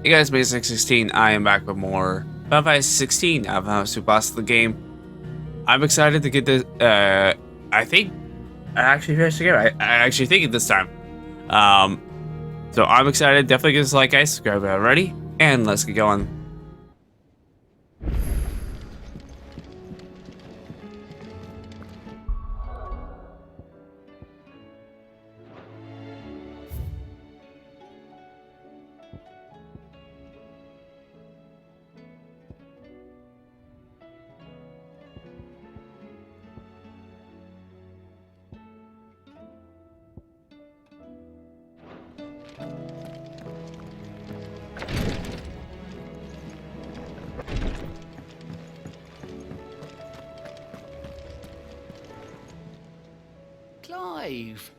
Hey guys, Basic 16. I am back with more Final Fantasy 16. I've surpassed the game. I'm excited to get this. I think I actually finished the game. I actually think it this time. Um, so I'm excited. Definitely give us a like, guys. Subscribe already, and let's get going. Clive!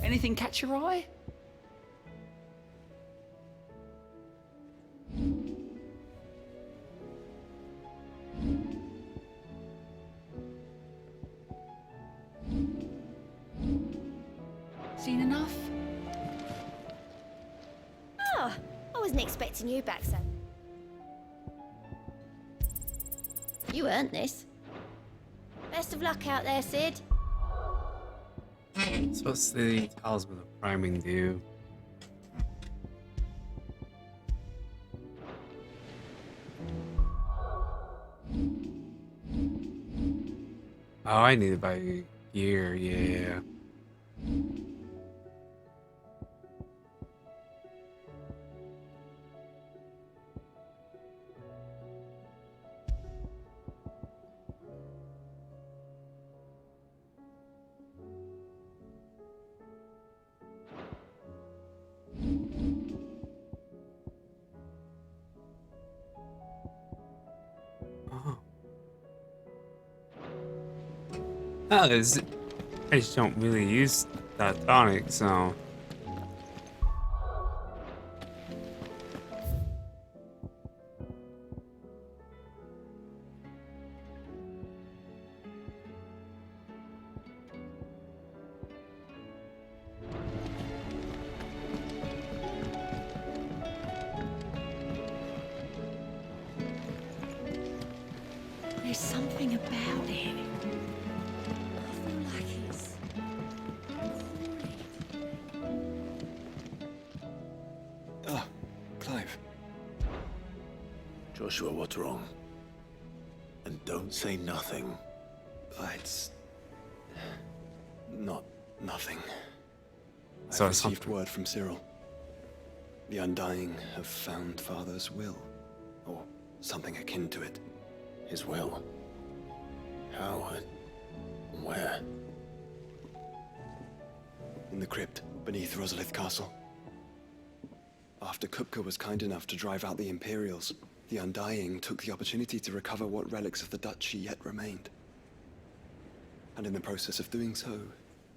Anything catch your eye? Seen enough? Oh, I wasn't expecting you back, so. You earned this. Best of luck out there, Sid. So what's the talisman of priming do? Oh, I need it by year. Yeah. Oh. No, I just don't really use that tonic, so. There's something about it. I feel like it's Ah, Clive. Joshua, what's wrong? And don't say nothing. It's nothing. So I've it's received something. word from Cyril. The Undying have found Father's will, or something akin to it. His will. How and where? In the crypt beneath Rosalith Castle. After Kupka was kind enough to drive out the Imperials, the Undying took the opportunity to recover what relics of the Duchy yet remained. And in the process of doing so,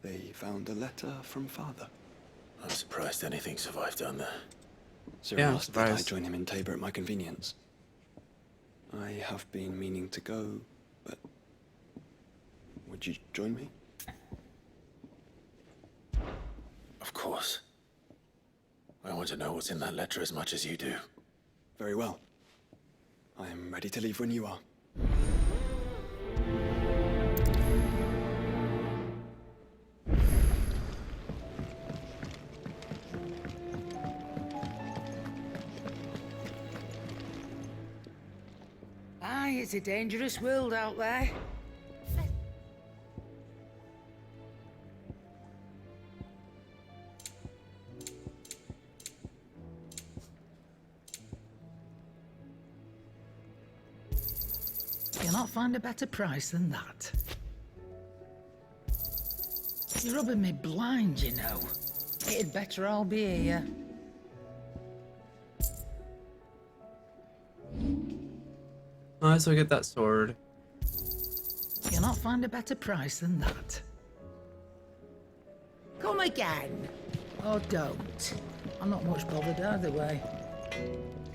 they found a letter from Father. I'm surprised anything survived down there. Cyril Yeah, I'm asked that I surprised. join him in Tabor at my convenience. I have been meaning to go, but would you join me? Of course. I want to know what's in that letter as much as you do. Very well. I am ready to leave when you are. Aye, it's a dangerous world out there. You'll not find a better price than that. You're rubbing me blind, you know. It'd better all be here. Might as well get that sword. You'll not find a better price than that. Come again. Or don't. I'm not much bothered either way.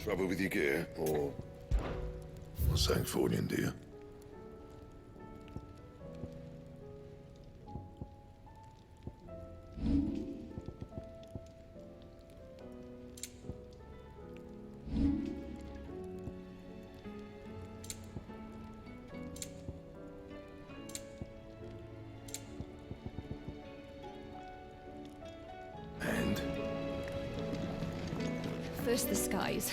Trouble with your gear, or Sancfordian, do you? First the skies.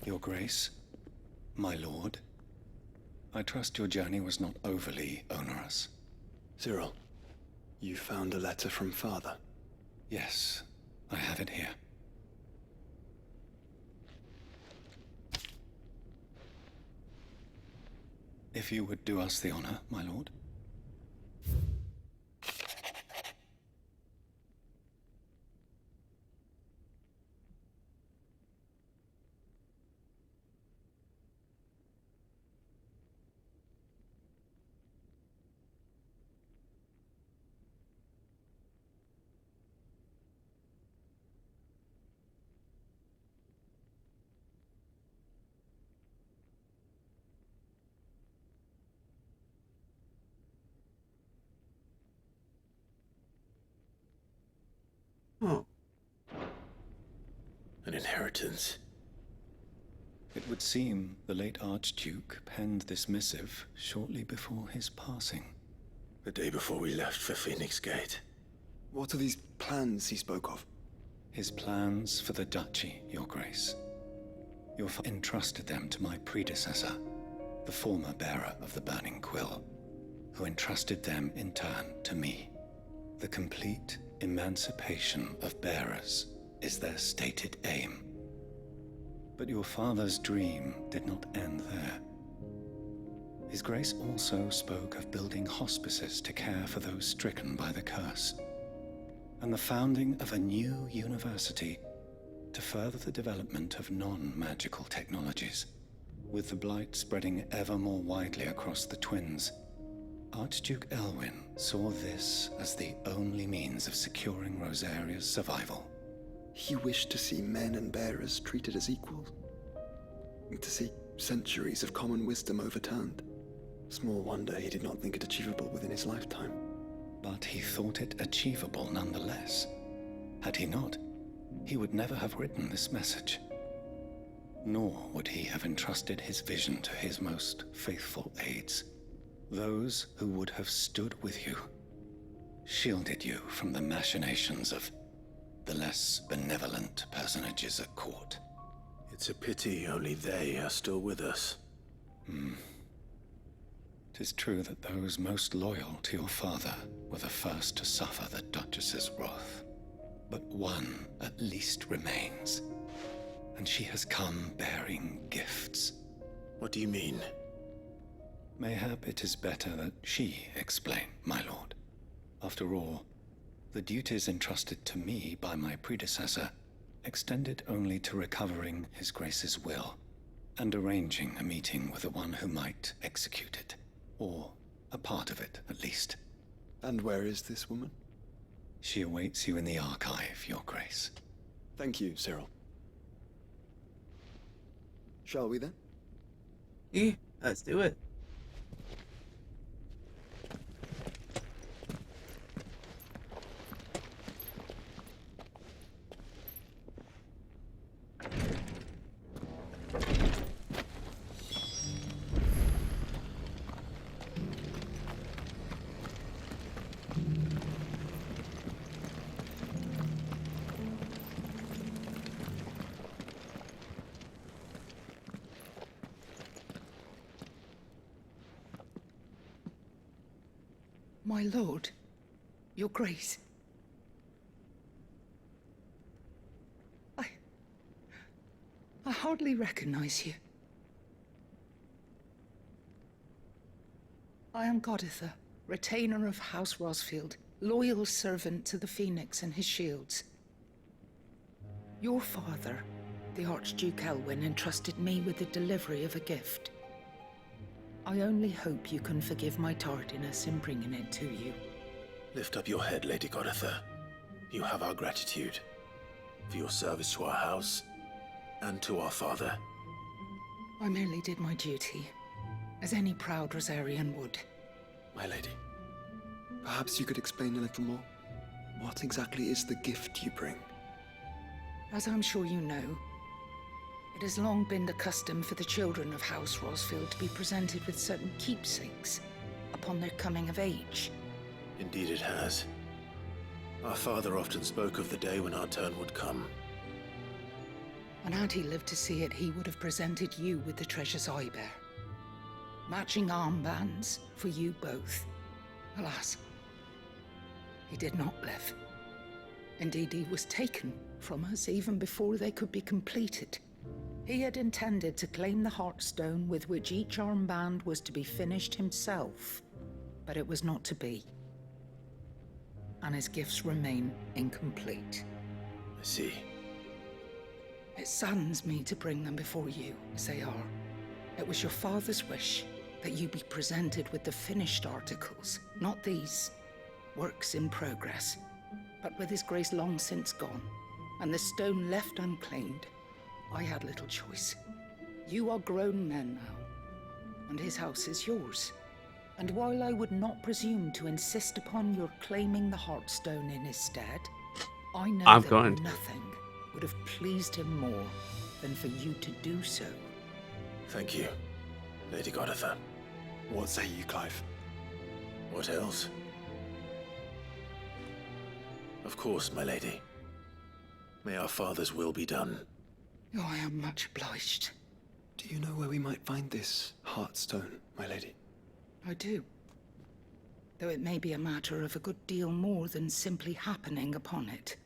Your Grace, my lord, I trust your journey was not overly onerous. Cyril, you found a letter from Father. Yes, I have it here. If you would do us the honor, my lord. Oh. An inheritance. It would seem the late Archduke penned this missive shortly before his passing. The day before we left for Phoenix Gate. What are these plans he spoke of? His plans for the duchy, Your Grace. Your father entrusted them to my predecessor, the former bearer of the Burning Quill, who entrusted them in turn to me. The complete emancipation of bearers is their stated aim. But your father's dream did not end there. His Grace also spoke of building hospices to care for those stricken by the curse, and the founding of a new university to further the development of non-magical technologies. With the blight spreading ever more widely across the twins, Archduke Elwyn saw this as the only means of securing Rosaria's survival. He wished to see men and bearers treated as equals. To see centuries of common wisdom overturned. Small wonder he did not think it achievable within his lifetime. But he thought it achievable nonetheless. Had he not, he would never have written this message. Nor would he have entrusted his vision to his most faithful aides. Those who would have stood with you, shielded you from the machinations of the less benevolent personages at court. It's a pity only they are still with us. 'Tis true that those most loyal to your father were the first to suffer the Duchess's wrath. But one at least remains, and she has come bearing gifts. What do you mean? Mayhap it is better that she explain, my lord. After all, the duties entrusted to me by my predecessor extended only to recovering His Grace's will and arranging a meeting with the one who might execute it, or a part of it at least. And where is this woman? She awaits you in the archive, Your Grace. Thank you, Cyril. Shall we then? Yeah, let's do it. My lord, your grace. I hardly recognize you. I am Goditha, retainer of House Rosfield, loyal servant to the Phoenix and his shields. Your father, The Archduke Elwyn entrusted me with the delivery of a gift. I only hope you can forgive my tardiness in bringing it to you. Lift up your head, Lady Goditha. You have our gratitude for your service to our house and to our father. I merely did my duty, as any proud Rosarian would. My lady, perhaps you could explain a little more? What exactly is the gift you bring? As I'm sure you know, it has long been the custom for the children of House Rosfield to be presented with certain keepsakes upon their coming of age. Indeed it has. Our father often spoke of the day when our turn would come. And had he lived to see it, he would have presented you with the treasures I bear. Matching armbands for you both. Alas, he did not live. Indeed, he was taken from us even before they could be completed. He had intended to claim the Heartstone with which each armband was to be finished himself, but it was not to be. And his gifts remain incomplete. I see. It saddens me to bring them before you, as they are. It was your father's wish that you be presented with the finished articles, not these, works in progress. But with his grace long since gone, and the stone left unclaimed, I had little choice. You are grown men now, and his house is yours. And while I would not presume to insist upon your claiming the Heartstone in his stead, I know that nothing would have pleased him more than for you to do so. Thank you, Lady Goditha. What say you, Clive? What else? Of course, my lady. May our father's will be done. Oh, I am much obliged. Do you know where we might find this Heartstone, my lady? I do. Though it may be a matter of a good deal more than simply happening upon it.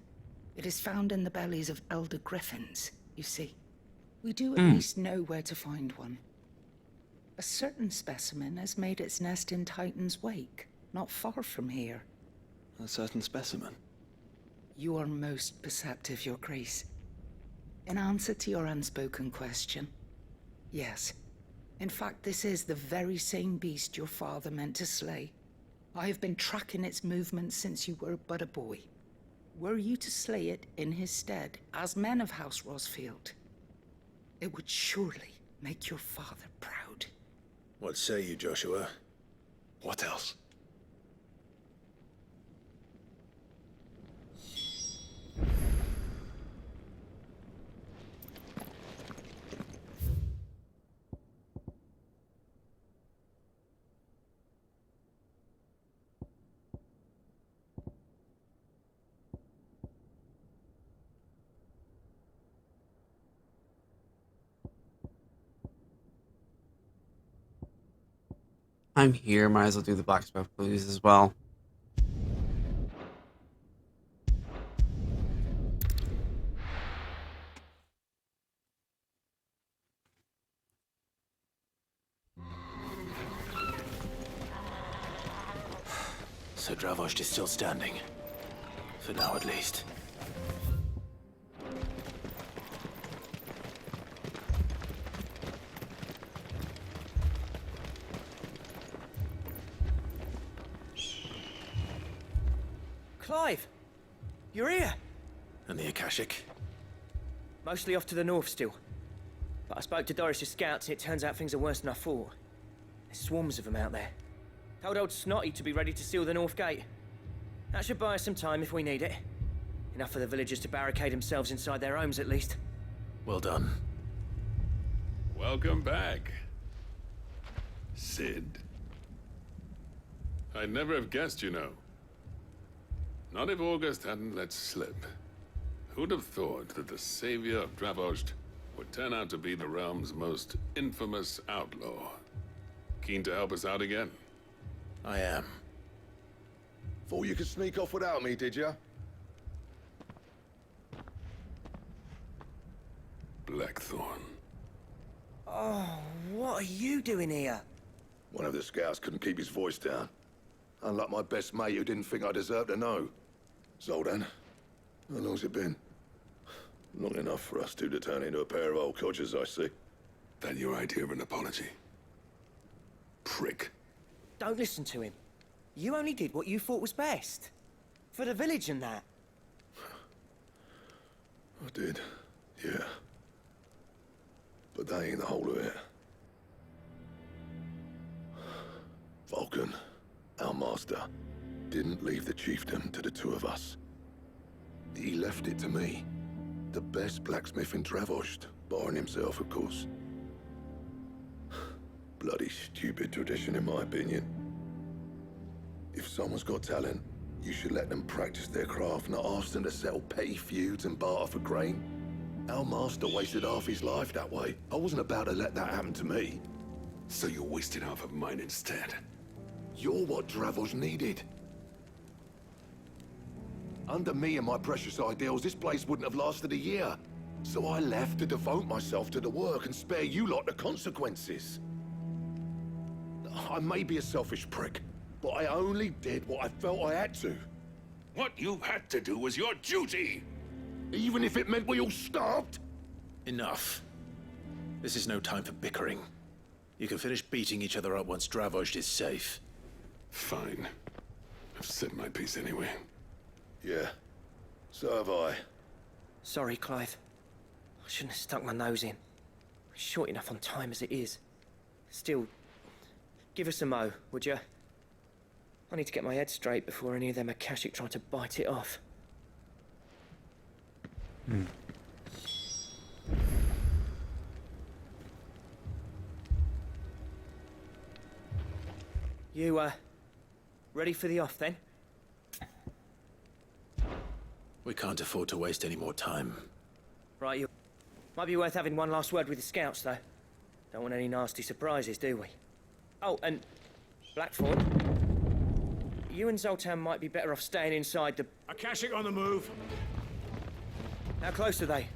It is found in the bellies of elder griffins, you see. We do at least know where to find one. A certain specimen has made its nest in Titan's Wake, not far from here. A certain specimen? You are most perceptive, Your Grace. In answer to your unspoken question, yes. In fact, this is the very same beast your father meant to slay. I have been tracking its movements since you were but a boy. Were you to slay it in his stead, as men of House Rosfield, it would surely make your father proud. What say you, Joshua? What else? I'm here, might as well do the blacksmith blues as well. So Dravost is still standing. For now, at least. Clive! You're here! And the Akashic? Mostly off to the north still. But I spoke to Doris's scouts and it turns out things are worse than I thought. There's swarms of them out there. Told old Snotty to be ready to seal the north gate. That should buy us some time if we need it. Enough for the villagers to barricade themselves inside their homes at least. Well done. Welcome back, Sid. I'd never have guessed, you know. Not if August hadn't let slip. Who'd have thought that the savior of Dravost would turn out to be the realm's most infamous outlaw? Keen to help us out again? I am. Thought you could sneak off without me, did ya? Blackthorn. Oh, what are you doing here? One of the scouts couldn't keep his voice down. Unlike my best mate who didn't think I deserved to know. Zoldan, how long's it been? Long enough for us two to turn into a pair of old codgers, I see. That your idea of an apology? Prick. Don't listen to him. You only did what you thought was best. For the village and that. I did, yeah. But that ain't the whole of it. Vulcan, our master, didn't leave the chiefdom to the two of us. He left it to me, the best blacksmith in Dravost, barring himself, of course. Bloody stupid tradition, in my opinion. If someone's got talent, you should let them practice their craft, not ask them to settle petty feuds and barter for grain. Our master wasted half his life that way. I wasn't about to let that happen to me. So you wasted half of mine instead. You're what Dravost needed. Under me and my precious ideals, this place wouldn't have lasted a year. So I left to devote myself to the work and spare you lot the consequences. I may be a selfish prick, but I only did what I felt I had to. What you had to do was your duty! Even if it meant we all starved? Enough. This is no time for bickering. You can finish beating each other up once Dravost is safe. Fine. I've said my piece anyway. Yeah, so have I. Sorry, Clive. I shouldn't have stuck my nose in. We're short enough on time as it is. Still, give us a mo, would you? I need to get my head straight before any of them Akashic try to bite it off. You, ready for the off, then? We can't afford to waste any more time. Right, you... Might be worth having one last word with the scouts, though. Don't want any nasty surprises, do we? Oh, and... Blackthorn. You and Zoltan might be better off staying inside the... Akashic on the move. How close are they?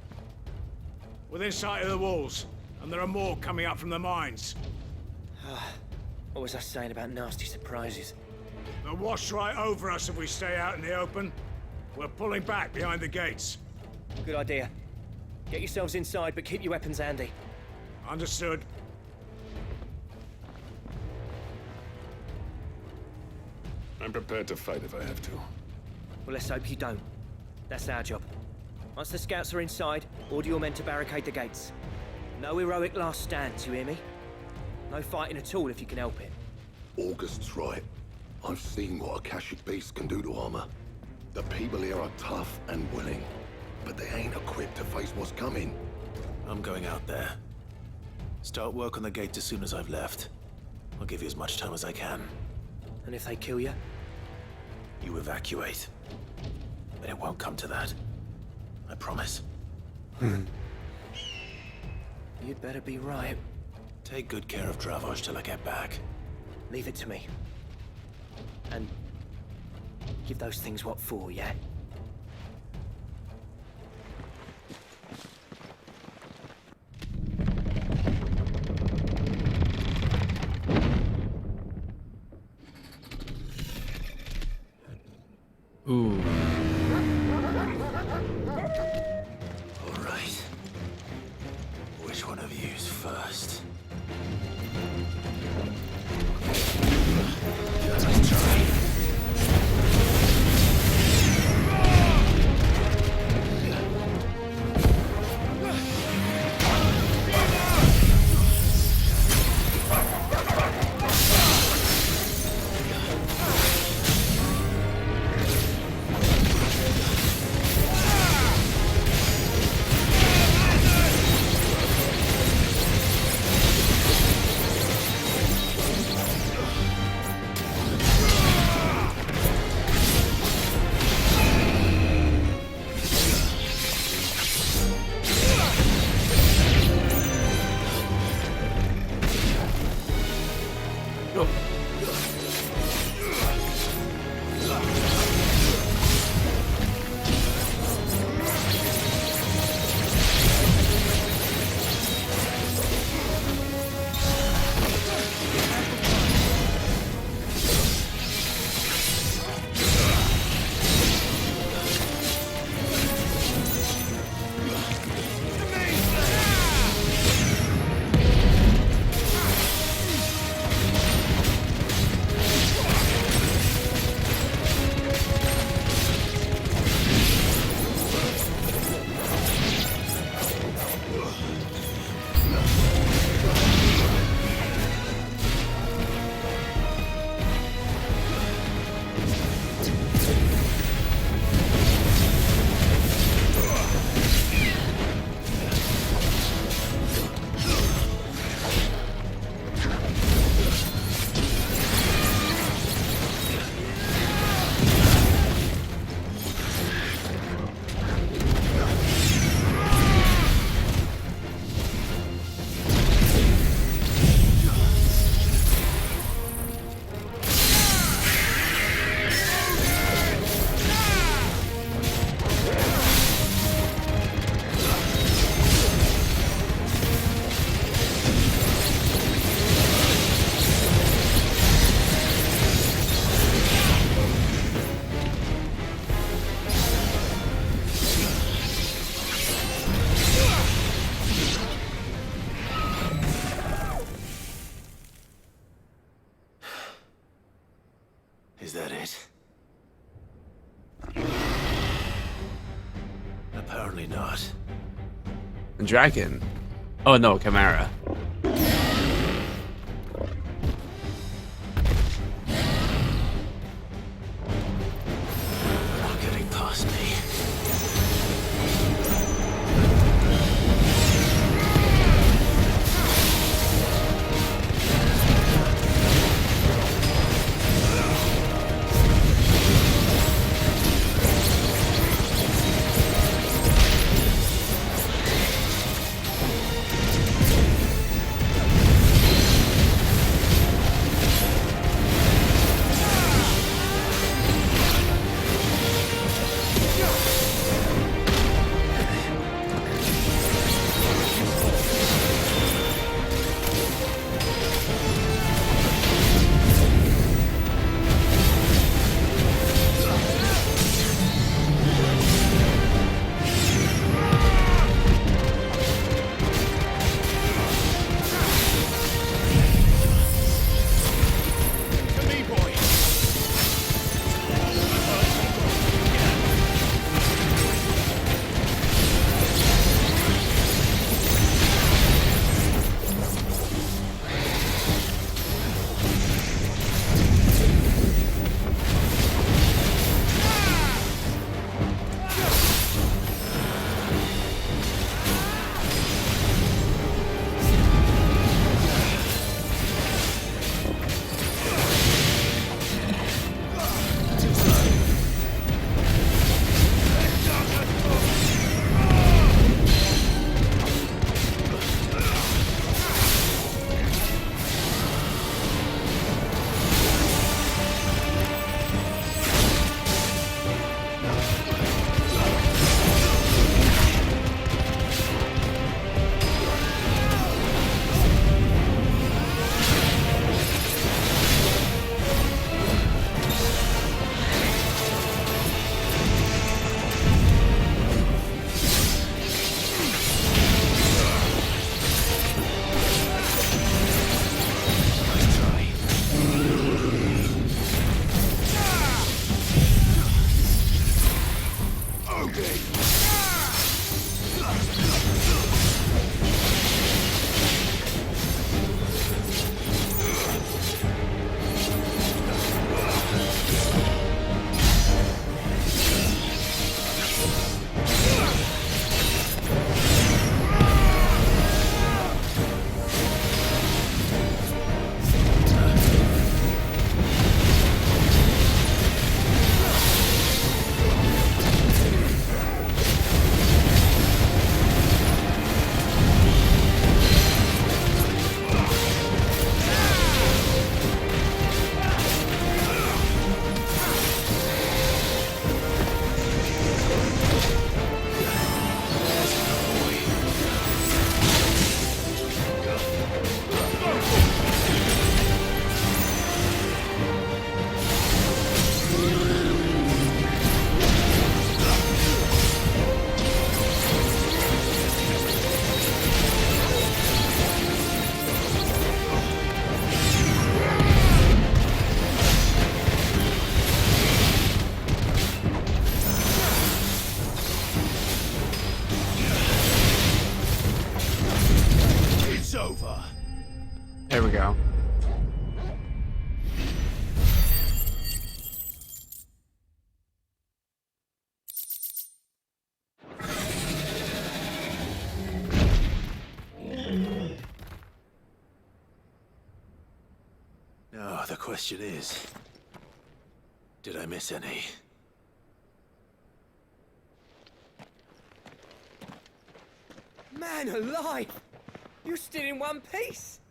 Within sight of the walls. And there are more coming up from the mines. What was I saying about nasty surprises? They'll wash right over us if we stay out in the open. We're pulling back behind the gates. Good idea. Get yourselves inside, but keep your weapons handy. Understood. I'm prepared to fight if I have to. Well, let's hope you don't. That's our job. Once the scouts are inside, order your men to barricade the gates. No heroic last stands, you hear me? No fighting at all if you can help it. August's right. I've seen what Akashic beasts can do to armor. The people here are tough and willing, but they ain't equipped to face what's coming. I'm going out there. Start work on the gate as soon as I've left. I'll give you as much time as I can. And if they kill you? You evacuate. But it won't come to that. I promise. You'd better be right. Take good care of Dravost till I get back. Leave it to me. And... give those things what for, yeah? Ooh. All right. Which one of you's first? Let's try. Is that it? Apparently not. Dragon. Oh no, Chimera. Not getting past me. There we go. Now, the question is, did I miss any? Man alive! You're still in one piece!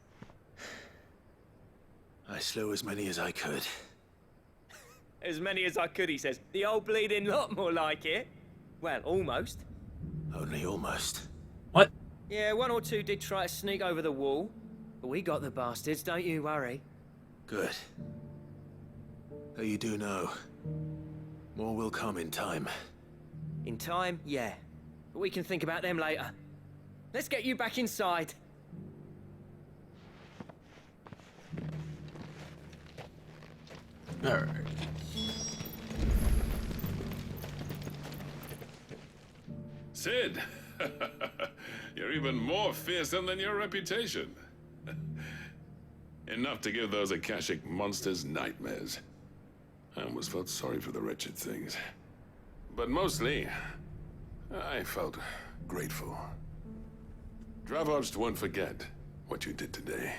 I slew as many as I could. As many as I could, he says. The old bleeding lot, more like it. Well, almost. Only almost. What? Yeah, one or two did try to sneak over the wall. But we got the bastards, don't you worry. Good. Though you do know, more will come in time. In time, yeah. But we can think about them later. Let's get you back inside. Alright. Sid! You're even more fearsome than your reputation. Enough to give those Akashic monsters nightmares. I almost felt sorry for the wretched things. But mostly, I felt grateful. Dravoged won't forget what you did today.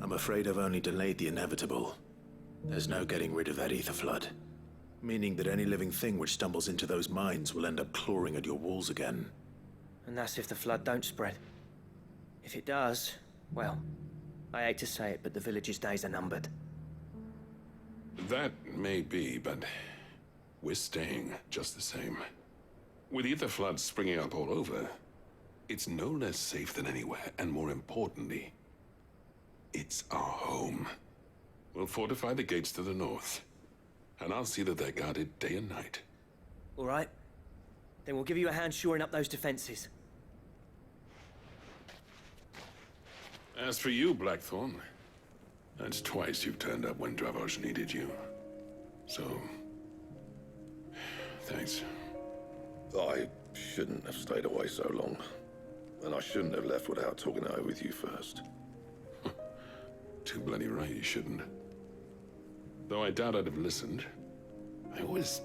I'm afraid I've only delayed the inevitable. There's no getting rid of that ether flood. Meaning that any living thing which stumbles into those mines will end up clawing at your walls again. And that's if the flood don't spread. If it does, well, I hate to say it, but the village's days are numbered. That may be, but we're staying just the same. With ether floods springing up all over, it's no less safe than anywhere, and more importantly, it's our home. We'll fortify the gates to the north, and I'll see that they're guarded day and night. All right. Then we'll give you a hand shoring up those defenses. As for you, Blackthorn, that's twice you've turned up when Dravos needed you. So, thanks. I shouldn't have stayed away so long. And I shouldn't have left without talking it over with you first. Too bloody right you shouldn't. Though I doubt I'd have listened. I always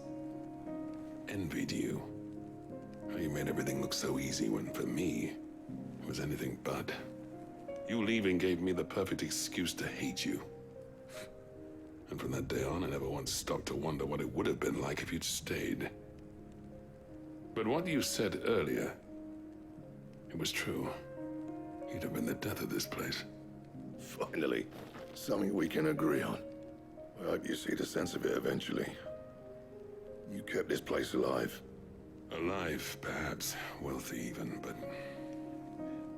envied you. How you made everything look so easy when, for me, it was anything but. You leaving gave me the perfect excuse to hate you. And from that day on, I never once stopped to wonder what it would have been like if you'd stayed. But what you said earlier, it was true. You'd have been the death of this place. Finally, something we can agree on. I hope you see the sense of it eventually. You kept this place alive. Alive, perhaps. Wealthy even, but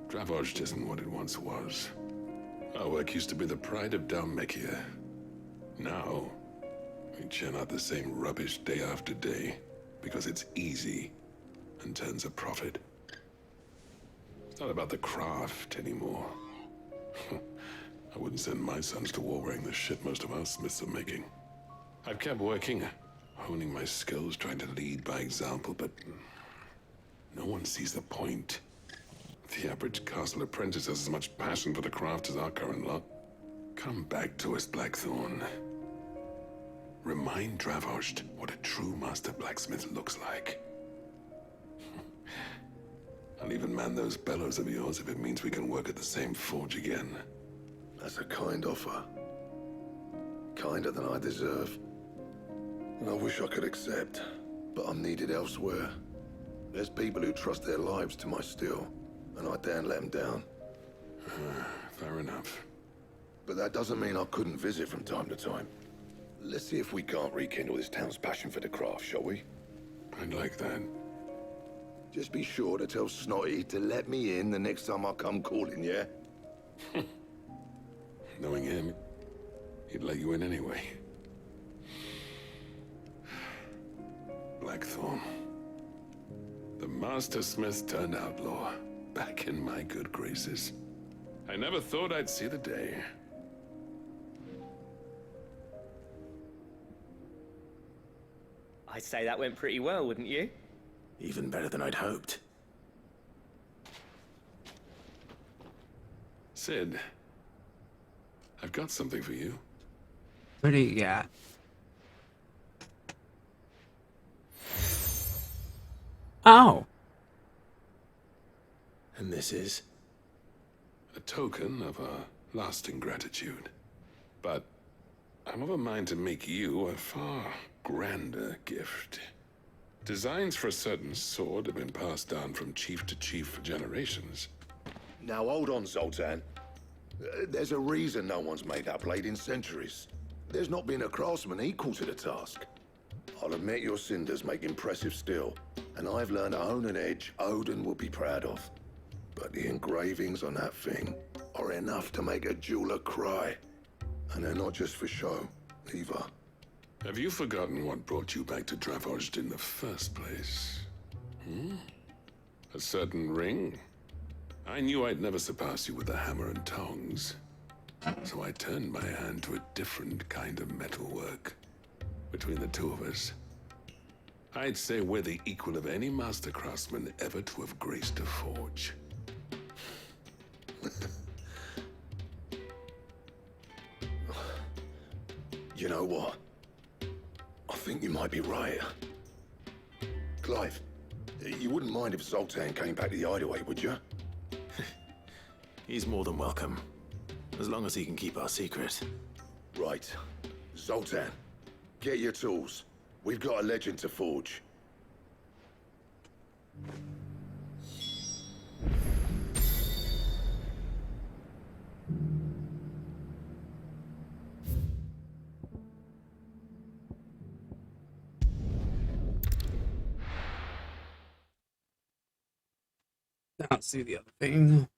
Dravoged isn't what it once was. Our work used to be the pride of Dalmekia. Now, we churn out the same rubbish day after day because it's easy and turns a profit. It's not about the craft anymore. I wouldn't send my sons to war wearing the shit most of our smiths are making. I've kept working, honing my skills, trying to lead by example, but no one sees the point. The average castle apprentice has as much passion for the craft as our current lot. Come back to us, Blackthorn. Remind Dravoged what a true master blacksmith looks like. I'll even man those bellows of yours if it means we can work at the same forge again. That's a kind offer. Kinder than I deserve. And I wish I could accept, but I'm needed elsewhere. There's people who trust their lives to my steel, and I daren't let them down. Fair enough. But that doesn't mean I couldn't visit from time to time. Let's see if we can't rekindle this town's passion for the craft, shall we? I'd like that. Just be sure to tell Snotty to let me in the next time I come calling, yeah? Knowing him, he'd let you in anyway. Blackthorn. The Master Smith turned outlaw, back in my good graces. I never thought I'd see the day. I'd say that went pretty well, wouldn't you? Even better than I'd hoped. Sid, I've got something for you. What do you got? Oh. And this is? A token of our lasting gratitude. But I'm of a mind to make you a far grander gift. Designs for a certain sword have been passed down from chief to chief for generations. Now hold on, Zoltan. There's a reason no one's made that blade in centuries. There's not been a craftsman equal to the task. I'll admit your cinders make impressive steel, and I've learned to own an edge Odin will be proud of. But the engravings on that thing are enough to make a jeweler cry. And they're not just for show, either. Have you forgotten what brought you back to Dravoged in the first place? A certain ring? I knew I'd never surpass you with the hammer and tongs. So I turned my hand to a different kind of metalwork. Between the two of us, I'd say we're the equal of any master craftsman ever to have graced a forge. You know what? I think you might be right. Clive, you wouldn't mind if Zoltan came back to the hideaway, would you? He's more than welcome. As long as he can keep our secret. Right. Zoltan, get your tools. We've got a legend to forge. I don't see the other thing.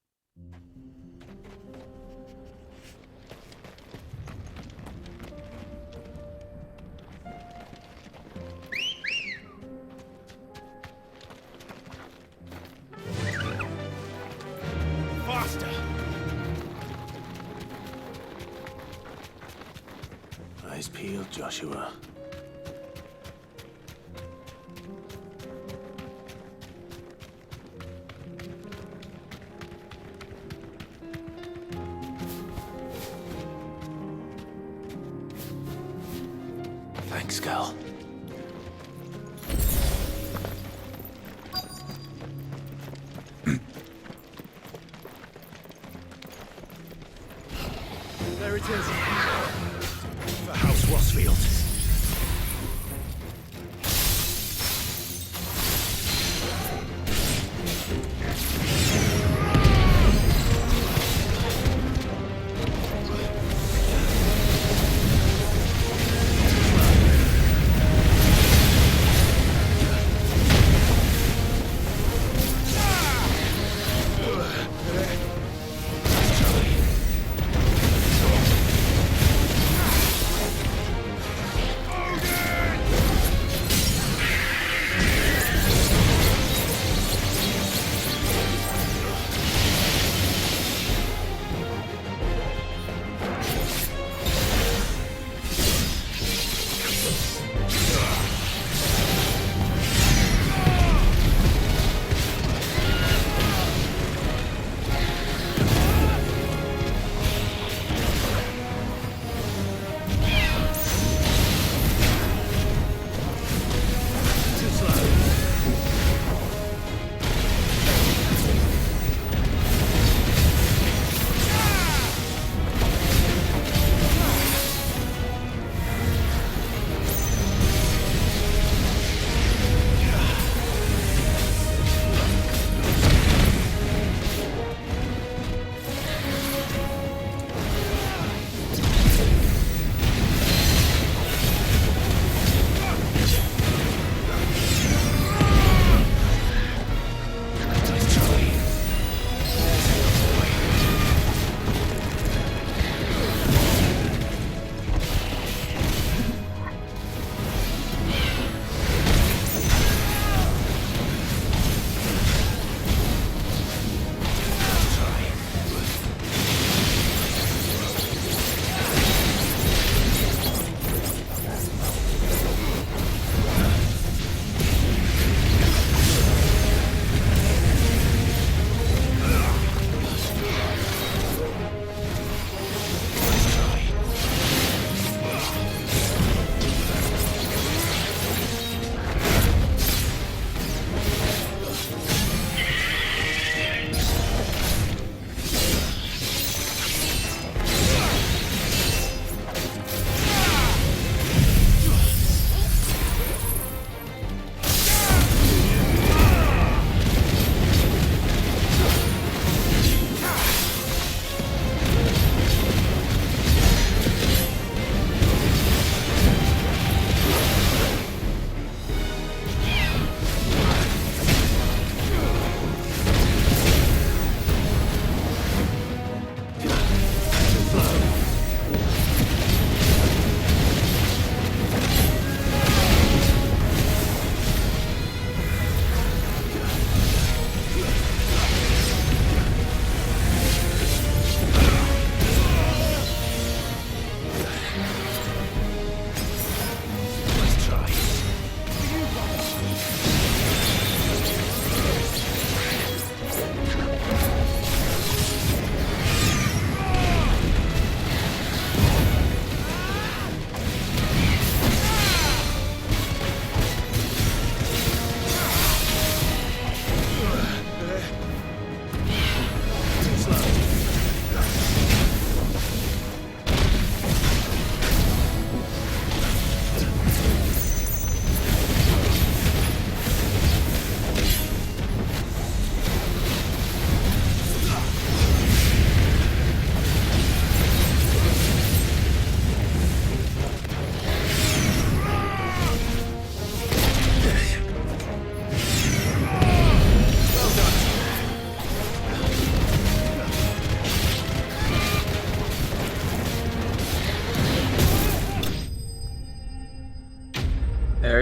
Faster! Eyes peeled, Joshua. Thanks, Cal. There it is. The House Rossfield.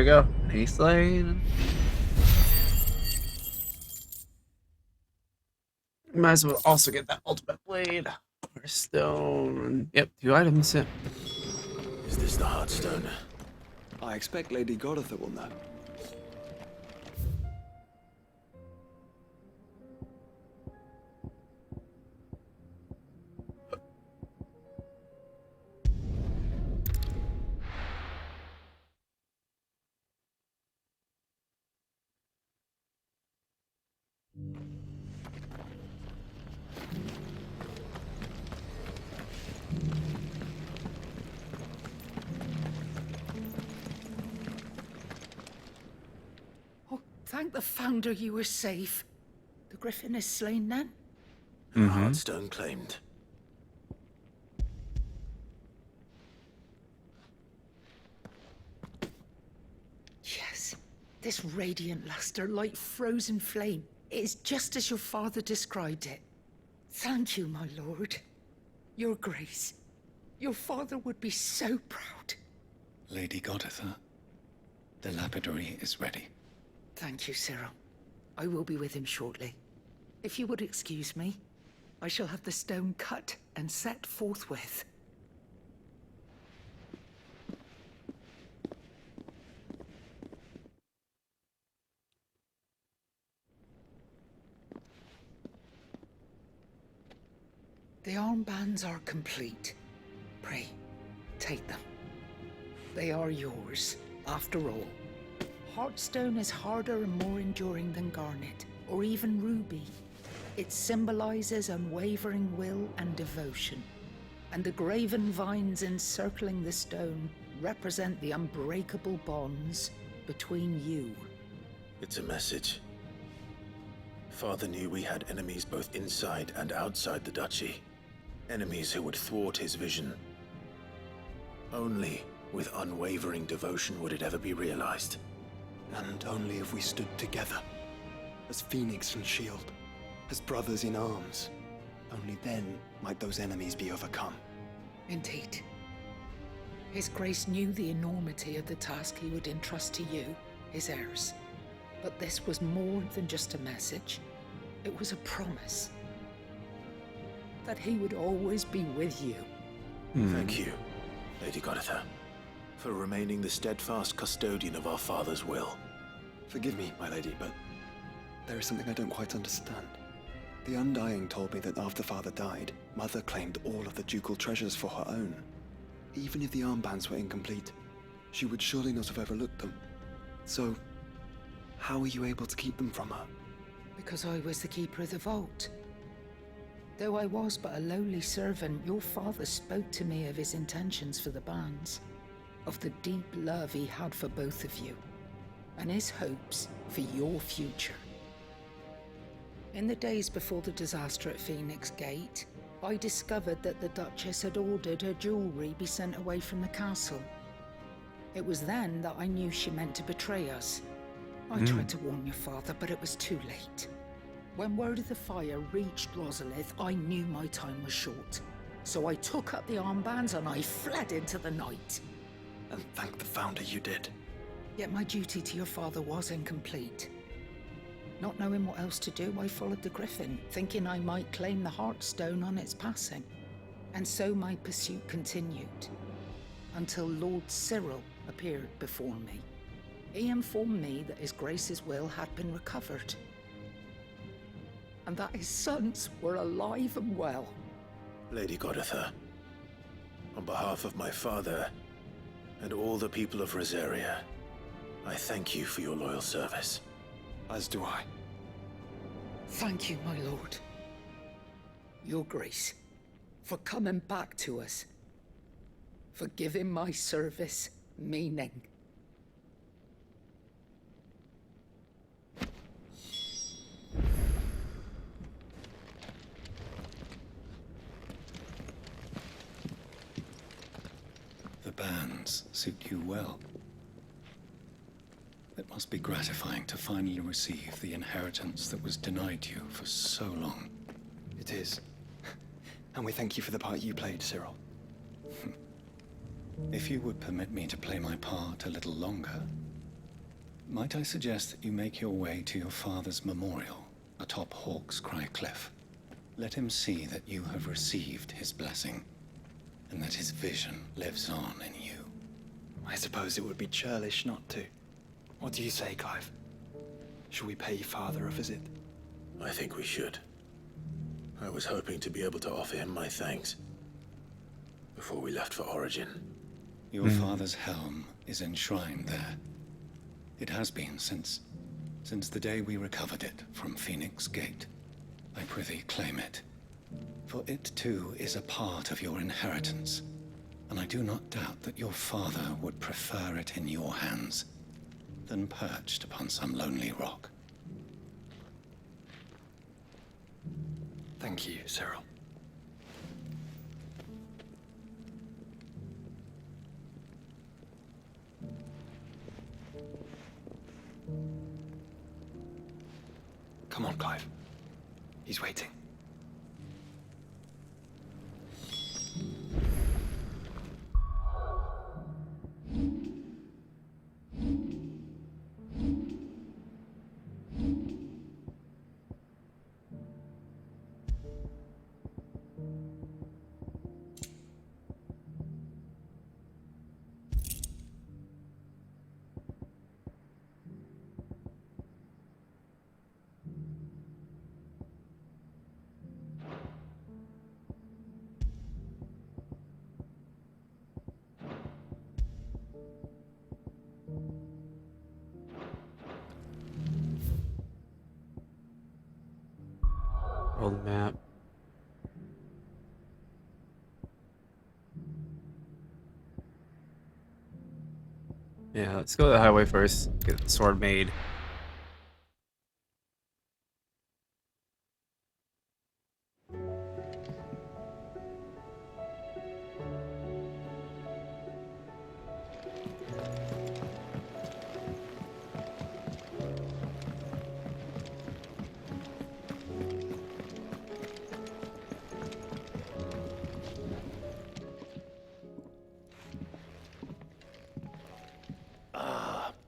we go. He's slain. Might as well also get that ultimate blade. Or stone. Yep, 2 items. Yeah. Is this the Heartstone? I expect Lady Godotha will know. Oh, thank the Founder you were safe. The Griffin is slain then? Heartstone claimed. Yes. This radiant luster like frozen flame. It is just as your father described it. Thank you, my lord. Your grace. Your father would be so proud. Lady Godotha, the lapidary is ready. Thank you, Cyril. I will be with him shortly. If you would excuse me, I shall have the stone cut and set forthwith. The armbands are complete. Pray, take them. They are yours, after all. Heartstone is harder and more enduring than garnet, or even ruby. It symbolizes unwavering will and devotion. And the graven vines encircling the stone represent the unbreakable bonds between you. It's a message. Father knew we had enemies both inside and outside the duchy. Enemies who would thwart his vision. Only with unwavering devotion would it ever be realized. And only if we stood together, as Phoenix and Shield, as brothers in arms, only then might those enemies be overcome. Indeed. His Grace knew the enormity of the task he would entrust to you, his heirs. But this was more than just a message. It was a promise. That he would always be with you. Thank you, Lady Godotha, for remaining the steadfast custodian of our father's will. Forgive me, my lady, but there is something I don't quite understand. The Undying told me that after Father died, Mother claimed all of the ducal treasures for her own. Even if the armbands were incomplete, she would surely not have overlooked them. So, how were you able to keep them from her? Because I was the keeper of the vault. Though I was but a lowly servant, your father spoke to me of his intentions for the bands, of the deep love he had for both of you, and his hopes for your future. In the days before the disaster at Phoenix Gate, I discovered that the Duchess had ordered her jewelry be sent away from the castle. It was then that I knew she meant to betray us. I tried to warn your father, but it was too late. When word of the fire reached Rosalith, I knew my time was short. So I took up the armbands and I fled into the night. And thank the Founder you did. Yet my duty to your father was incomplete. Not knowing what else to do, I followed the Griffin, thinking I might claim the Heartstone on its passing. And so my pursuit continued, until Lord Cyril appeared before me. He informed me that His Grace's will had been recovered, and that his sons were alive and well. Lady Godotha, on behalf of my father and all the people of Rosaria, I thank you for your loyal service. As do I. Thank you, my lord. Your Grace, for coming back to us, for giving my service meaning. The bands suit you well. It must be gratifying to finally receive the inheritance that was denied you for so long. It is. And we thank you for the part you played, Cyril. If you would permit me to play my part a little longer, Might I suggest that you make your way to your father's memorial atop Hawk's Cry Cliff? Let him see that you have received his blessing, and that his vision lives on in you. I suppose it would be churlish not to. What do you say, Clive? Shall we pay your father a visit? I think we should. I was hoping to be able to offer him my thanks before we left for Origin. Your father's helm is enshrined there. It has been since the day we recovered it from Phoenix Gate. I prithee claim it. For it too is a part of your inheritance, and I do not doubt that your father would prefer it in your hands than perched upon some lonely rock. Thank you, Cyril. Come on, Clive. He's waiting. Old map. Yeah, let's go to the highway first. Get the sword made.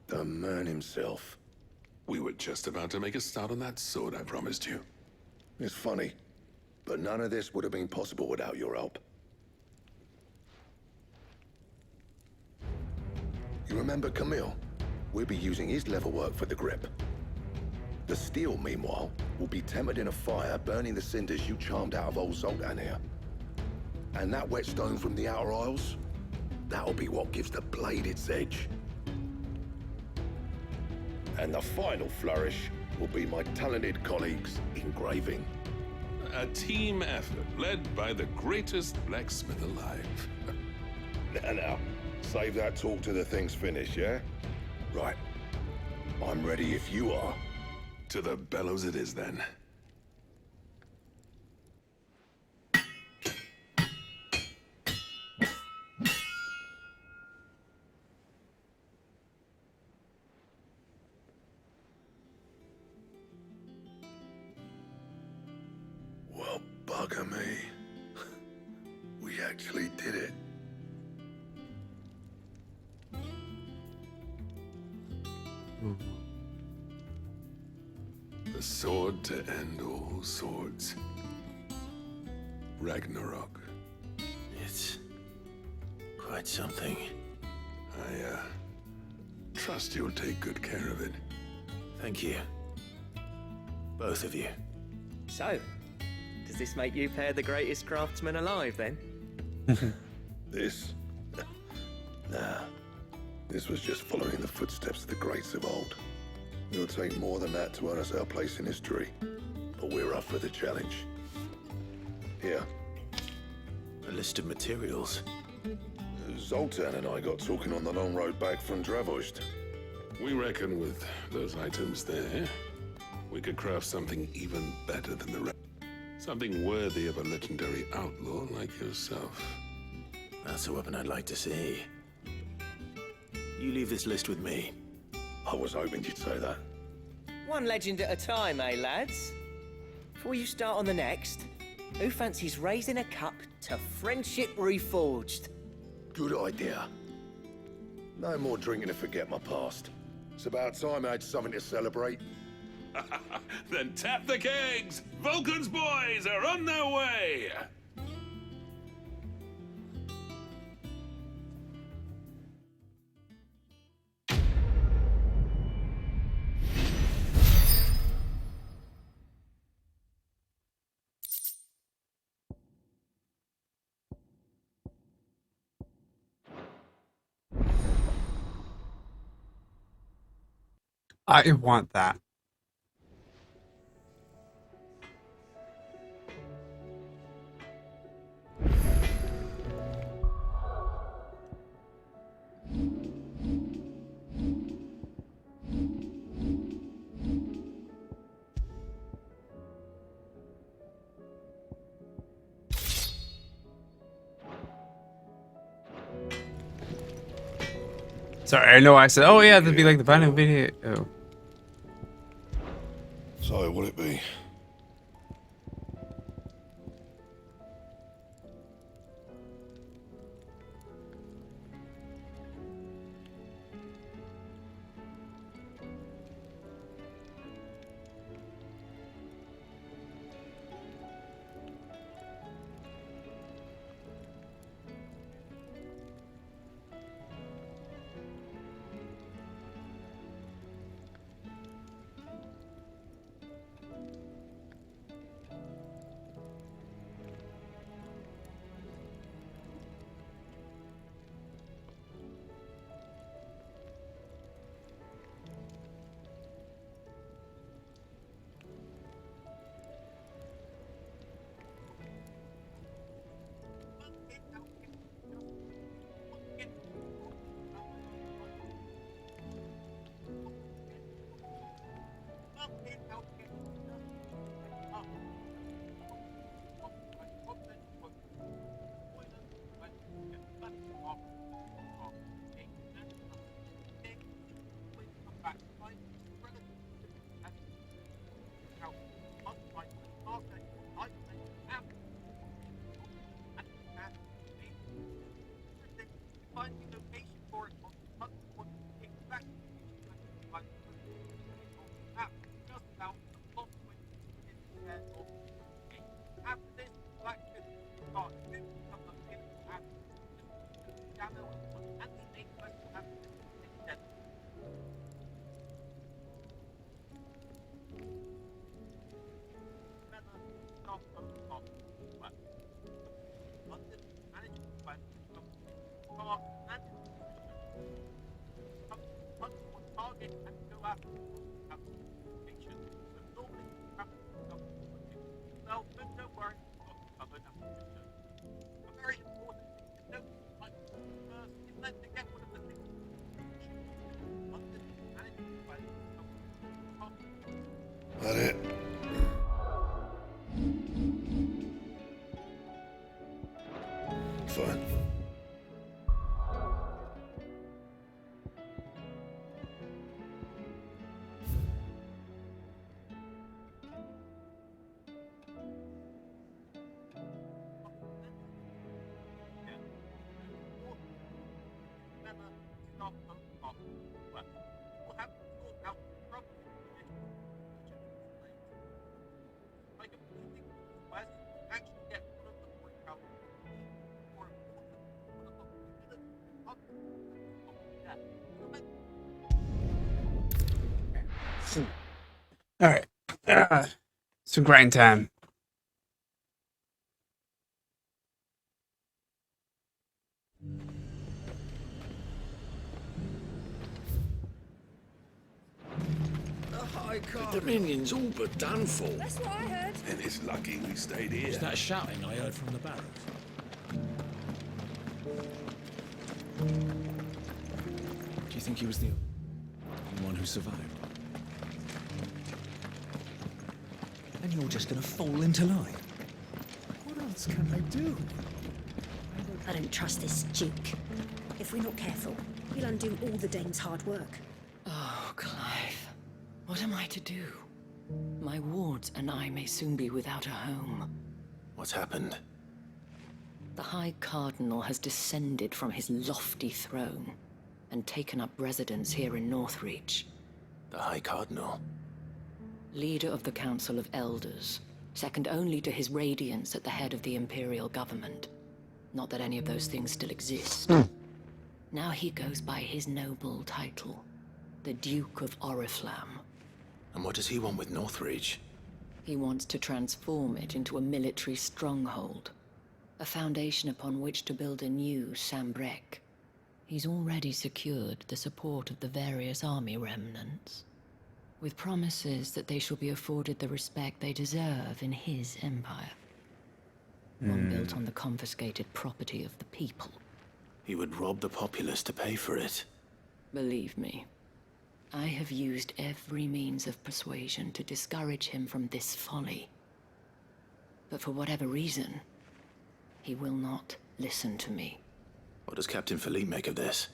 The man himself. We were just about to make a start on that sword I promised you. It's funny, but none of this would have been possible without your help. You remember Camille? We'll be using his leather work for the grip. The steel, meanwhile, will be tempered in a fire, burning the cinders you charmed out of old Zoltan here. And that whetstone from the Outer Isles, that'll be what gives the blade its edge. And the final flourish will be my talented colleagues' engraving. A team effort led by the greatest blacksmith alive. Now, save that talk till the thing's finished, yeah? Right. I'm ready if you are. To the bellows it is then. Well, bugger me. We actually did it. The sword to end all swords. Ragnarok. It's quite something. I, trust you'll take good care of it. Thank you. Both of you. So, does this make you pair the greatest craftsman alive, then? This? Nah. This was just following the footsteps of the greats of old. It'll take more than that to earn us our place in history. But we're up for the challenge. Here. A list of materials. Zoltan and I got talking on the long road back from Dravozd. We reckon with those items there, we could craft something even better than the rest. Something worthy of a legendary outlaw like yourself. That's a weapon I'd like to see. You leave this list with me. I was hoping you'd say that. One legend at a time, eh, lads? Before you start on the next, who fancies raising a cup to friendship reforged? Good idea. No more drinking to forget my past. It's about time I had something to celebrate. Then tap the kegs! Vulcan's boys are on their way! I want that. Sorry, I know I said, oh yeah, that'd be like the final video. Oh. So, will it be? That it? Fine. All right. Some grind time. The Dominion's all but done for. That's what I heard. And it's lucky we stayed here. Is that shouting I heard from the barracks? Do you think he was the one who survived? And you're just gonna fall into line? What else can I do? I don't trust this Duke. If we're not careful, he'll undo all the Dane's hard work. Oh, Clive. What am I to do? My wards and I may soon be without a home. What's happened? The High Cardinal has descended from his lofty throne and taken up residence here in Northreach. The High Cardinal? Leader of the Council of Elders, second only to his Radiance at the head of the Imperial government. Not that any of those things still exist. Now he goes by his noble title, the Duke of Oriflamme. And what does he want with Northreach? He wants to transform it into a military stronghold, a foundation upon which to build a new Sambrec. He's already secured the support of the various army remnants, with promises that they shall be afforded the respect they deserve in his empire. One built on the confiscated property of the people. He would rob the populace to pay for it. Believe me, I have used every means of persuasion to discourage him from this folly. But for whatever reason, he will not listen to me. What does Captain Philippe make of this?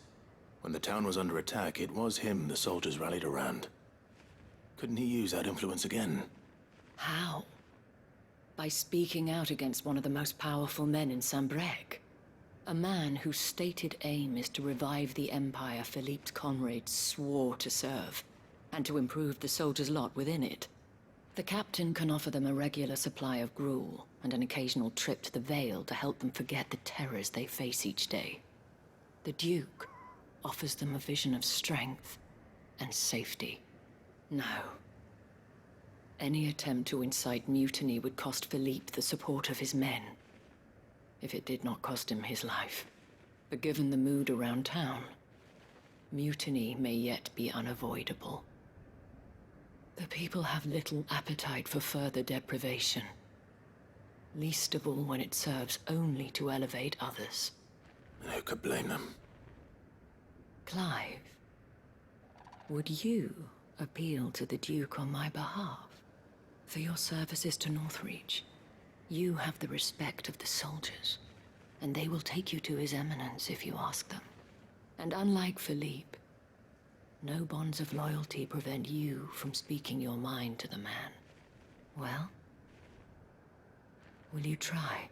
When the town was under attack, it was him the soldiers rallied around. Couldn't he use that influence again? How? By speaking out against one of the most powerful men in Sambrec. A man whose stated aim is to revive the empire Philippe's comrades swore to serve, and to improve the soldiers' lot within it. The captain can offer them a regular supply of gruel, and an occasional trip to the Vale to help them forget the terrors they face each day. The Duke offers them a vision of strength and safety. No. Any attempt to incite mutiny would cost Philippe the support of his men, if it did not cost him his life. But given the mood around town, mutiny may yet be unavoidable. The people have little appetite for further deprivation, least of all when it serves only to elevate others. And who could blame them? Clive, would you appeal to the Duke on my behalf? For your services to Northreach, you have the respect of the soldiers, and they will take you to His Eminence if you ask them. And unlike Philippe, no bonds of loyalty prevent you from speaking your mind to the man. Well, will you try?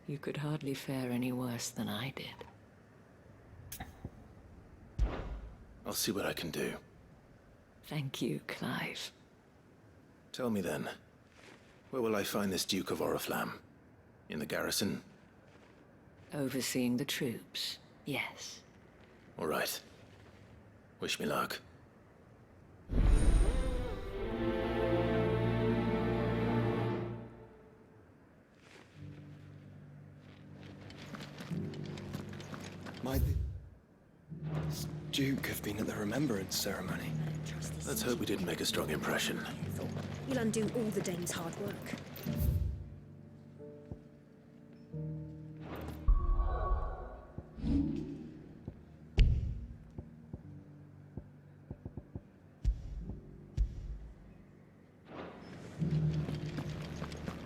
You could hardly fare any worse than I did. I'll see what I can do. Thank you, Clive. Tell me then, where will I find this Duke of Oriflamme? In the garrison? Overseeing the troops, yes. All right. Wish me luck. Might this Duke have been at the remembrance ceremony? Let's hope we didn't make a strong impression. You'll undo all the Dane's hard work.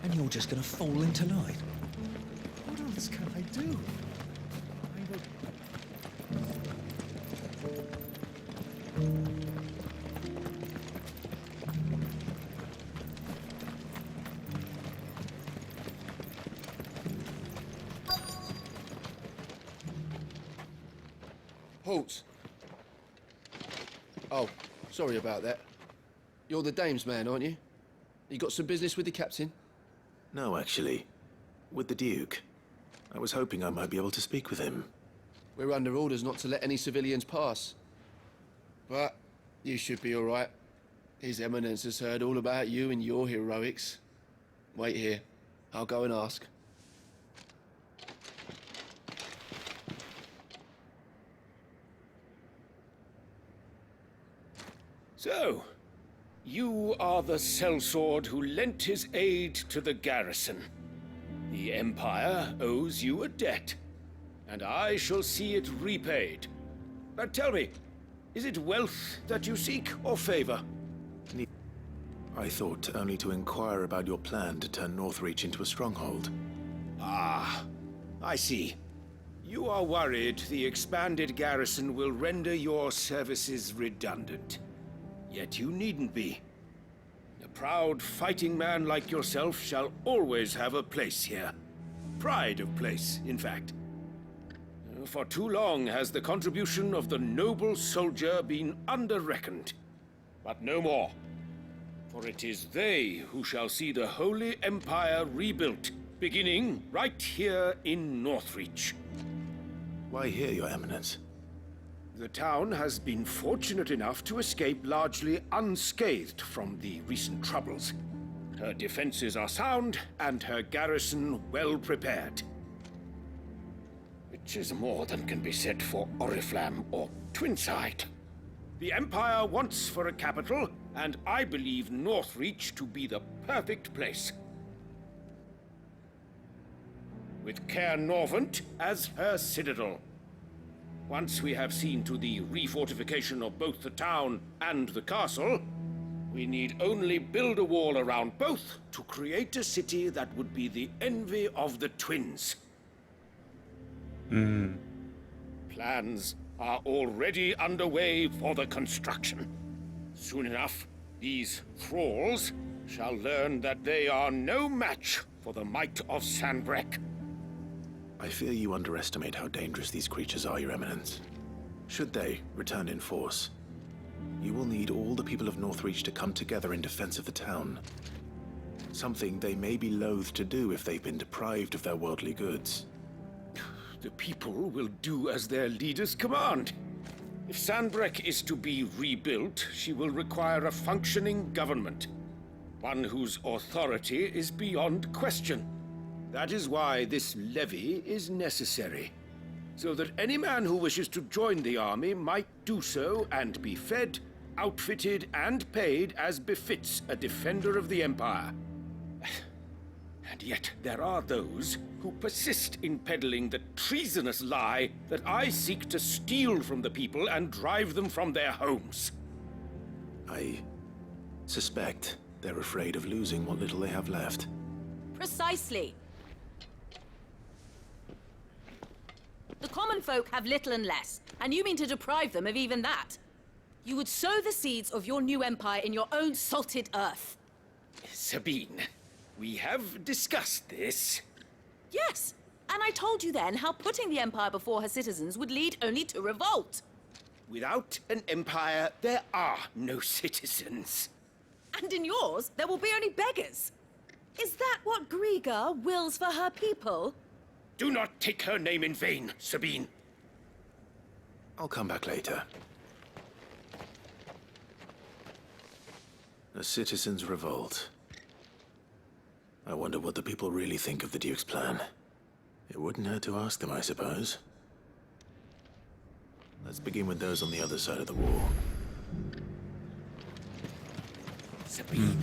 And you're just gonna fall into line. What else can I do? I will... Halt! Oh, sorry about that. You're the dame's man, aren't you? You got some business with the captain? No, actually. With the Duke. I was hoping I might be able to speak with him. We're under orders not to let any civilians pass. But you should be all right. His Eminence has heard all about you and your heroics. Wait here. I'll go and ask. So, you are the sellsword who lent his aid to the garrison. The Empire owes you a debt, and I shall see it repaid. But tell me, is it wealth that you seek, or favor? I thought only to inquire about your plan to turn Northreach into a stronghold. Ah, I see. You are worried the expanded garrison will render your services redundant. Yet you needn't be. A proud fighting man like yourself shall always have a place here. Pride of place, in fact. For too long has the contribution of the noble soldier been under-reckoned. But no more. For it is they who shall see the Holy Empire rebuilt, beginning right here in Northreach. Why here, Your Eminence? The town has been fortunate enough to escape largely unscathed from the recent troubles. Her defenses are sound, and her garrison well prepared. Which is more than can be said for Oriflamme or Twinside. The Empire wants for a capital, and I believe Northreach to be the perfect place. With Caer Norvent as her citadel. Once we have seen to the refortification of both the town and the castle, we need only build a wall around both to create a city that would be the envy of the twins. Plans are already underway for the construction. Soon enough, these thralls shall learn that they are no match for the might of Sanbreque. I fear you underestimate how dangerous these creatures are, Your Eminence. Should they return in force, you will need all the people of Northreach to come together in defense of the town. Something they may be loath to do if they've been deprived of their worldly goods. The people will do as their leaders command. If Sanbreque is to be rebuilt, she will require a functioning government. One whose authority is beyond question. That is why this levy is necessary. So that any man who wishes to join the army might do so and be fed, outfitted, and paid as befits a defender of the Empire. And yet there are those who persist in peddling the treasonous lie that I seek to steal from the people and drive them from their homes. I suspect they're afraid of losing what little they have left. Precisely. The common folk have little and less, and you mean to deprive them of even that. You would sow the seeds of your new empire in your own salted earth. Sabine, we have discussed this. Yes, and I told you then how putting the empire before her citizens would lead only to revolt. Without an empire, there are no citizens. And in yours, there will be only beggars. Is that what Griga wills for her people? Do not take her name in vain, Sabine. I'll come back later. A citizens' revolt. I wonder what the people really think of the Duke's plan. It wouldn't hurt to ask them, I suppose. Let's begin with those on the other side of the wall. Sabine.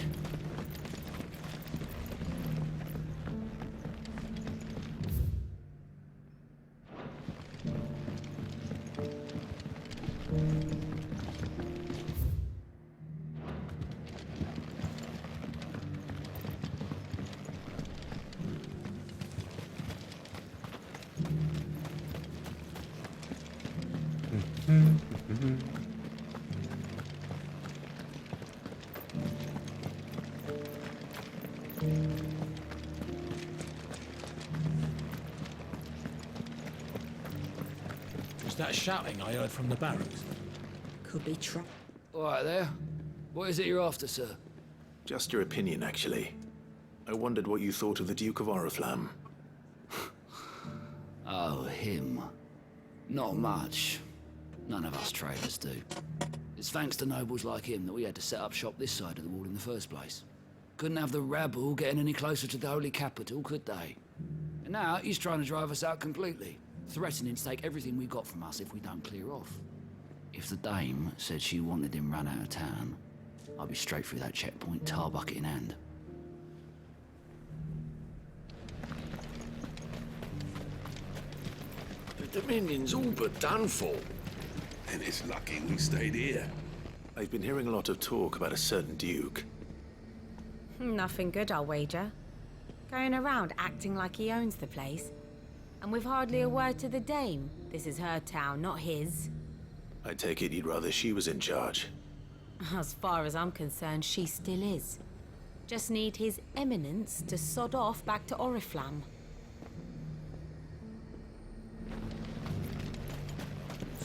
Was that shouting I heard from the barracks? Could be trouble. All right there. What is it you're after, sir? Just your opinion, actually. I wondered what you thought of the Duke of Oriflamme. Oh, him. Not much. None of us traders do. It's thanks to nobles like him that we had to set up shop this side of the wall in the first place. Couldn't have the rabble getting any closer to the holy capital, could they? And now he's trying to drive us out completely, threatening to take everything we got from us if we don't clear off. If the dame said she wanted him run out of town, I'd be straight through that checkpoint, tar bucket in hand. The Dominion's all but done for. And it's lucky we stayed here. I've been hearing a lot of talk about a certain Duke. Nothing good, I'll wager. Going around acting like he owns the place. And with hardly a word to the dame. This is her town, not his. I take it you'd rather she was in charge. As far as I'm concerned, she still is. Just need his eminence to sod off back to Oriflamme.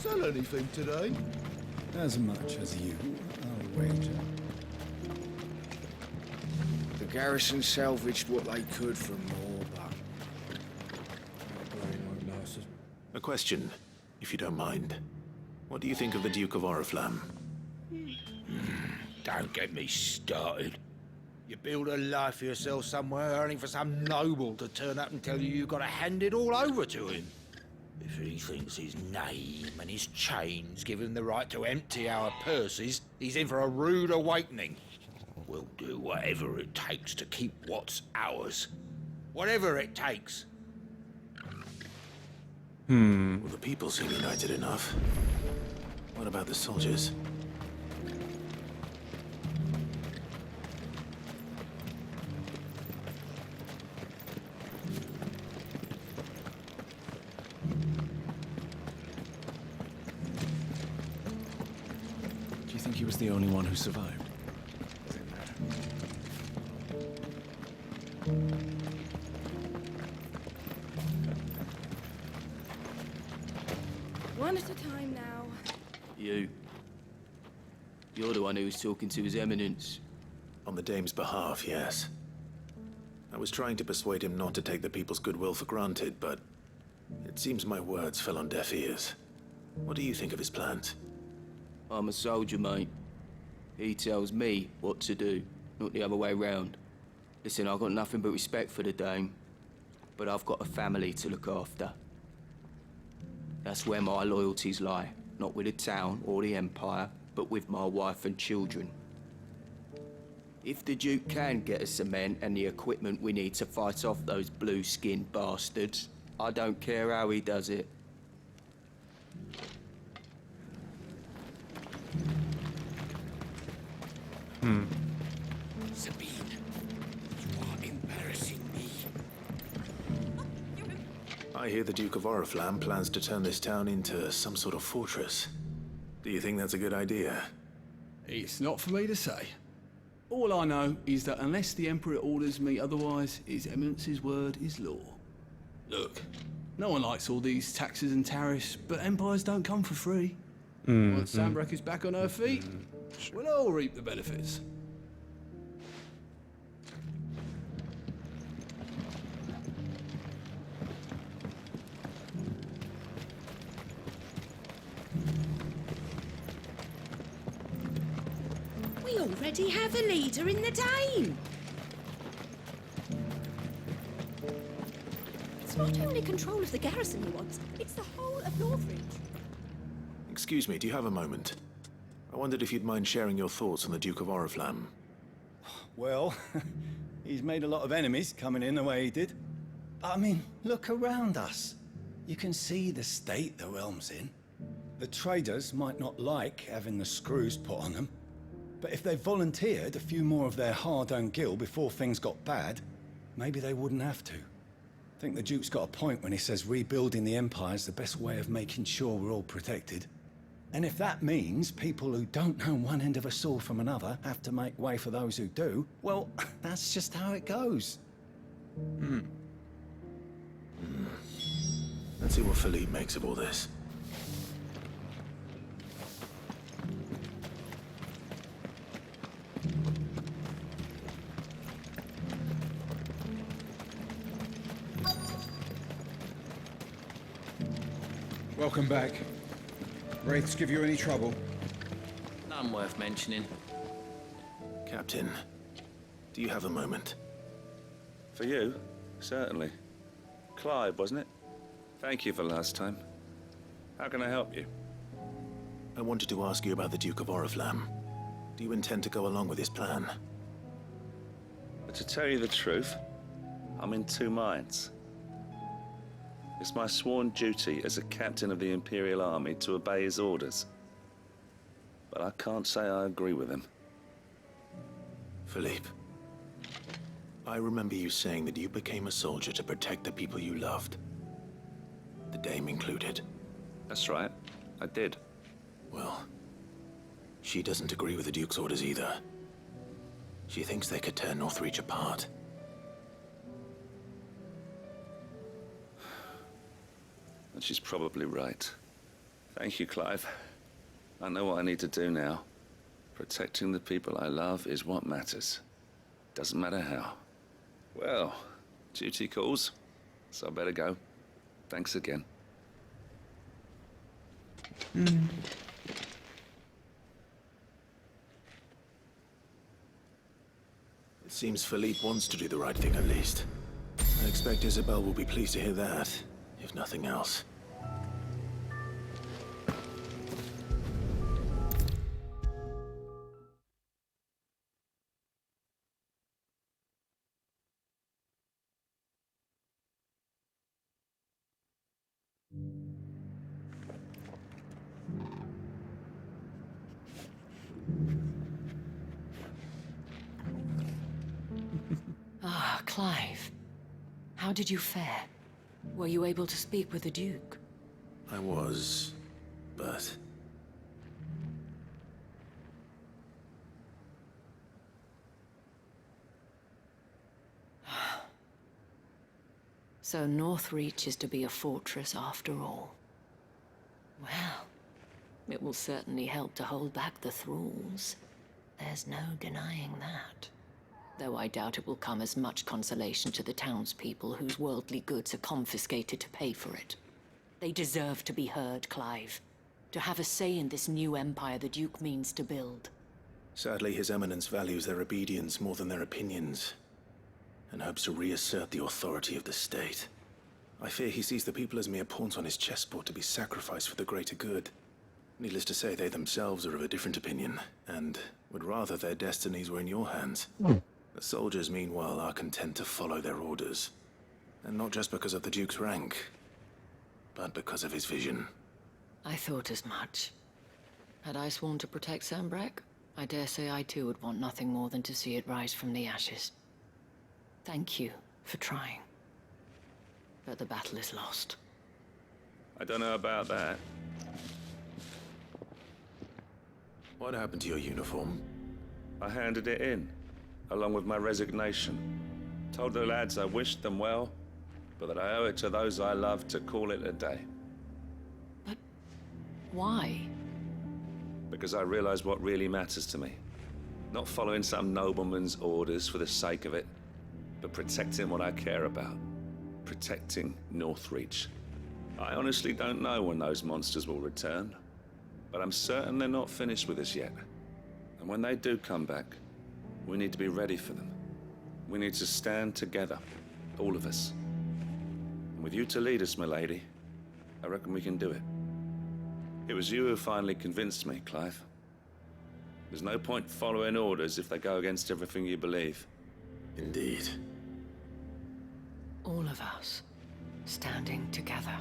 Sell anything today? As much as you, I'll wager. The garrison salvaged what they could from more, but... A question, if you don't mind. What do you think of the Duke of Oriflamme? Don't get me started. You build a life for yourself somewhere, earning for some noble to turn up and tell you you've got to hand it all over to him. If he thinks his name and his chains give him the right to empty our purses, he's in for a rude awakening. We'll do whatever it takes to keep what's ours. Whatever it takes. Well, the people seem united enough. What about the soldiers? Do you think he was the only one who survived? One at a time now. You. You're the one who was talking to His Eminence. On the Dame's behalf, yes. I was trying to persuade him not to take the people's goodwill for granted, but it seems my words fell on deaf ears. What do you think of his plans? I'm a soldier, mate. He tells me what to do, not the other way round. Listen, I've got nothing but respect for the Dame, but I've got a family to look after. That's where my loyalties lie, not with the town or the Empire, but with my wife and children. If the Duke can get us cement and the equipment we need to fight off those blue-skinned bastards, I don't care how he does it. Sabine, you are embarrassing me. I hear the Duke of Oriflamme plans to turn this town into some sort of fortress. Do you think that's a good idea? It's not for me to say. All I know is that unless the Emperor orders me otherwise, His Eminence's word is law. Look, no one likes all these taxes and tariffs, but empires don't come for free. Once Sandbreck is back on her feet, we'll all reap the benefits. We already have a leader in the Dame. It's not only control of the garrison he wants, it's the whole of Northridge. Excuse me, do you have a moment? I wondered if you'd mind sharing your thoughts on the Duke of Oriflamme. Well, he's made a lot of enemies coming in the way he did. I mean, look around us. You can see the state the realm's in. The traders might not like having the screws put on them, but if they volunteered a few more of their hard-earned gil before things got bad, maybe they wouldn't have to. I think the Duke's got a point when he says rebuilding the Empire's the best way of making sure we're all protected. And if that means people who don't know one end of a sword from another have to make way for those who do, well, that's just how it goes. Let's see what Philippe makes of all this. Welcome back. Wraiths give you any trouble? None worth mentioning. Captain, do you have a moment? For you? Certainly. Clive, wasn't it? Thank you for last time. How can I help you? I wanted to ask you about the Duke of Oriflamme. Do you intend to go along with his plan? But to tell you the truth, I'm in two minds. It's my sworn duty as a captain of the Imperial Army to obey his orders. But I can't say I agree with him. Philippe, I remember you saying that you became a soldier to protect the people you loved. The Dame included. That's right, I did. Well, she doesn't agree with the Duke's orders either. She thinks they could tear Northreach apart. And she's probably right. Thank you, Clive. I know what I need to do now. Protecting the people I love is what matters. Doesn't matter how. Well, duty calls, so I better go. Thanks again. It seems Philippe wants to do the right thing at least. I expect Isabel will be pleased to hear that, if nothing else. Ah, Clive. How did you fare? Were you able to speak with the Duke? I was, but... So Northreach is to be a fortress after all. Well, it will certainly help to hold back the thralls. There's no denying that. Though I doubt it will come as much consolation to the townspeople whose worldly goods are confiscated to pay for it. They deserve to be heard, Clive. To have a say in this new empire the Duke means to build. Sadly, His Eminence values their obedience more than their opinions, and hopes to reassert the authority of the state. I fear he sees the people as mere pawns on his chessboard to be sacrificed for the greater good. Needless to say, they themselves are of a different opinion, and would rather their destinies were in your hands. The soldiers, meanwhile, are content to follow their orders. And not just because of the Duke's rank, but because of his vision. I thought as much. Had I sworn to protect Sambrack, I dare say I too would want nothing more than to see it rise from the ashes. Thank you for trying. But the battle is lost. I don't know about that. What happened to your uniform? I handed it in, along with my resignation. Told the lads I wished them well, but that I owe it to those I love to call it a day. Why? Because I realize what really matters to me. Not following some nobleman's orders for the sake of it, but protecting what I care about. Protecting Northreach. I honestly don't know when those monsters will return, but I'm certain they're not finished with us yet. And when they do come back, we need to be ready for them. We need to stand together, all of us. And with you to lead us, milady, I reckon we can do it. It was you who finally convinced me, Clive. There's no point following orders if they go against everything you believe. Indeed. All of us, standing together.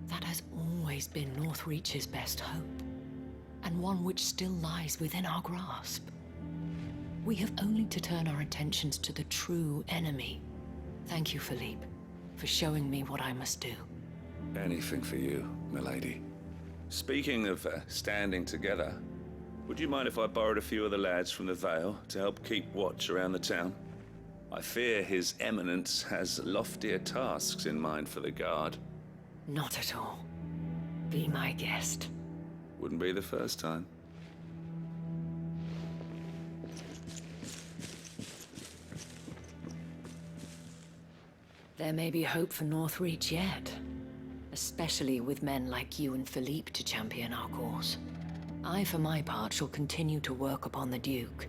That has always been Northreach's best hope, and one which still lies within our grasp. We have only to turn our attentions to the true enemy. Thank you, Philippe, for showing me what I must do. Anything for you, milady. Speaking of standing together, would you mind if I borrowed a few of the lads from the Vale to help keep watch around the town? I fear His Eminence has loftier tasks in mind for the guard. Not at all. Be my guest. Wouldn't be the first time. There may be hope for Northreach yet. Especially with men like you and Philippe to champion our cause. I, for my part, shall continue to work upon the Duke,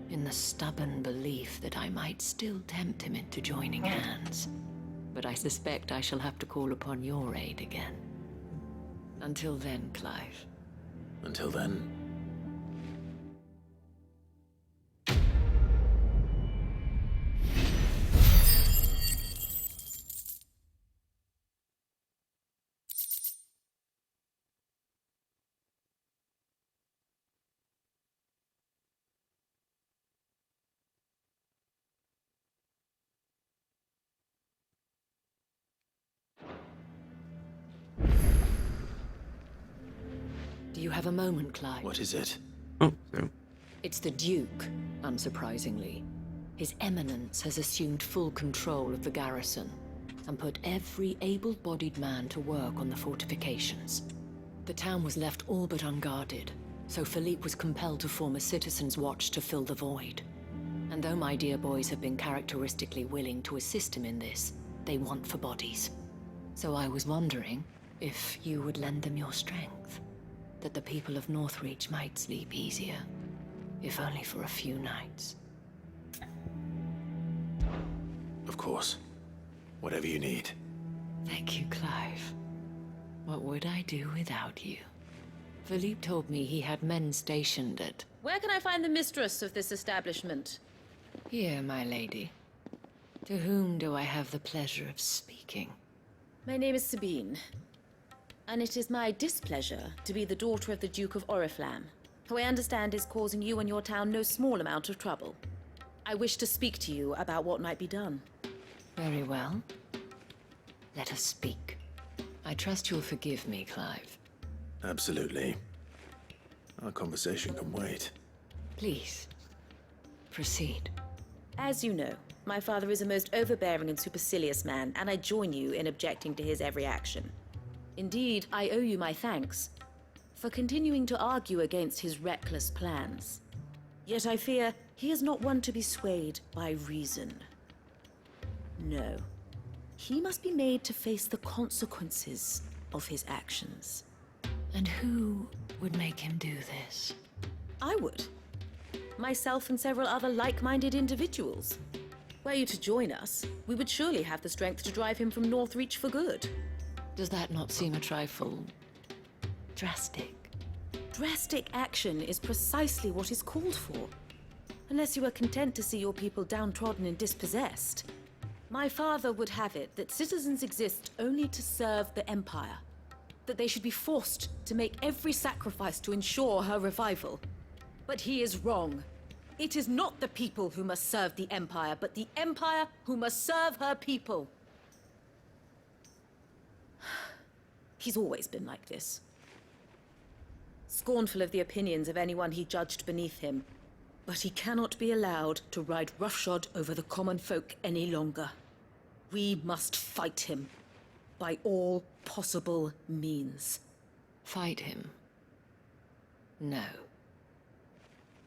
in the stubborn belief that I might still tempt him into joining hands. But I suspect I shall have to call upon your aid again. Until then, Clive. Until then... Do you have a moment, Clive? What is it? It's the Duke, unsurprisingly. His Eminence has assumed full control of the garrison and put every able-bodied man to work on the fortifications. The town was left all but unguarded, so Philippe was compelled to form a citizen's watch to fill the void. And though my dear boys have been characteristically willing to assist him in this, they want for bodies. So I was wondering if you would lend them your strength, that the people of Northreach might sleep easier, if only for a few nights. Of course. Whatever you need. Thank you, Clive. What would I do without you? Philippe told me he had men stationed at... Where can I find the mistress of this establishment? Here, my lady. To whom do I have the pleasure of speaking? My name is Sabine, and it is my displeasure to be the daughter of the Duke of Oriflamme, who I understand is causing you and your town no small amount of trouble. I wish to speak to you about what might be done. Very well. Let us speak. I trust you'll forgive me, Clive. Absolutely. Our conversation can wait. Please, proceed. As you know, my father is a most overbearing and supercilious man, and I join you in objecting to his every action. Indeed, I owe you my thanks for continuing to argue against his reckless plans. Yet I fear he is not one to be swayed by reason. No. He must be made to face the consequences of his actions. And who would make him do this? I would. Myself and several other like-minded individuals. Were you to join us, we would surely have the strength to drive him from Northreach for good. Does that not seem a trifle... drastic? Drastic action is precisely what is called for. Unless you are content to see your people downtrodden and dispossessed. My father would have it that citizens exist only to serve the Empire. That they should be forced to make every sacrifice to ensure her revival. But he is wrong. It is not the people who must serve the Empire, but the Empire who must serve her people. He's always been like this. Scornful of the opinions of anyone he judged beneath him. But he cannot be allowed to ride roughshod over the common folk any longer. We must fight him. By all possible means. Fight him? No.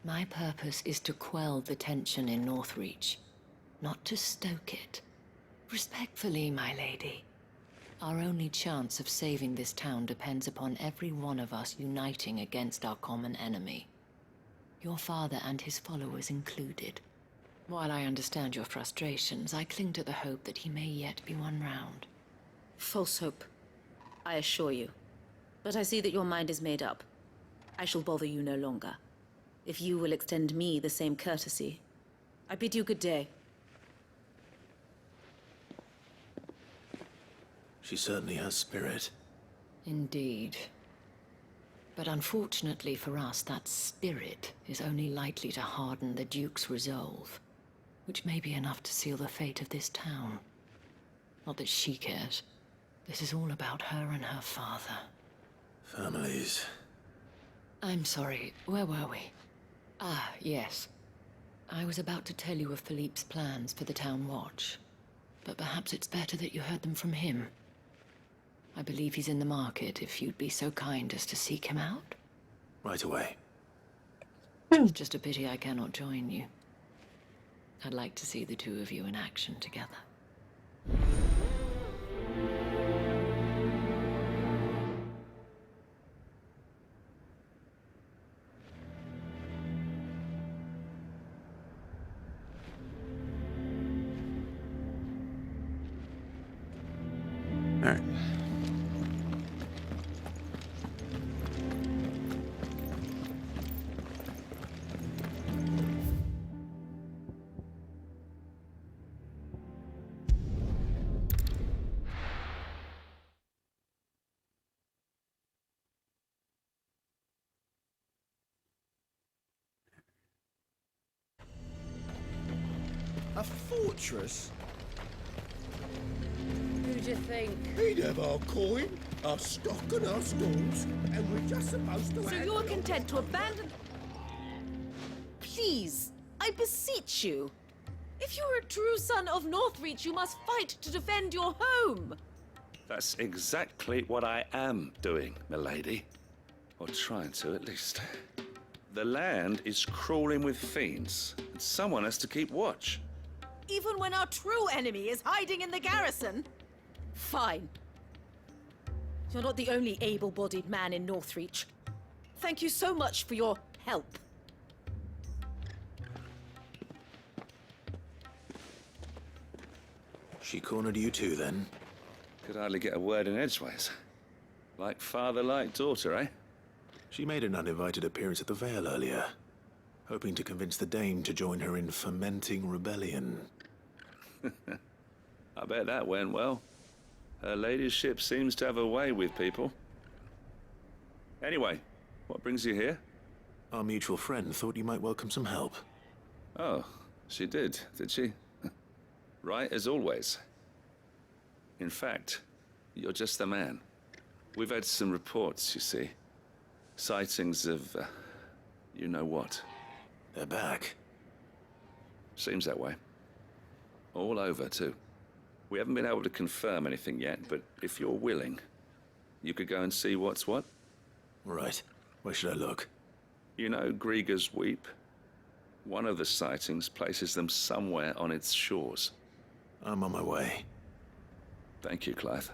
My purpose is to quell the tension in Northreach, not to stoke it. Respectfully, my lady. Our only chance of saving this town depends upon every one of us uniting against our common enemy. Your father and his followers included. While I understand your frustrations, I cling to the hope that he may yet be won round. False hope, I assure you. But I see that your mind is made up. I shall bother you no longer. If you will extend me the same courtesy, I bid you good day. She certainly has spirit. Indeed. But unfortunately for us, that spirit is only likely to harden the Duke's resolve, which may be enough to seal the fate of this town. Not that she cares. This is all about her and her father. Families. I'm sorry, where were we? Ah, yes. I was about to tell you of Philippe's plans for the town watch, but perhaps it's better that you heard them from him. I believe he's in the market, if you'd be so kind as to seek him out. Right away. It's just a pity I cannot join you. I'd like to see the two of you in action together. All right. A fortress? Who'd you think? He'd have our coin, our stock and our stores, and we're just supposed to So hang you're along content to the- abandon... Please, I beseech you. If you're a true son of Northreach, you must fight to defend your home. That's exactly what I am doing, milady. Or trying to, at least. The land is crawling with fiends, and someone has to keep watch. Even when our true enemy is hiding in the garrison? Fine. You're not the only able-bodied man in Northreach. Thank you so much for your help. She cornered you too, then? Could hardly get a word in edgeways. Like father, like daughter, eh? She made an uninvited appearance at the Vale earlier, hoping to convince the Dame to join her in fomenting rebellion. I bet that went well. Her ladyship seems to have a way with people. Anyway, what brings you here? Our mutual friend thought you might welcome some help. Oh, she did she? Right as always. In fact, you're just the man. We've had some reports, you see. Sightings of, you know what. They're back. Seems that way. All over, too. We haven't been able to confirm anything yet, but if you're willing, you could go and see what's what. Right. Where should I look? You know Grieger's Weep? One of the sightings places them somewhere on its shores. I'm on my way. Thank you, Clive.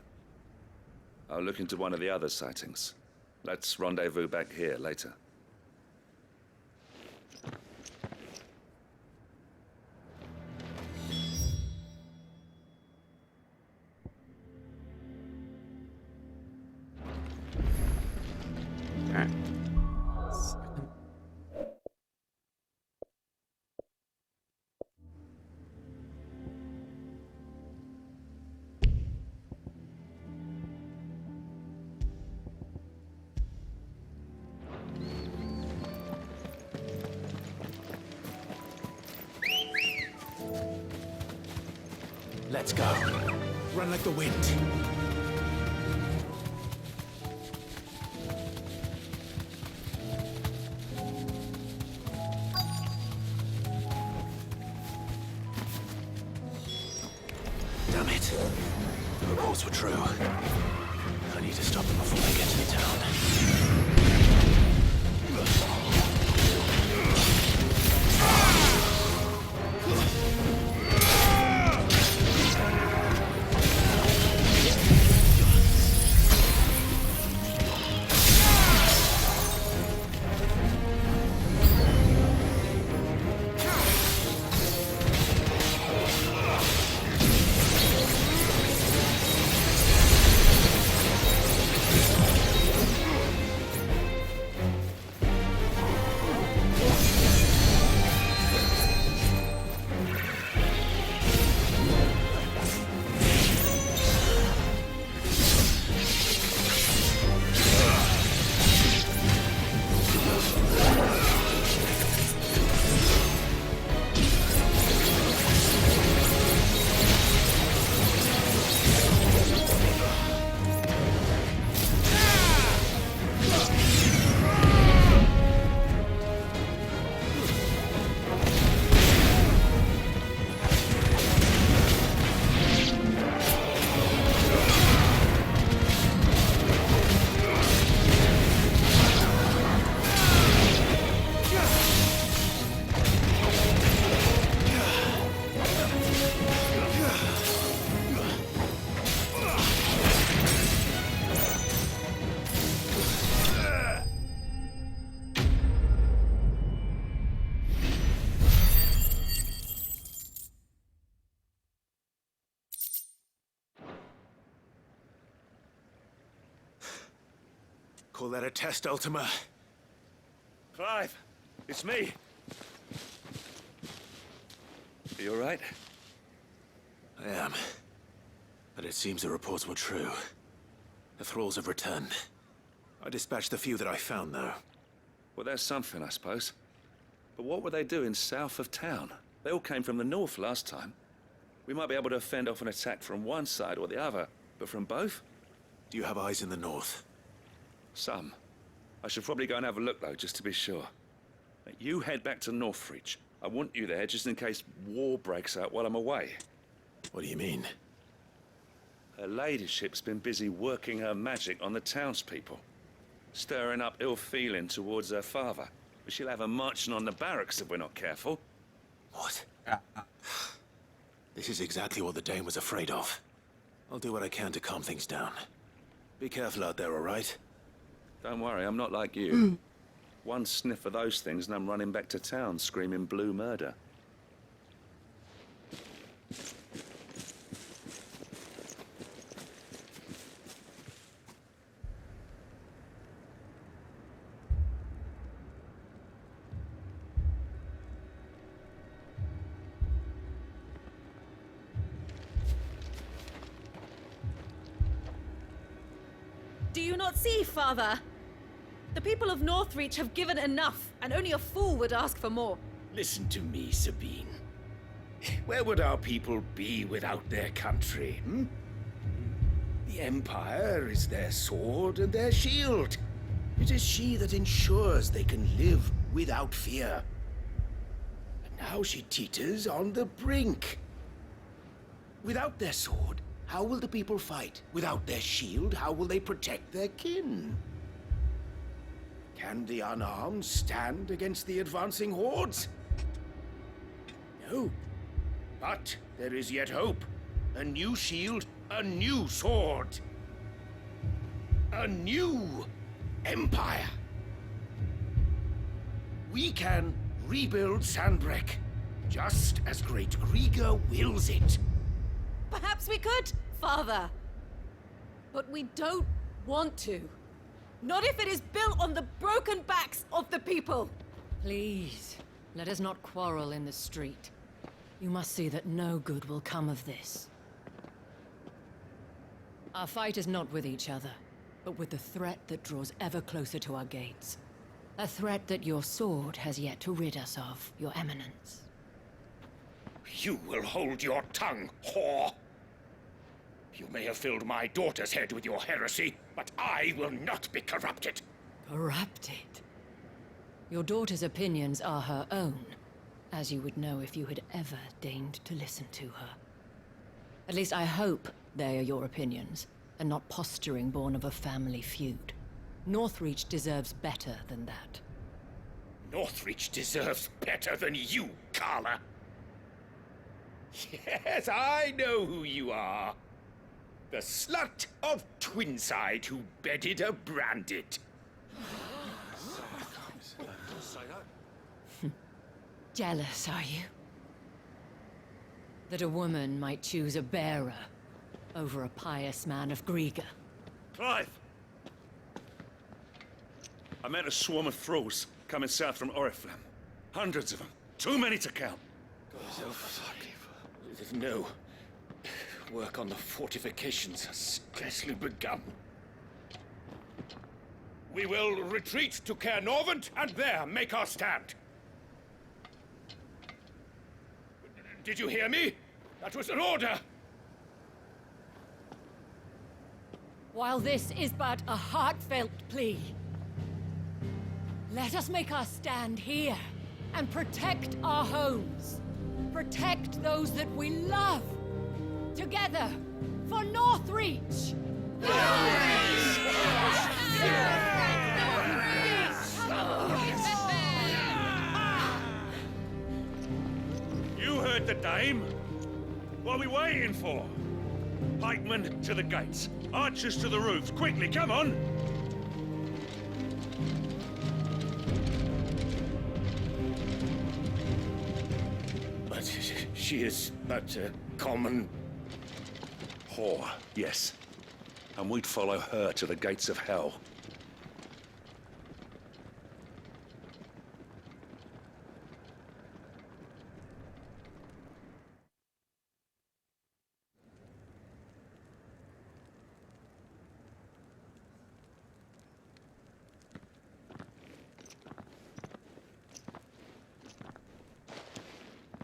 I'll look into one of the other sightings. Let's rendezvous back here later. Let's go. Run like the wind. Damn it. The reports were true. I need to stop them before they get to the town. Call that a test, Ultima? Clive, it's me. Are you all right? I am. But it seems the reports were true. The thralls have returned. I dispatched the few that I found, though. Well, that's something, I suppose. But what were they doing south of town? They all came from the north last time. We might be able to fend off an attack from one side or the other, but from both? Do you have eyes in the north? Some. I should probably go and have a look, though, just to be sure. You head back to Northreach. I want you there just in case war breaks out while I'm away. What do you mean? Her ladyship's been busy working her magic on the townspeople, stirring up ill feeling towards her father. But she'll have her marching on the barracks if we're not careful. What? This is exactly what the Dane was afraid of. I'll do what I can to calm things down. Be careful out there, all right? Don't worry, I'm not like you. One sniff of those things and I'm running back to town screaming blue murder. Do you not see, Father? The people of Northreach have given enough, and only a fool would ask for more. Listen to me, Sabine. Where would our people be without their country, hmm? The Empire is their sword and their shield. It is she that ensures they can live without fear. And now she teeters on the brink. Without their sword, how will the people fight? Without their shield, how will they protect their kin? Can the unarmed stand against the advancing hordes? No. But there is yet hope. A new shield, a new sword. A new empire. We can rebuild Sandbreck, just as great Rieger wills it. Perhaps we could, Father. But we don't want to. Not if it is built on the broken backs of the people. Please, let us not quarrel in the street. You must see that no good will come of this. Our fight is not with each other, but with the threat that draws ever closer to our gates. A threat that your sword has yet to rid us of, Your Eminence. You will hold your tongue, whore! You may have filled my daughter's head with your heresy, but I will not be corrupted. Corrupted? Your daughter's opinions are her own, as you would know if you had ever deigned to listen to her. At least I hope they are your opinions, and not posturing born of a family feud. Northreach deserves better than that. Northreach deserves better than you, Carla. Yes, I know who you are. The slut of Twinside who bedded a Branded. Jealous, are you? That a woman might choose a bearer over a pious man of Grieger. Clive! I met a swarm of thralls coming south from Oriflamme. Hundreds of them. Too many to count. No. Work on the fortifications has scarcely begun. We will retreat to Caernarvon and there make our stand. Did you hear me? That was an order! While this is but a heartfelt plea, let us make our stand here and protect our homes. Protect those that we love. Together, for Northreach! You heard the dame. What are we waiting for? Pikemen to the gates. Archers to the roofs. Quickly, come on! But she is but a common... whore, yes. And we'd follow her to the gates of hell.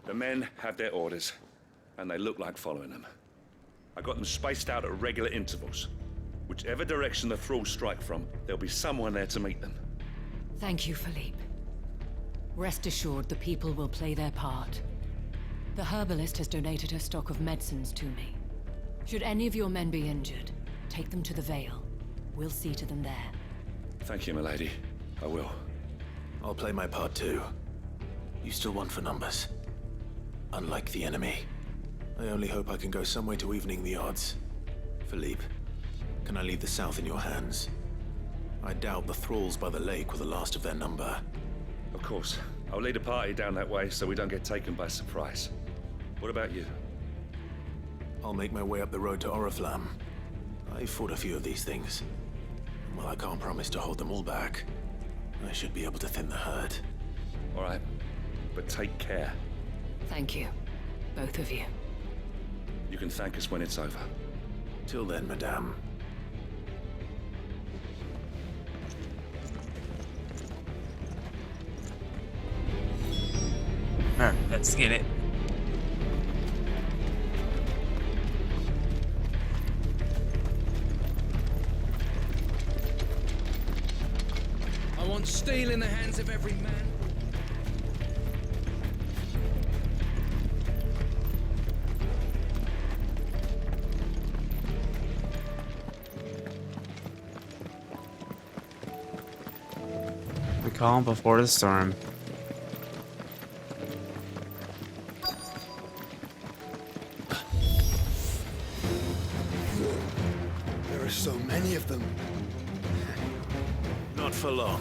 The men have their orders, and they look like following them. I got them spaced out at regular intervals. Whichever direction the thralls strike from, there'll be someone there to meet them. Thank you, Philippe. Rest assured the people will play their part. The herbalist has donated her stock of medicines to me. Should any of your men be injured, take them to the Vale. We'll see to them there. Thank you, milady. I will. I'll play my part too. You still want for numbers. Unlike the enemy. I only hope I can go some way to evening the odds. Philippe, can I leave the south in your hands? I doubt the thralls by the lake were the last of their number. Of course. I'll lead a party down that way so we don't get taken by surprise. What about you? I'll make my way up the road to Oriflamme. I fought a few of these things. While I can't promise to hold them all back, I should be able to thin the herd. All right, but take care. Thank you, both of you. You can thank us when it's over. Till then, madame. Let's get it. I want steel in the hands of every man. The calm before the storm. There are so many of them. Not for long.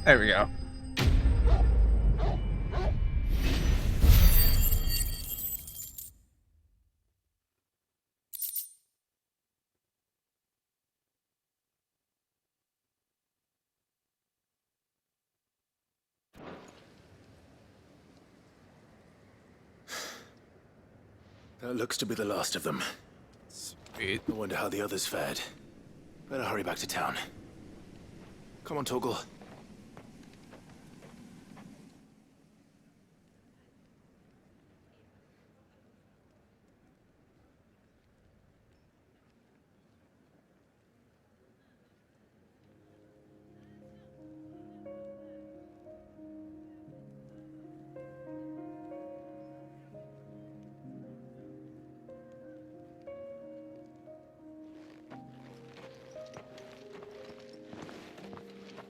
There we go. That looks to be the last of them. Sweet. I wonder how the others fared. Better hurry back to town. Come on, Torgal.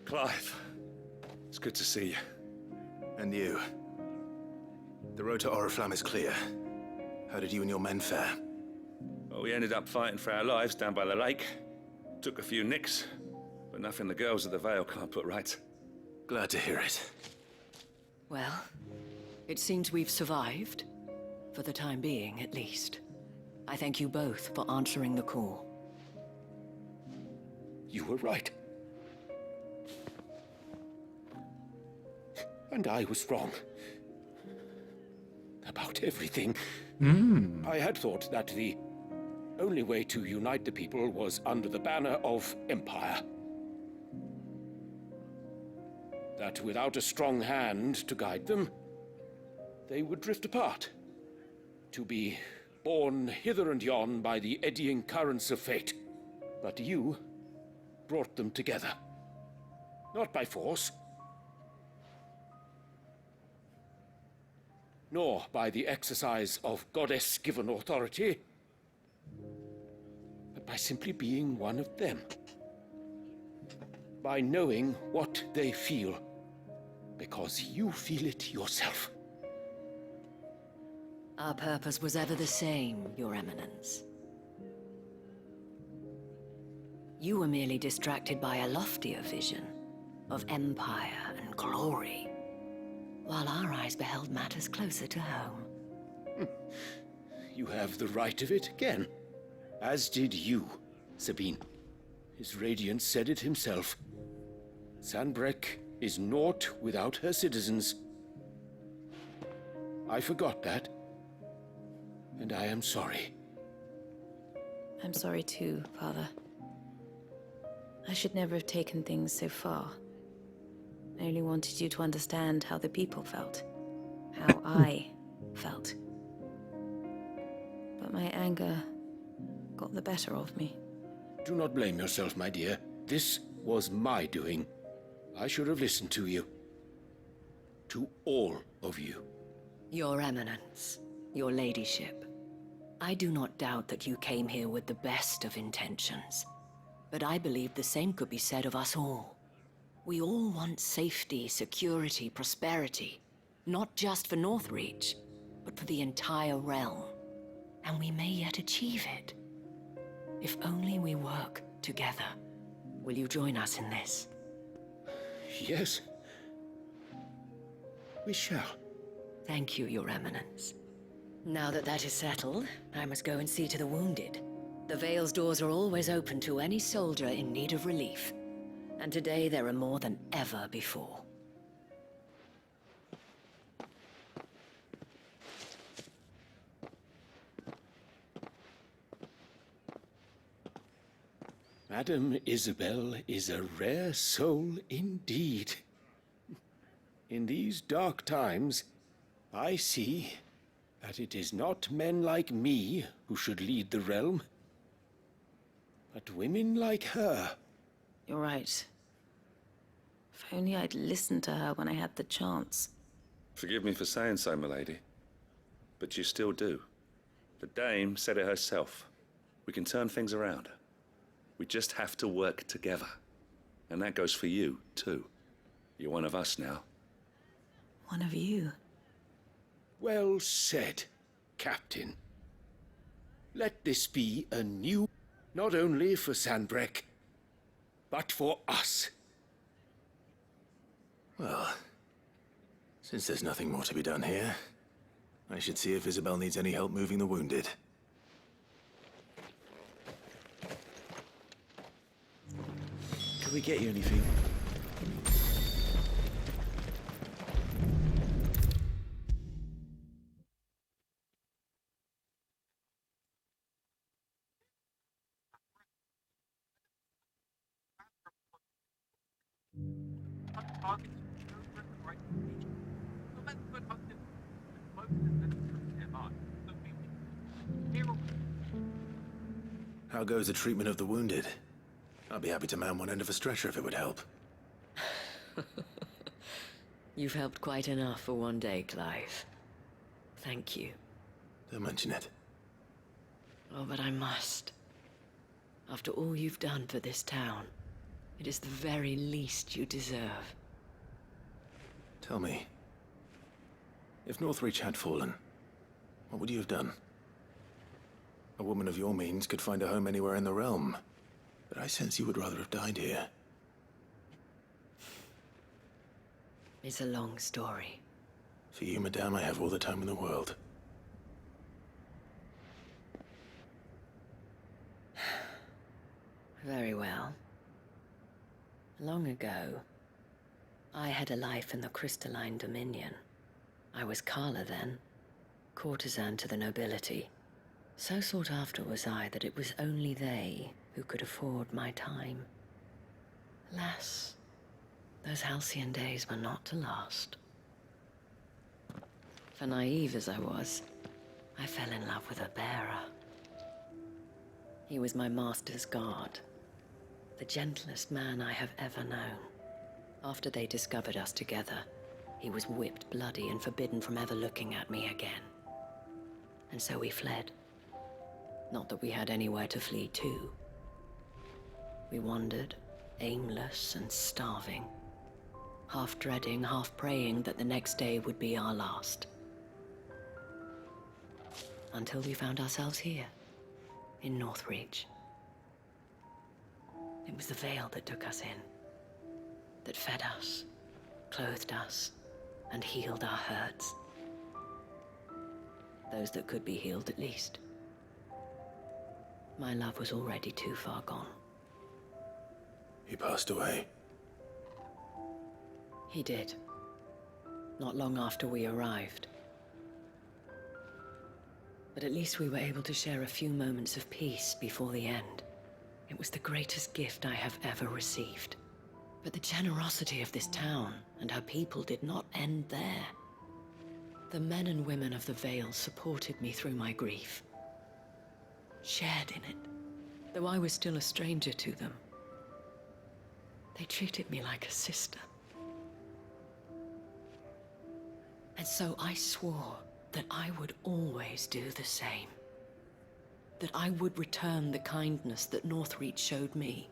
Clive, it's good to see you. And you. The road to Oriflamme is clear. How did you and your men fare? Well, we ended up fighting for our lives down by the lake. Took a few nicks, but nothing the girls of the Vale can't put right. Glad to hear it. Well, it seems we've survived. For the time being, at least. I thank you both for answering the call. You were right. And I was wrong. About everything. I had thought that the only way to unite the people was under the banner of Empire. That without a strong hand to guide them, they would drift apart. To be borne hither and yon by the eddying currents of fate. But you brought them together. Not by force, nor by the exercise of goddess-given authority, but by simply being one of them. By knowing what they feel, because you feel it yourself. Our purpose was ever the same, Your Eminence. You were merely distracted by a loftier vision of empire and glory, while our eyes beheld matters closer to home. You have the right of it again, as did you, Sabine. His radiance said it himself. Sanbreque is naught without her citizens. I forgot that, and I am sorry. I'm sorry too, Father. I should never have taken things so far. I only wanted you to understand how the people felt. How I felt. But my anger got the better of me. Do not blame yourself, my dear. This was my doing. I should have listened to you. To all of you. Your Eminence, your ladyship, I do not doubt that you came here with the best of intentions. But I believe the same could be said of us all. We all want safety, security, prosperity. Not just for Northreach, but for the entire realm. And we may yet achieve it. If only we work together. Will you join us in this? Yes. We shall. Thank you, Your Eminence. Now that that is settled, I must go and see to the wounded. The Vale's doors are always open to any soldier in need of relief. And today there are more than ever before. Madame Isabel is a rare soul indeed. In these dark times, I see that it is not men like me who should lead the realm, but women like her. You're right. If only I'd listened to her when I had the chance. Forgive me for saying so, milady, but you still do. The dame said it herself. We can turn things around. We just have to work together. And that goes for you, too. You're one of us now. One of you? Well said, Captain. Let this be a new, not only for Sanbreque, but for us. Well, since there's nothing more to be done here, I should see if Isabel needs any help moving the wounded. Can we get you anything? How goes the treatment of the wounded? I'd be happy to man one end of a stretcher if it would help. You've helped quite enough for one day, Clive. Thank you. Don't mention it. Oh, but I must. After all you've done for this town, it is the very least you deserve. Tell me, if Northreach had fallen, what would you have done? A woman of your means could find a home anywhere in the realm, but I sense you would rather have died here. It's a long story. For you, madame, I have all the time in the world. Very well. Long ago, I had a life in the Crystalline Dominion. I was Carla then, courtesan to the nobility. So sought after was I that it was only they who could afford my time. Alas, those halcyon days were not to last. For naive as I was, I fell in love with a bearer. He was my master's guard, the gentlest man I have ever known. After they discovered us together, he was whipped bloody and forbidden from ever looking at me again. And so we fled. Not that we had anywhere to flee to. We wandered, aimless and starving, half dreading, half praying that the next day would be our last. Until we found ourselves here, in Northreach. It was the Veil that took us in, that fed us, clothed us, and healed our hurts. Those that could be healed, at least. My love was already too far gone. He passed away. He did. Not long after we arrived. But at least we were able to share a few moments of peace before the end. It was the greatest gift I have ever received. But the generosity of this town and her people did not end there. The men and women of the Vale supported me through my grief. Shared in it, though I was still a stranger to them. They treated me like a sister. And so I swore that I would always do the same. That I would return the kindness that Northreach showed me.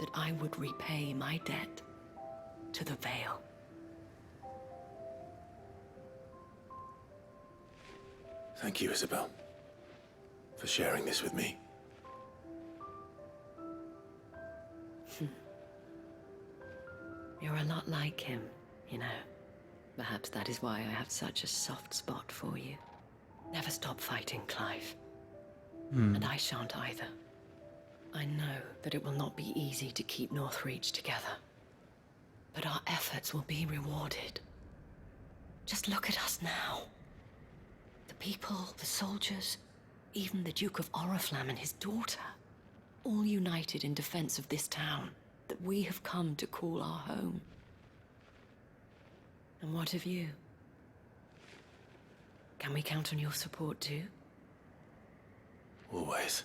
That I would repay my debt to the Vale. Thank you, Isabel, for sharing this with me. You're a lot like him, you know. Perhaps that is why I have such a soft spot for you. Never stop fighting, Clive. And I shan't either. I know that it will not be easy to keep Northreach together. But our efforts will be rewarded. Just look at us now. The people, the soldiers, even the Duke of Oriflamme and his daughter, all united in defense of this town that we have come to call our home. And what of you? Can we count on your support too? Always.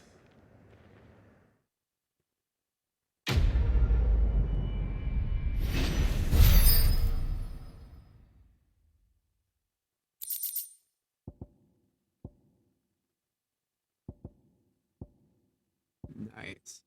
Nice.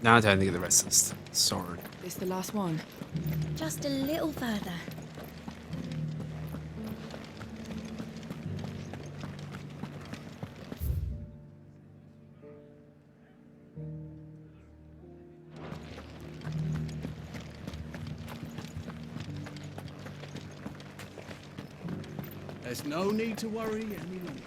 Now I don't think the rest of the sword. This the last one? Just a little further. There's no need to worry any longer.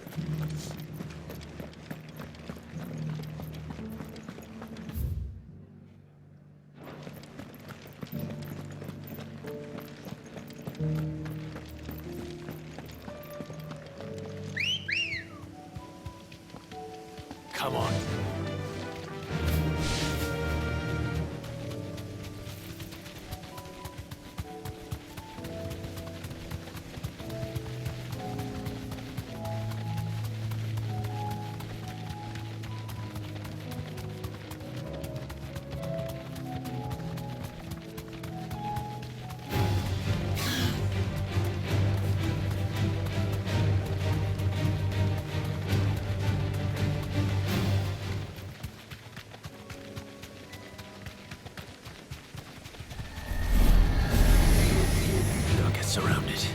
Come on. Don't get surrounded.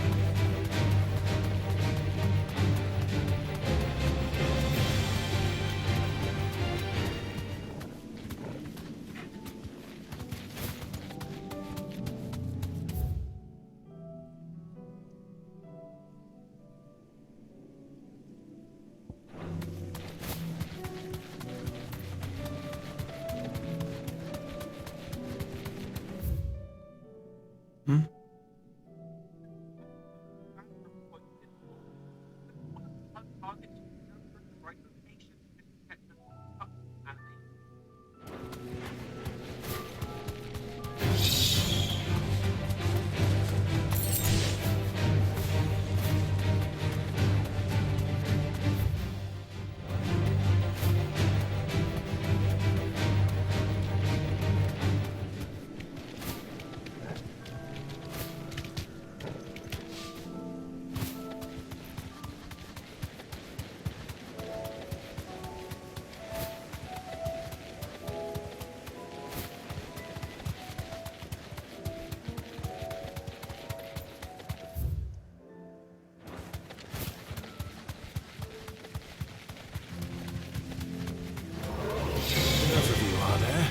Enough of you, are there?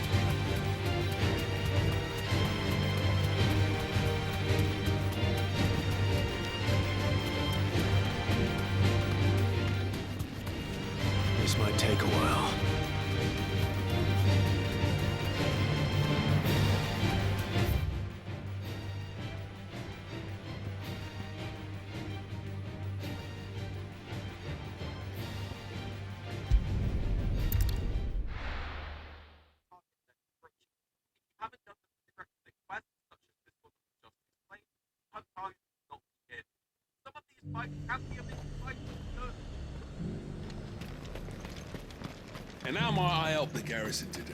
This might take a while. And how might I help the garrison today?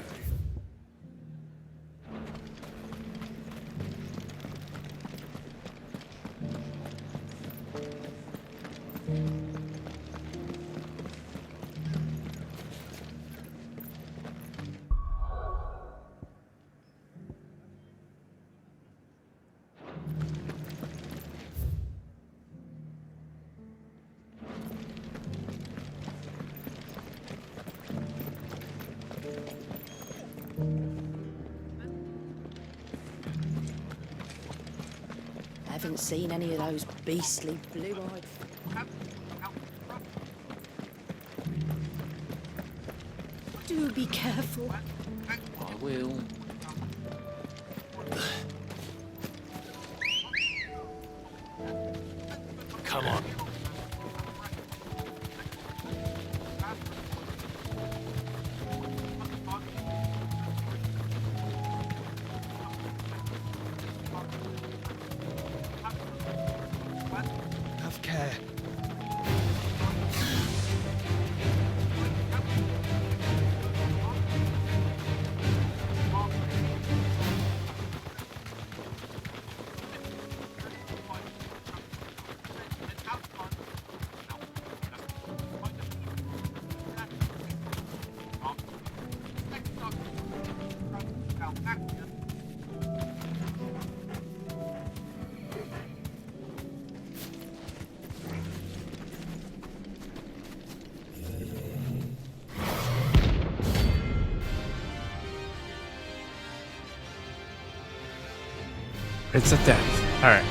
Haven't seen any of those beastly blue-eyed... Do be careful. I will. Come on. Have care. It's a death. Alright.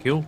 Cool.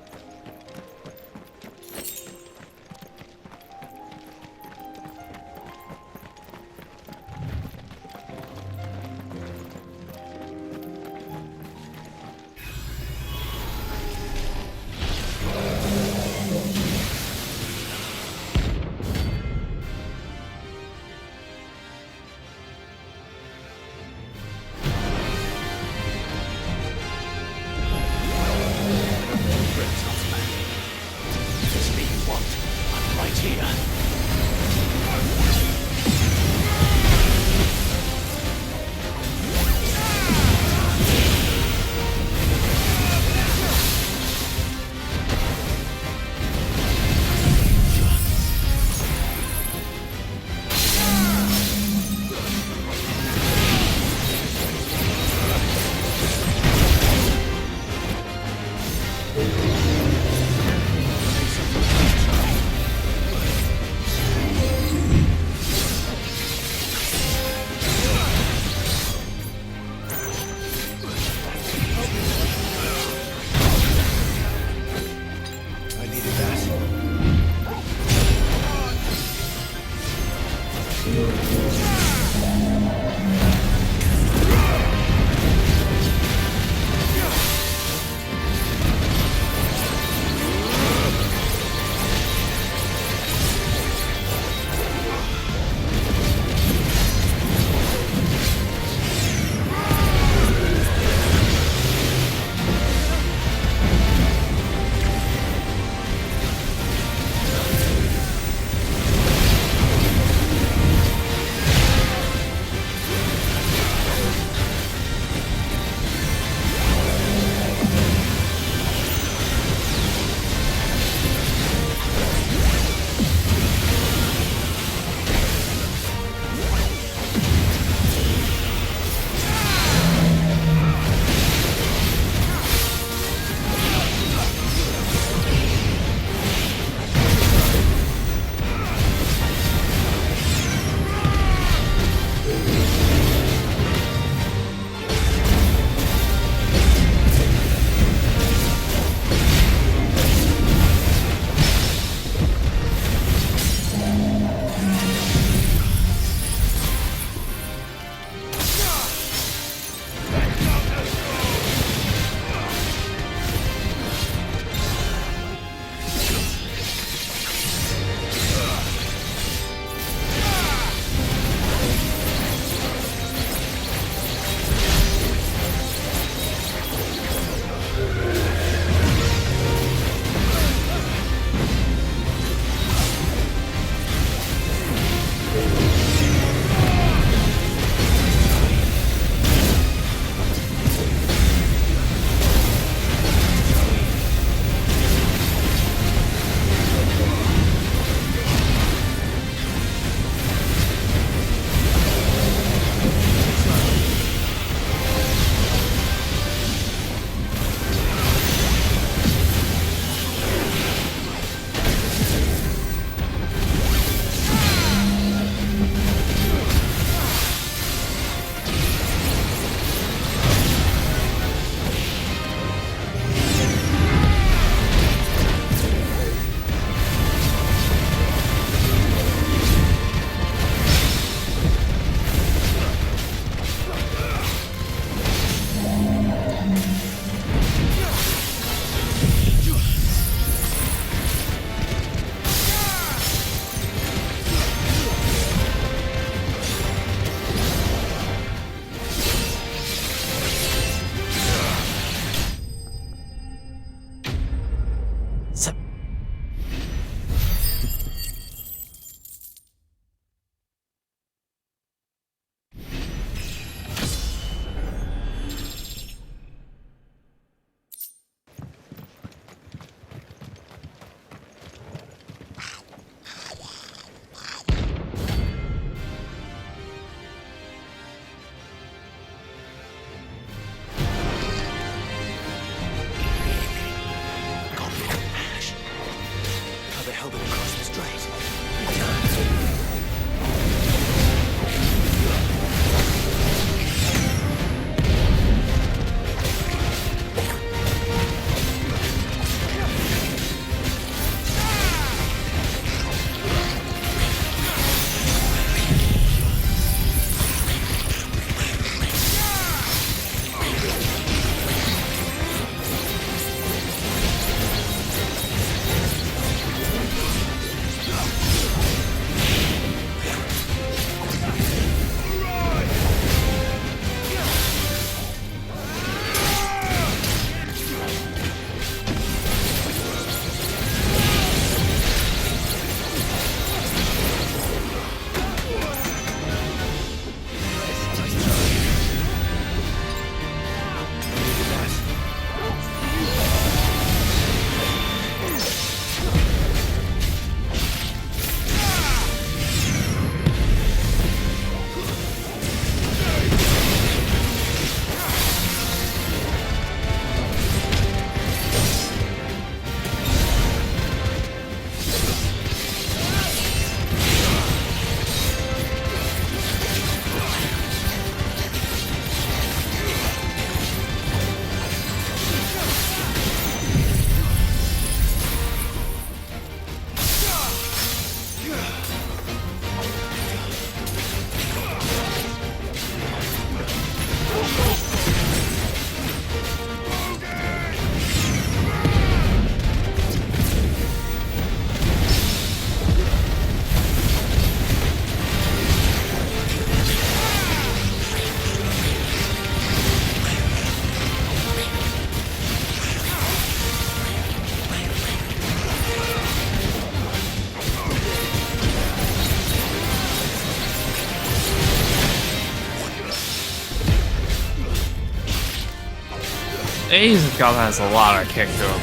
A's gun has a lot of kick to him.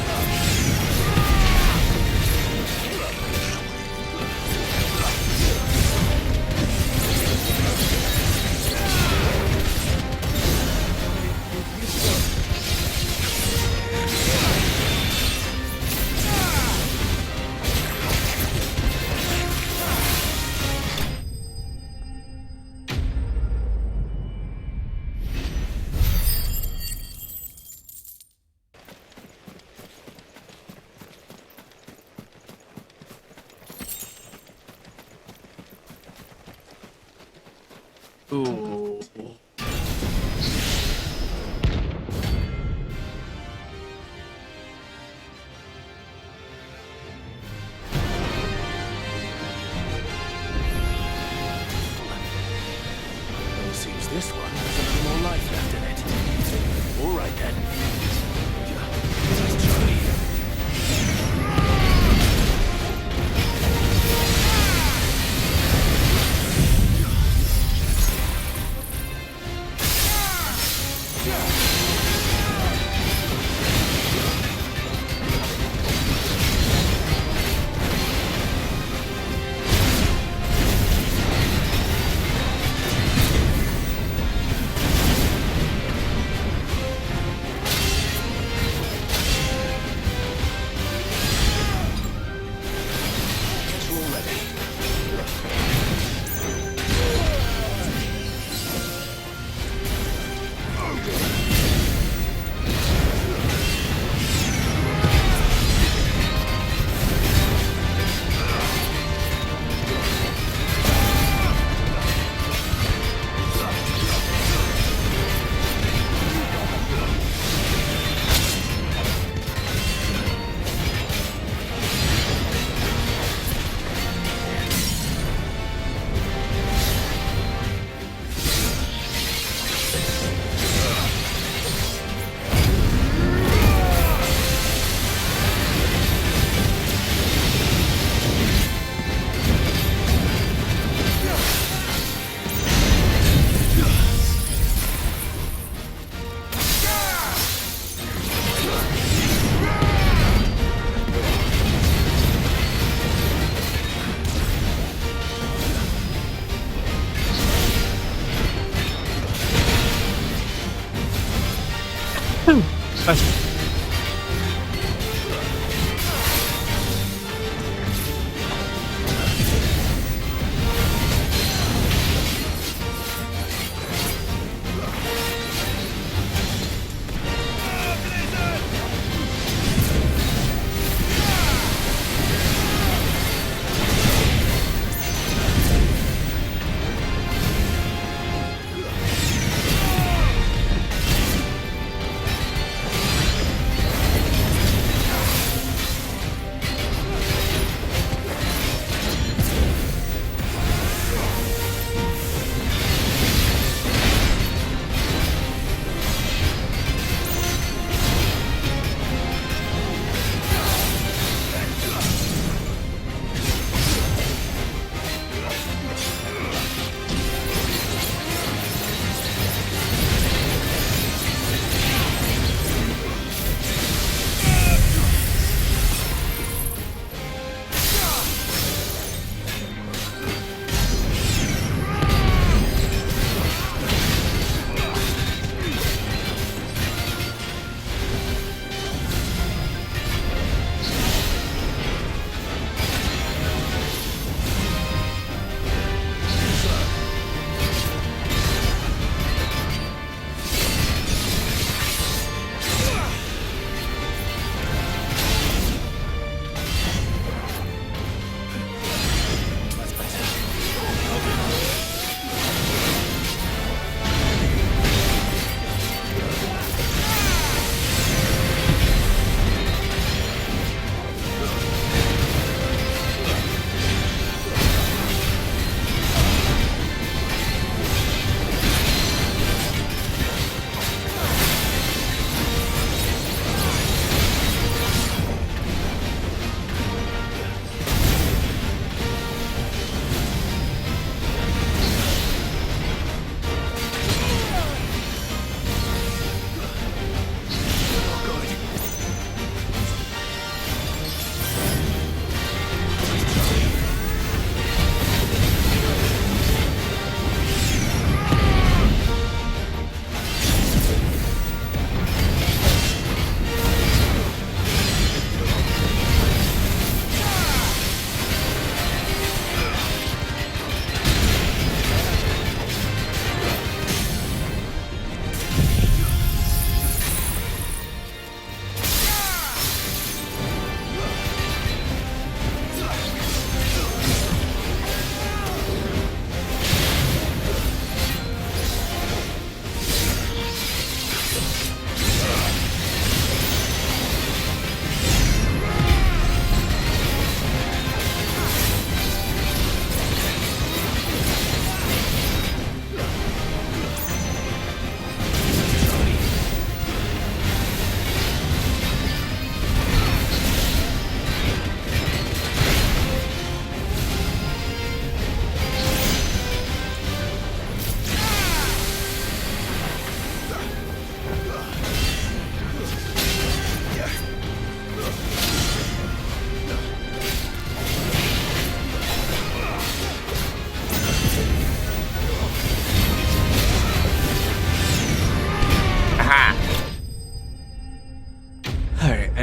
Ooh. Seems this one has a little more life left in it. All right then. Let's try.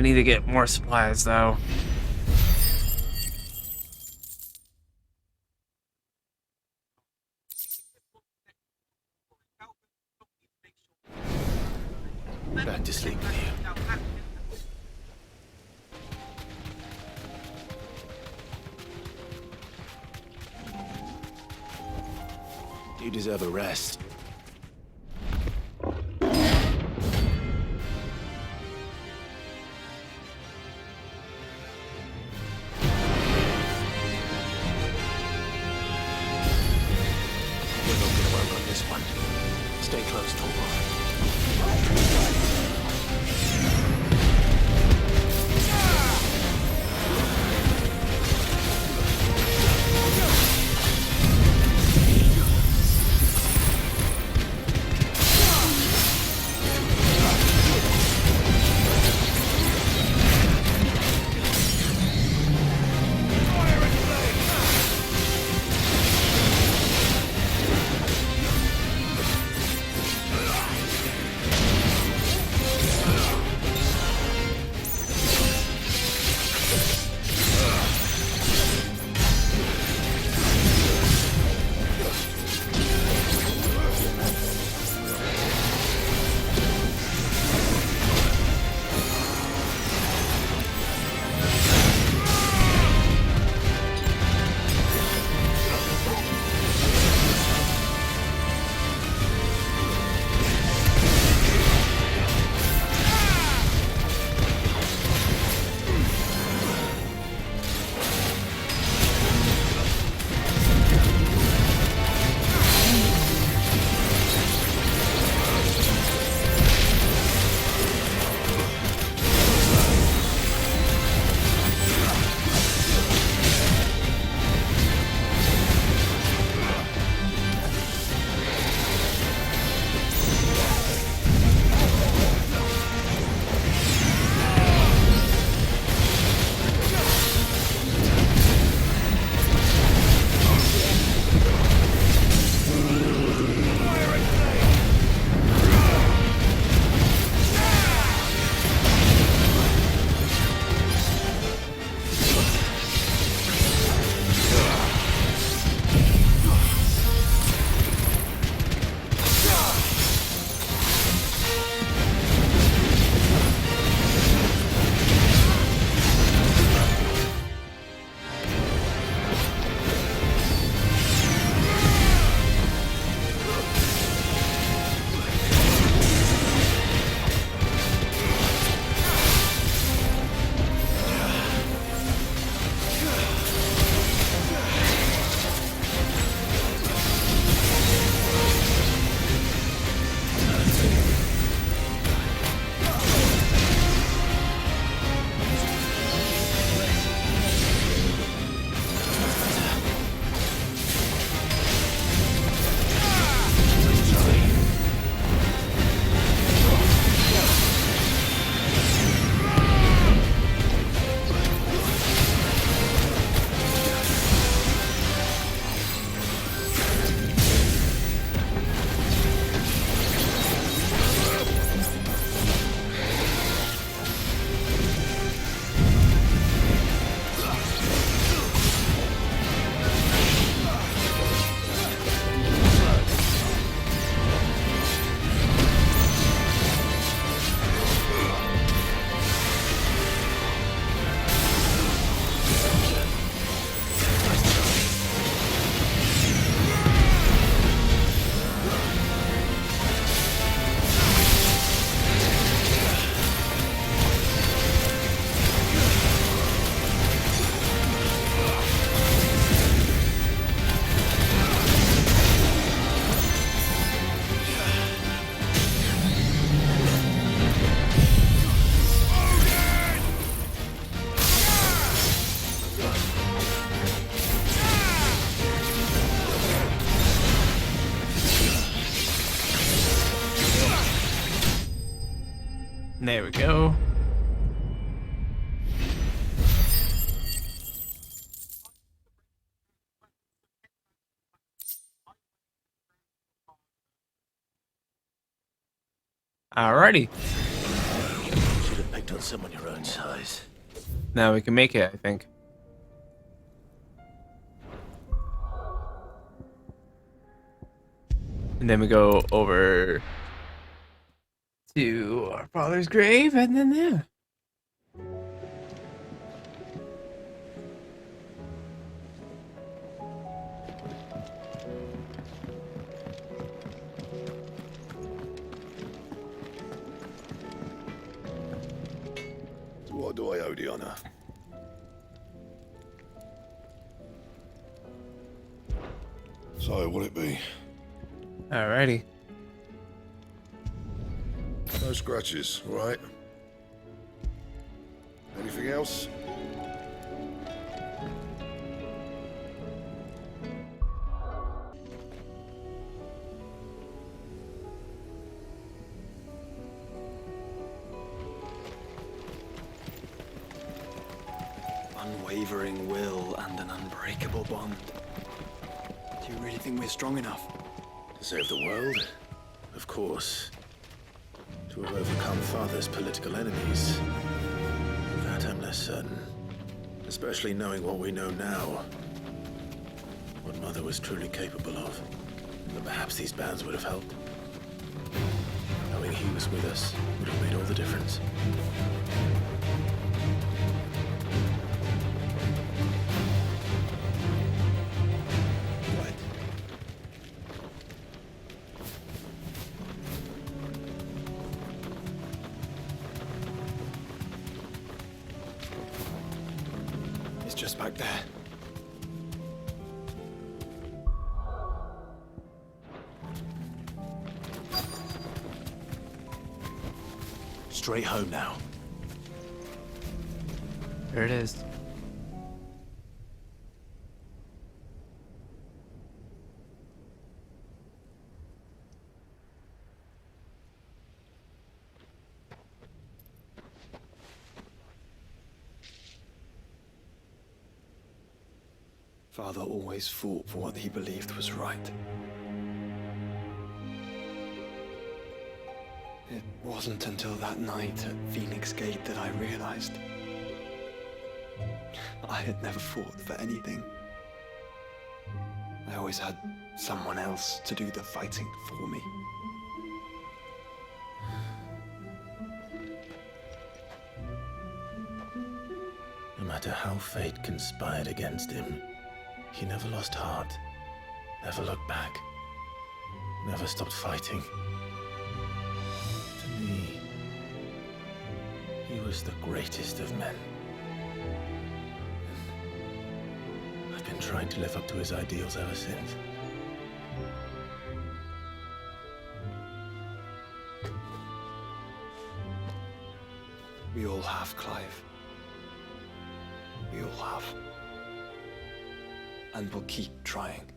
I need to get more supplies though. Back to sleep with you. You deserve a rest. We're not gonna work on this one. Stay close, Torvald. There we go. Alrighty. Should have picked on someone your own size. Now we can make it, I think. And then we go over to our father's grave, and then there. What do I owe the honor? So, what'll it be? Alrighty. No scratches, right? Anything else? Unwavering will and an unbreakable bond. Do you really think we're strong enough? To save the world? Of course. To have overcome Father's political enemies? That I'm less certain. Especially knowing what we know now. What Mother was truly capable of. But perhaps these bands would have helped. Knowing he was with us would have made all the difference. Just back there. Straight home now. There it is. Father always fought for what he believed was right. It wasn't until that night at Phoenix Gate that I realized I had never fought for anything. I always had someone else to do the fighting for me. No matter how fate conspired against him, he never lost heart, never looked back, never stopped fighting. To me, he was the greatest of men. And I've been trying to live up to his ideals ever since. We all have, Clive. We all have. And we'll keep trying.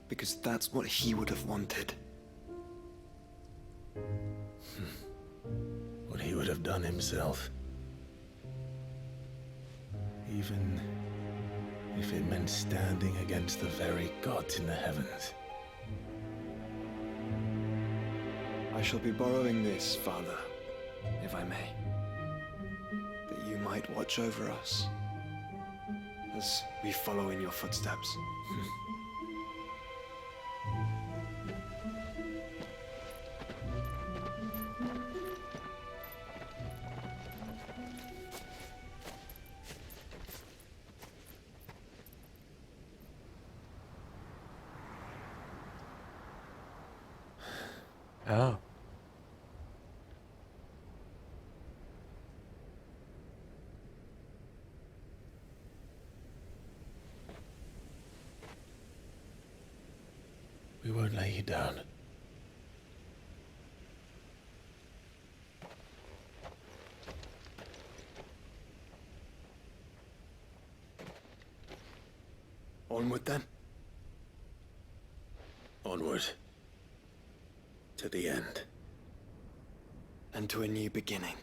Because that's what he would have wanted. What he would have done himself. Even if it meant standing against the very gods in the heavens. I shall be borrowing this, Father, if I may. That you might watch over us as we follow in your footsteps. Oh. We won't lay you down. Onward then. Onward. To the end. And to a new beginning.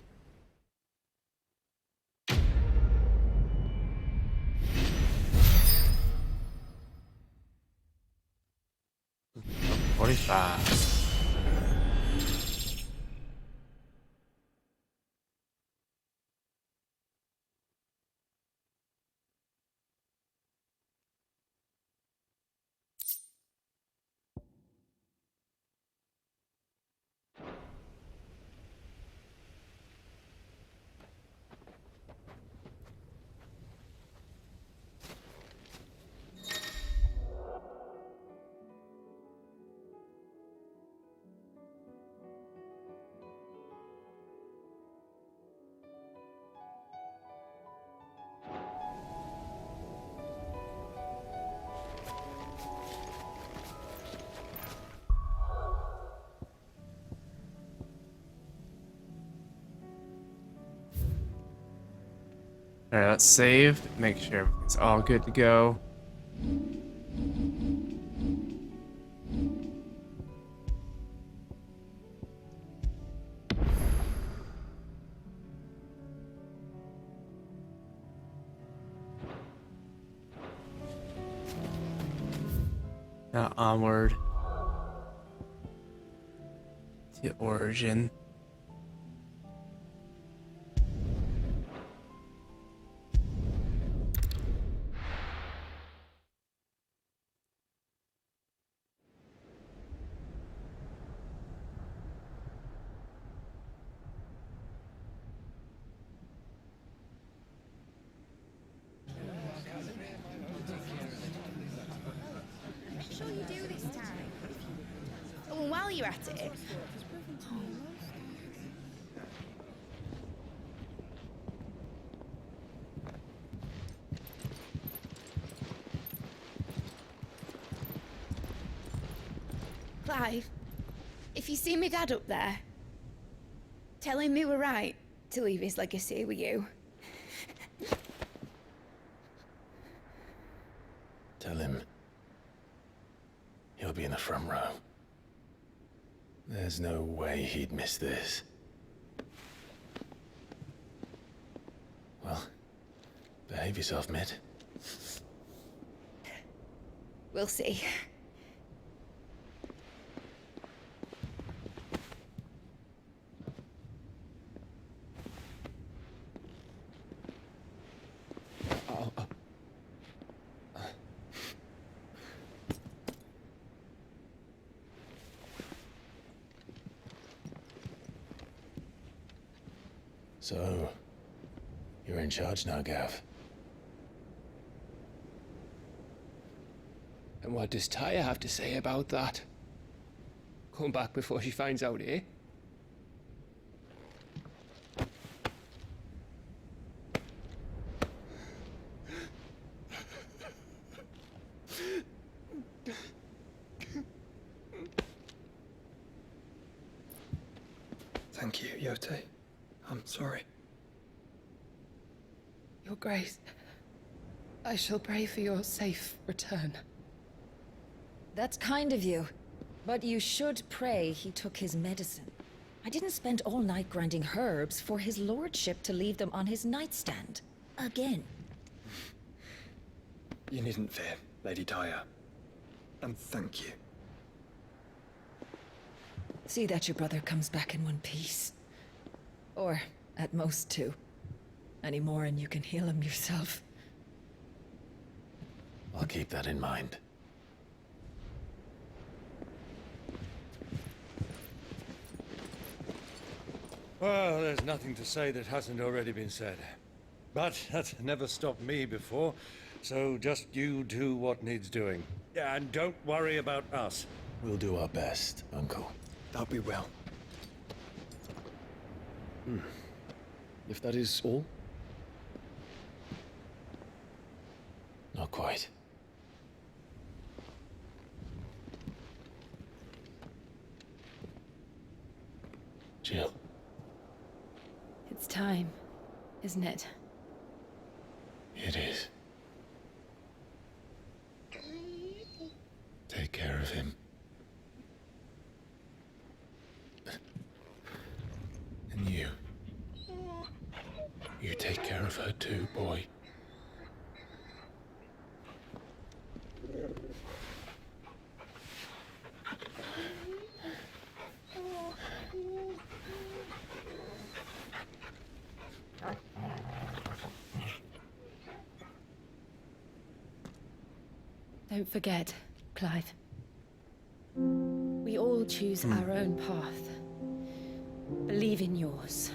Alright, let's save. Make sure it's all good to go. Now onward to Origin. Sure you do this time. Oh, and while you're at it. Clive, if you see me dad up there, tell him we were right to leave his legacy with you. Tell him he'll be in the front row. There's no way he'd miss this. Well, behave yourself, Mitt. We'll see. So, you're in charge now, Gav. And what does Taya have to say about that? Come back before she finds out, eh? Thank you, Yote. I'm sorry. Your Grace, I shall pray for your safe return. That's kind of you. But you should pray he took his medicine. I didn't spend all night grinding herbs for his lordship to leave them on his nightstand. Again. You needn't fear, Lady Taya. And thank you. See that your brother comes back in one piece. Or, at most, two. Any more and you can heal him yourself. I'll keep that in mind. Well, there's nothing to say that hasn't already been said. But that's never stopped me before, so just you do what needs doing. And don't worry about us. We'll do our best, Uncle. That we will. If that is all? Not quite. Jill. It's time, isn't it? It is. Take care of him. And you. You take care of her too, boy. Don't forget, Clive. We all choose our own path. Believe in yours.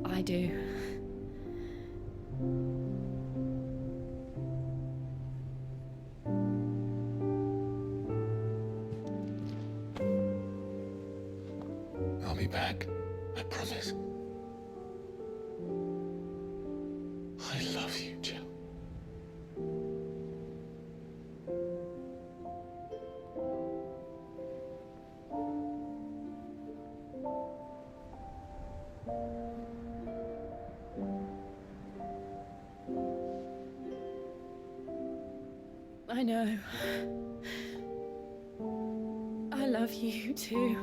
I do. I'll be back. I promise. I love you, Jill. I know. I love you too.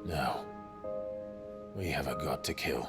No. We have a god to kill.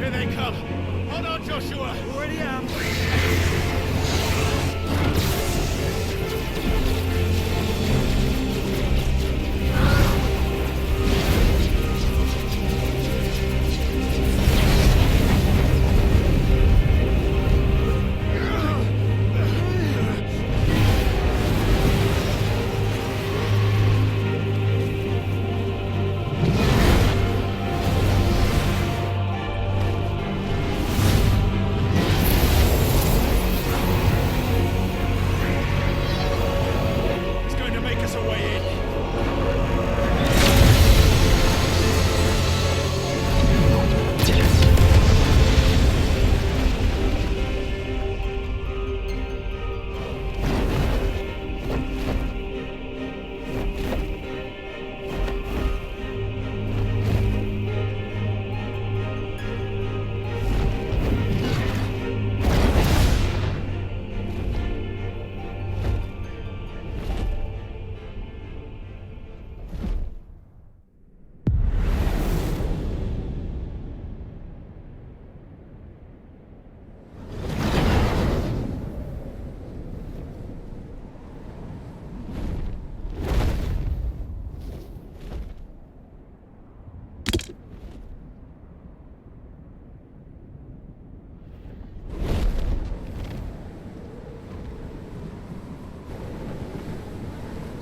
Here they come! Hold on, Joshua! Already am!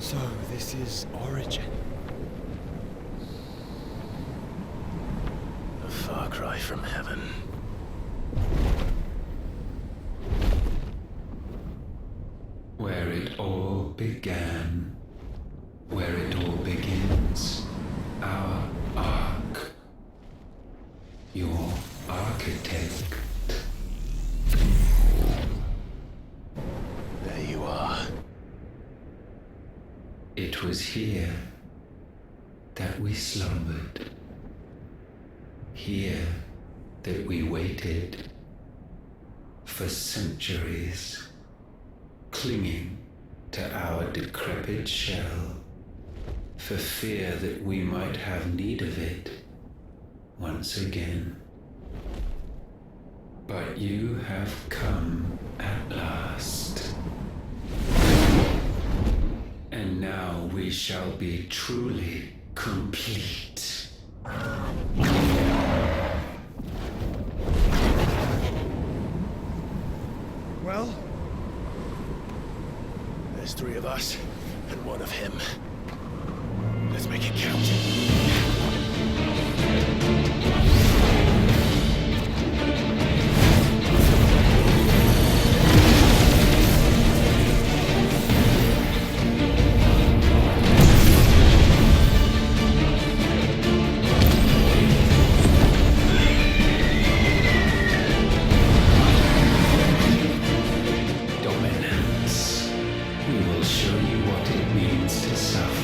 So, this is Origin. A far cry from heaven. Where it all began, where it all begins, our ark. Your architect. There you are. It was here that we slumbered. Here that we waited for centuries, clinging to our decrepit shell, for fear that we might have need of it once again. But you have come at last. And now we shall be truly complete. Well, there's 3 of us and 1 of him. Let's make it count. Dominance. We will show you what it means to suffer.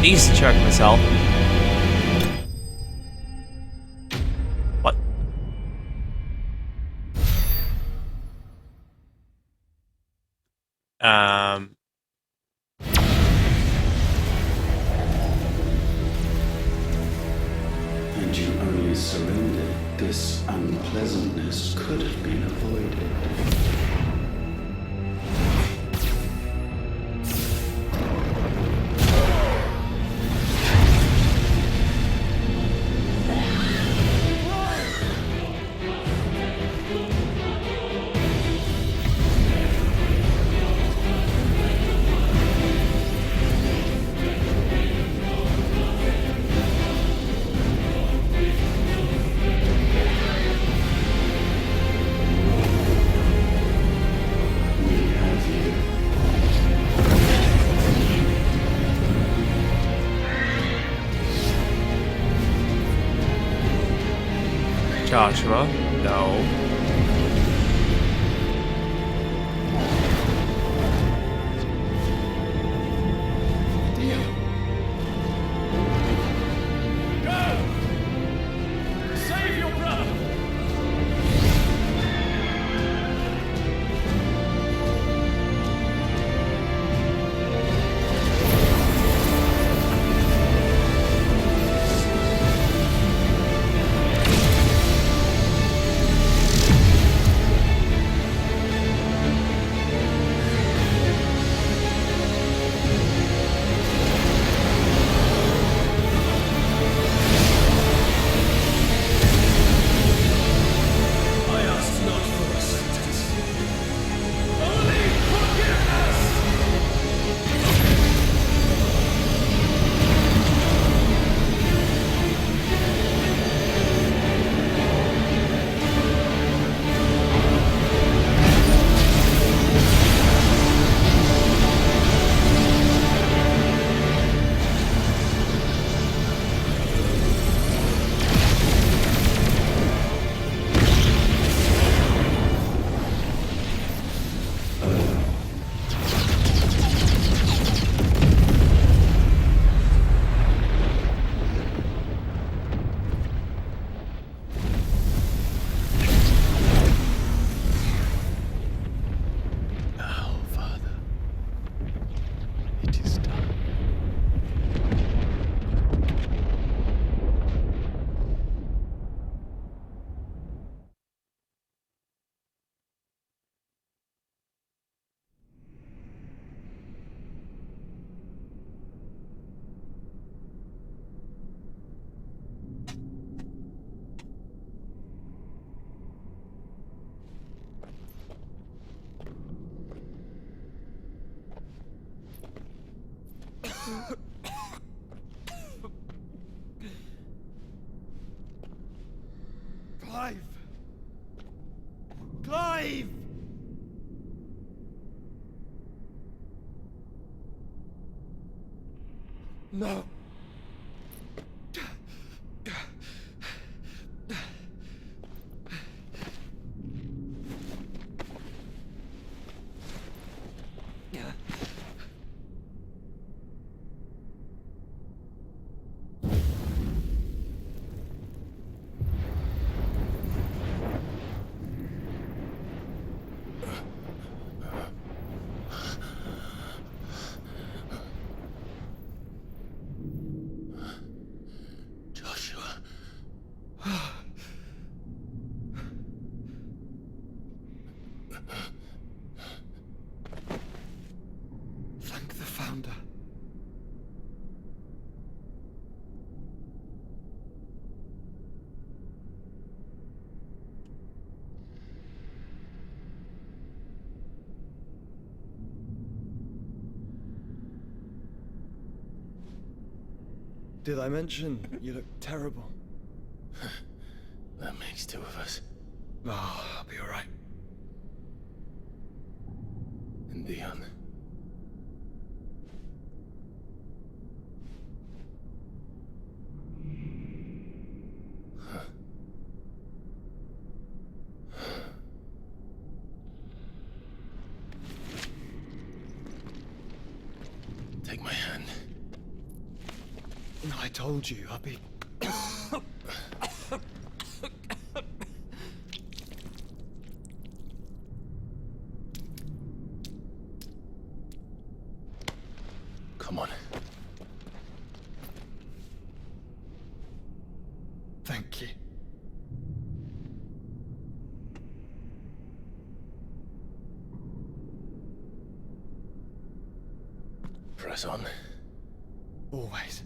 decent check myself. What? armies surrendered, this unpleasantness could have been avoided. Joshua? No. Save your brother! Clive! Clive! No. Thank the Founder. Did I mention you look terrible? That makes two of us. Oh, I'll be all right. And Dion. Take my hand. I told you, I'll be... Come on. Thank you. press on. Always.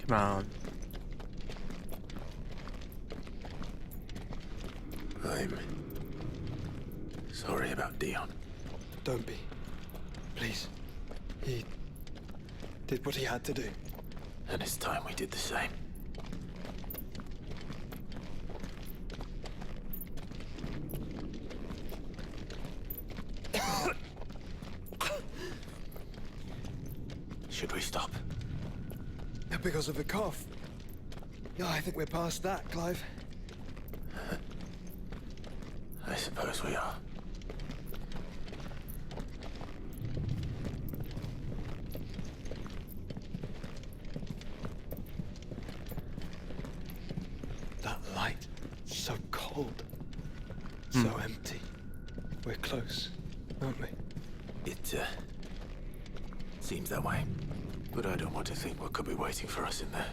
Come on. I'm sorry about Dion. Don't be. Please. He did what he had to do. And it's time we did the same. Should we stop? Because of the cough. No, I think we're past that, Clive. I suppose we are. That light, so cold. So empty. We're close, aren't we? It, seems that way. But I don't want to think what could be waiting for us in there.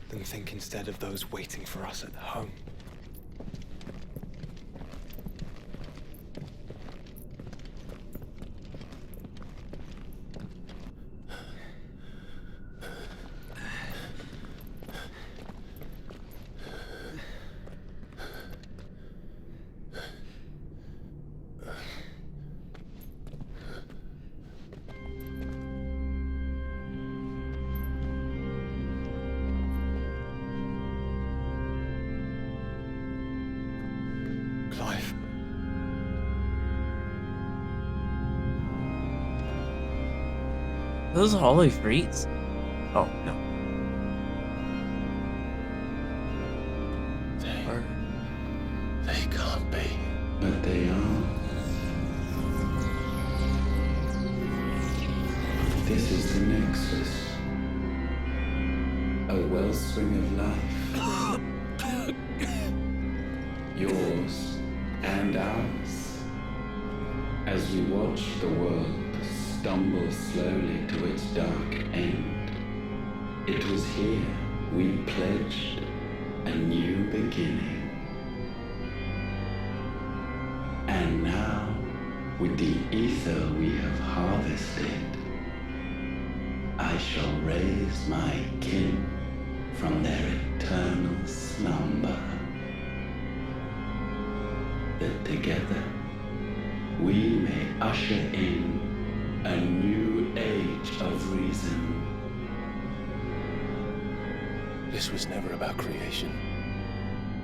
Then think instead of those waiting for us at home. Clive. Those holy freaks? Oh, no. They can't be. But they are. This is the Nexus. A wellspring of life. Yours and ours. As we watch the world stumble slowly to its dark end, it was here we pledged a new beginning. And now, with the ether we have harvested, I shall raise my kin from their eternal slumber. That together we may usher in a new age of reason. This was never about creation.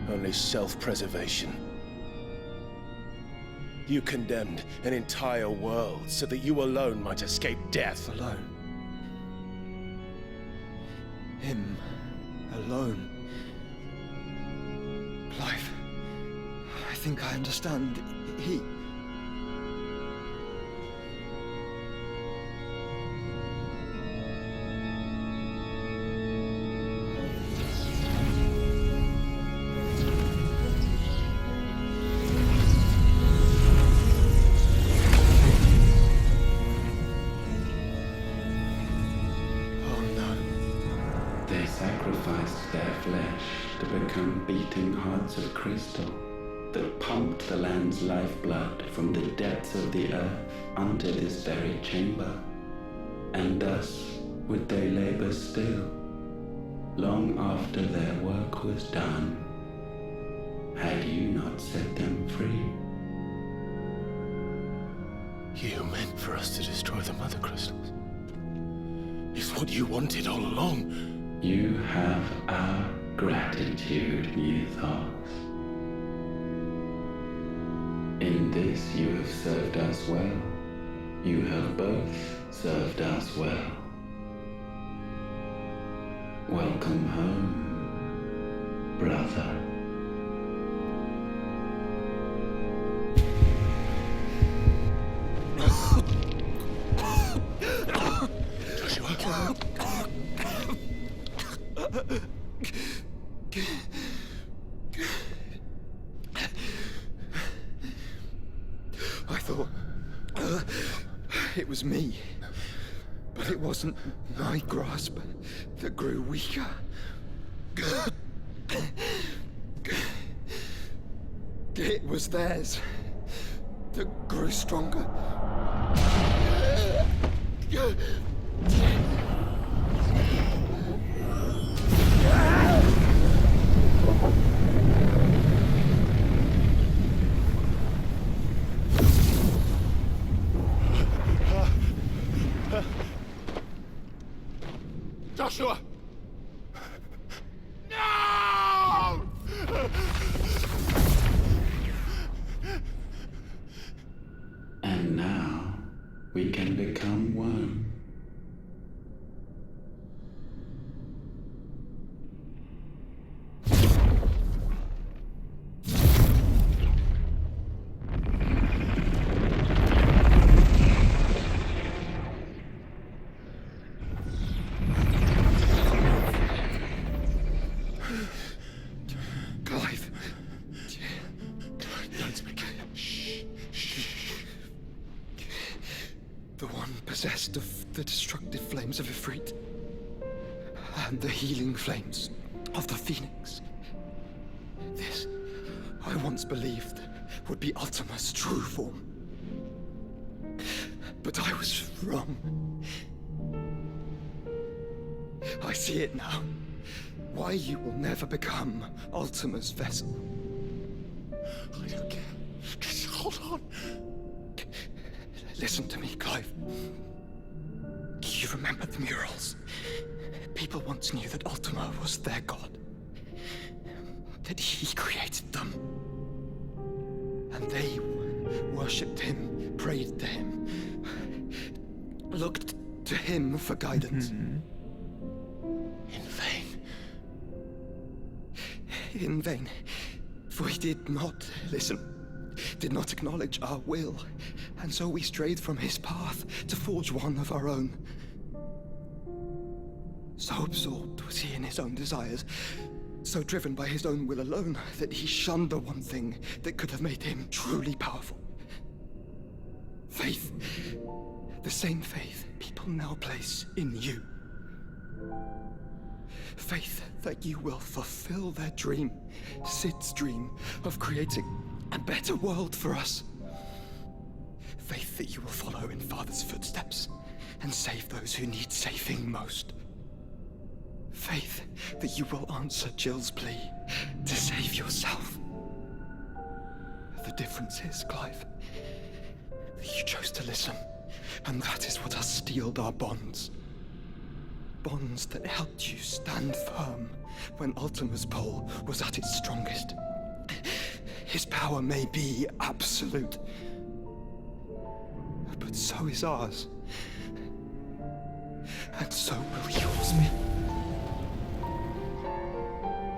Only self-preservation. You condemned an entire world so that you alone might escape death. Alone. Him. Alone. Clive. I think I understand. He... They sacrificed their flesh to become beating hearts of crystal that pumped the land's lifeblood from the depths of the earth unto this very chamber. And thus would they labor still, long after their work was done, had you not set them free. You meant for us to destroy the mother crystals. It's what you wanted all along. You have our gratitude, Muthos. In this you have served us well. You have both served us well. Welcome home, brother. I thought it was me, but it wasn't my grasp. that grew weaker. It was theirs that grew stronger. Joshua! No! And now we can become one. Clive. Don't speak. Shh. The one possessed of the destructive flames of Ifrit and the healing flames of the Phoenix. This, I once believed, would be Ultima's true form. But I was wrong. I see it now. Why you will never become Ultima's vessel. I don't care. Just hold on. Listen to me, Clive. You remember the murals? People once knew that Ultima was their god. That he created them. And they worshipped him, prayed to him, looked to him for guidance. In vain. In vain. For he did not listen, did not acknowledge our will, and so we strayed from his path to forge one of our own. So absorbed was he in his own desires, so driven by his own will alone, that he shunned the one thing that could have made him truly powerful. Faith. The same faith people now place in you. Faith that you will fulfill their dream, Sid's dream, of creating a better world for us. Faith that you will follow in Father's footsteps and save those who need saving most. Faith that you will answer Jill's plea to save yourself. The difference is, Clive, that you chose to listen, and that is what has steeled our bonds. Bonds that helped you stand firm when Ultima's pull was at its strongest. His power may be absolute, but so is ours. And so will yours be.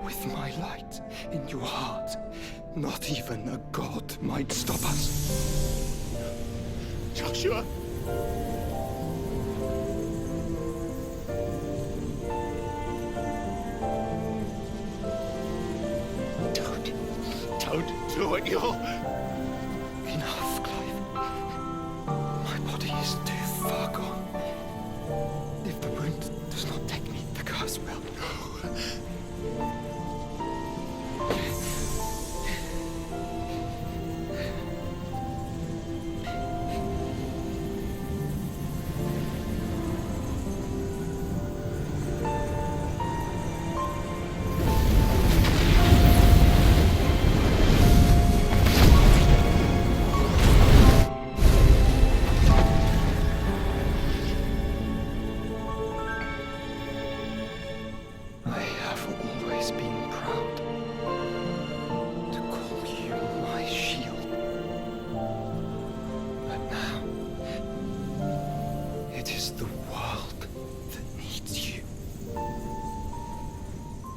With my light in your heart, not even a god might stop us. Joshua! Don't do it, you'll... Enough, Clive. My body is too far gone. If the wound does not take me, the curse will.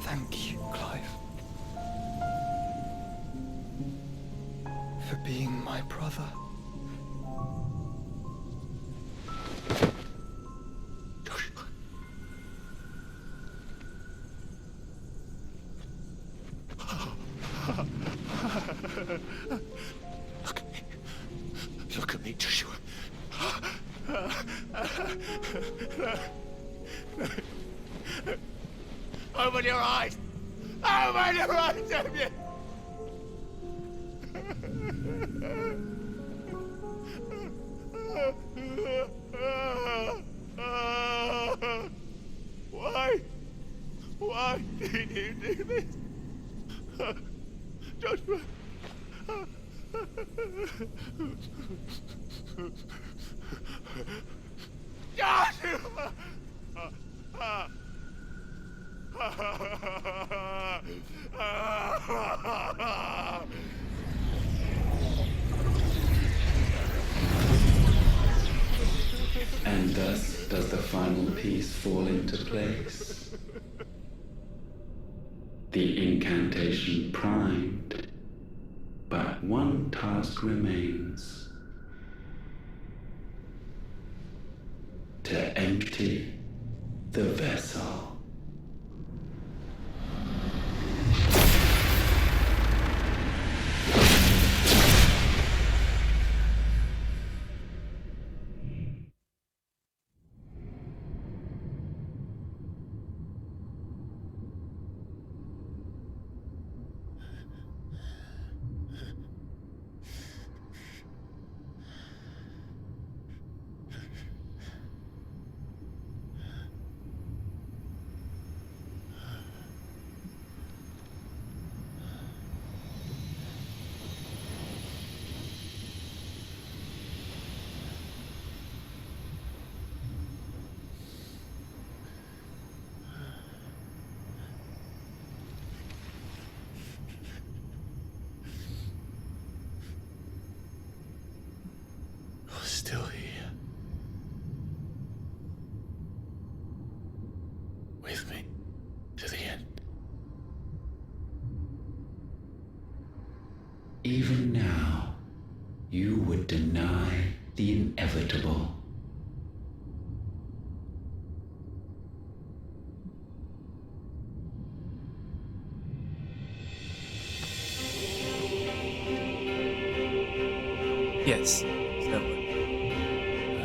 Thank you, Clive. For being my brother. Look at me. Look at me, Joshua. Open your eyes! Open your eyes, Damien! Why? Why did you do this? Joshua! Joshua! And thus does the final piece fall into place. The incantation primed, but one task remains. To empty the vessel. Still here. With me to the end. Even now, you would deny the inevitable. Yes.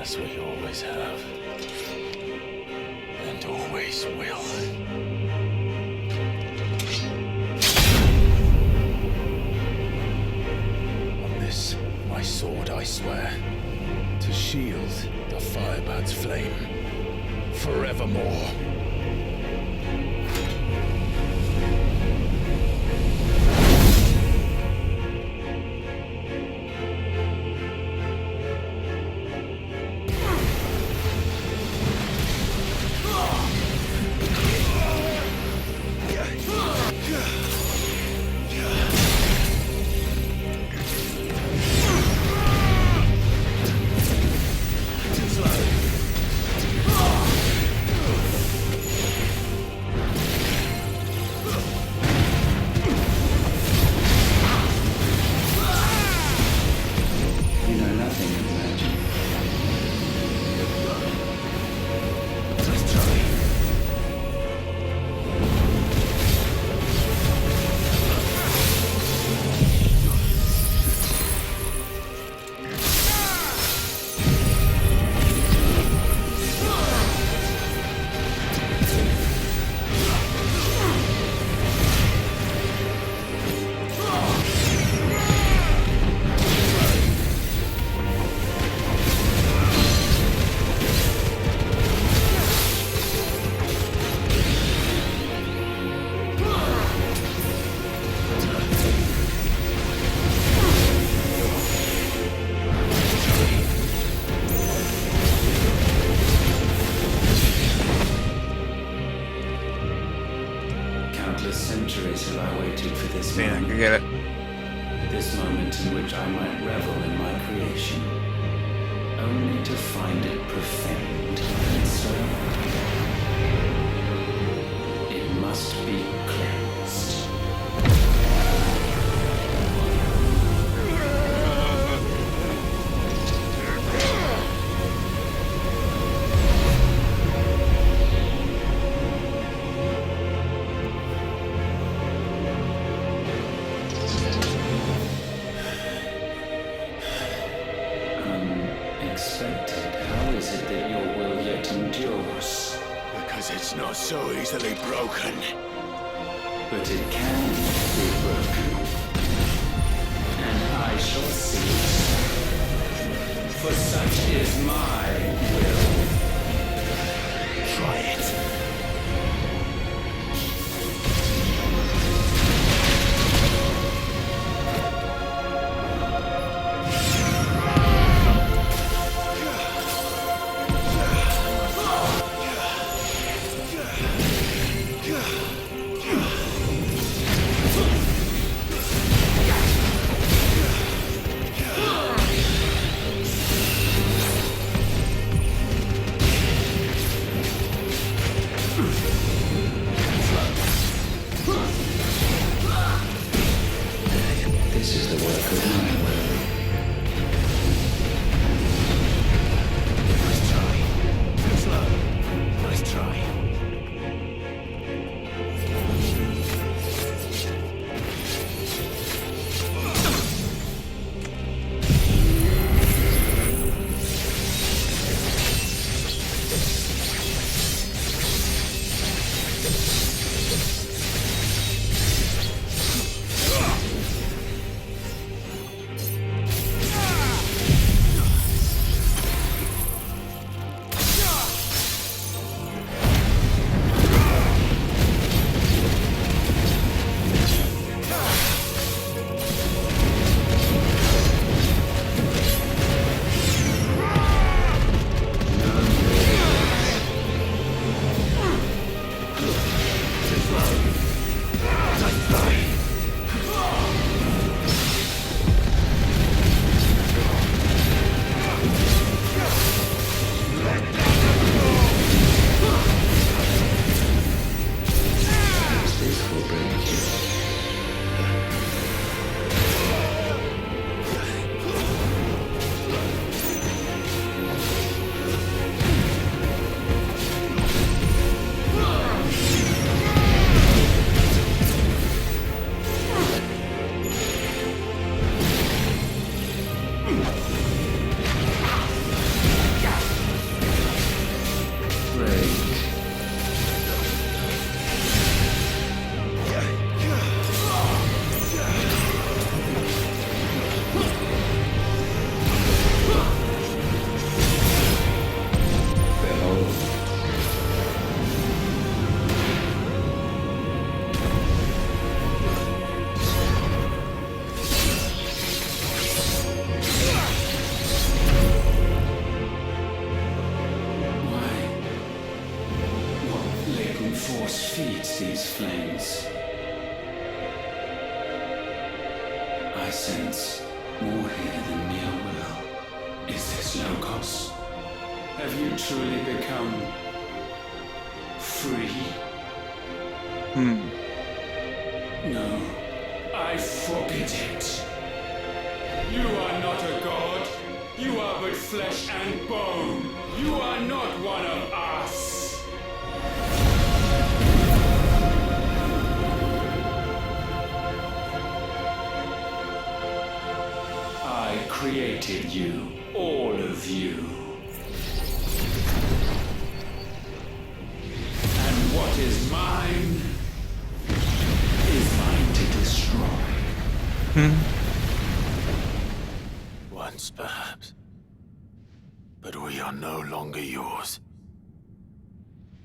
As we always have. And always will. On this, my sword, I swear, to shield the Firebird's flame forevermore. Centuries have I waited for this Yeah, I moment. can get it. This moment in which I might revel in my creation, only to find it profaned and so it must be cleansed. Because it's It's not so easily broken. But it can be broken. And I shall see. For such is my will. Try it. This is the work of my will. Nice try. Too slow. Nice try. Force feeds these flames. I sense more here than mere will. Is this Logos? Have you truly become free? No, I forbid it. You are not a god. You are but flesh and bone. You are not one of us. I created you, all of you. And what is mine is mine to destroy. Once, perhaps. But we are no longer yours.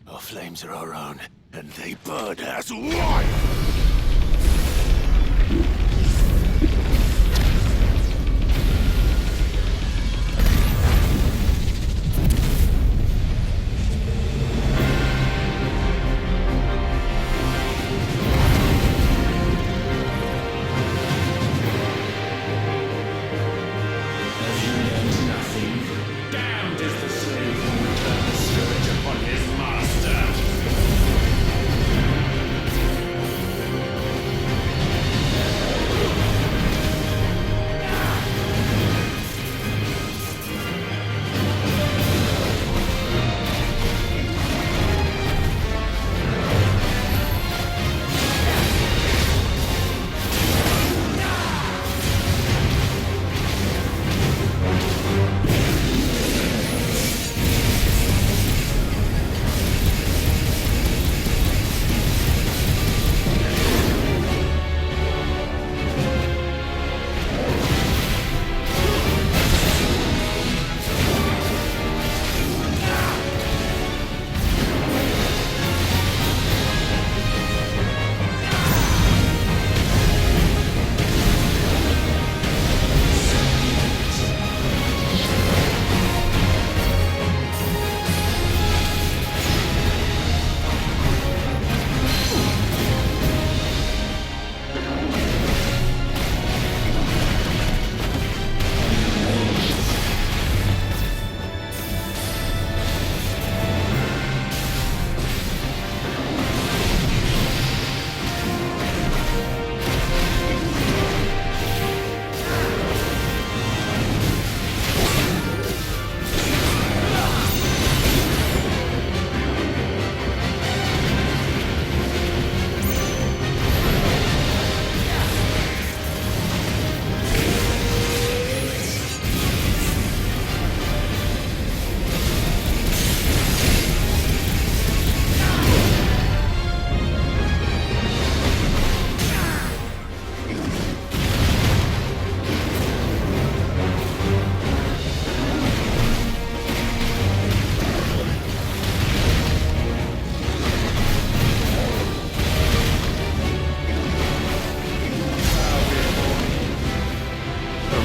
Our flames are our own, and they burn as one!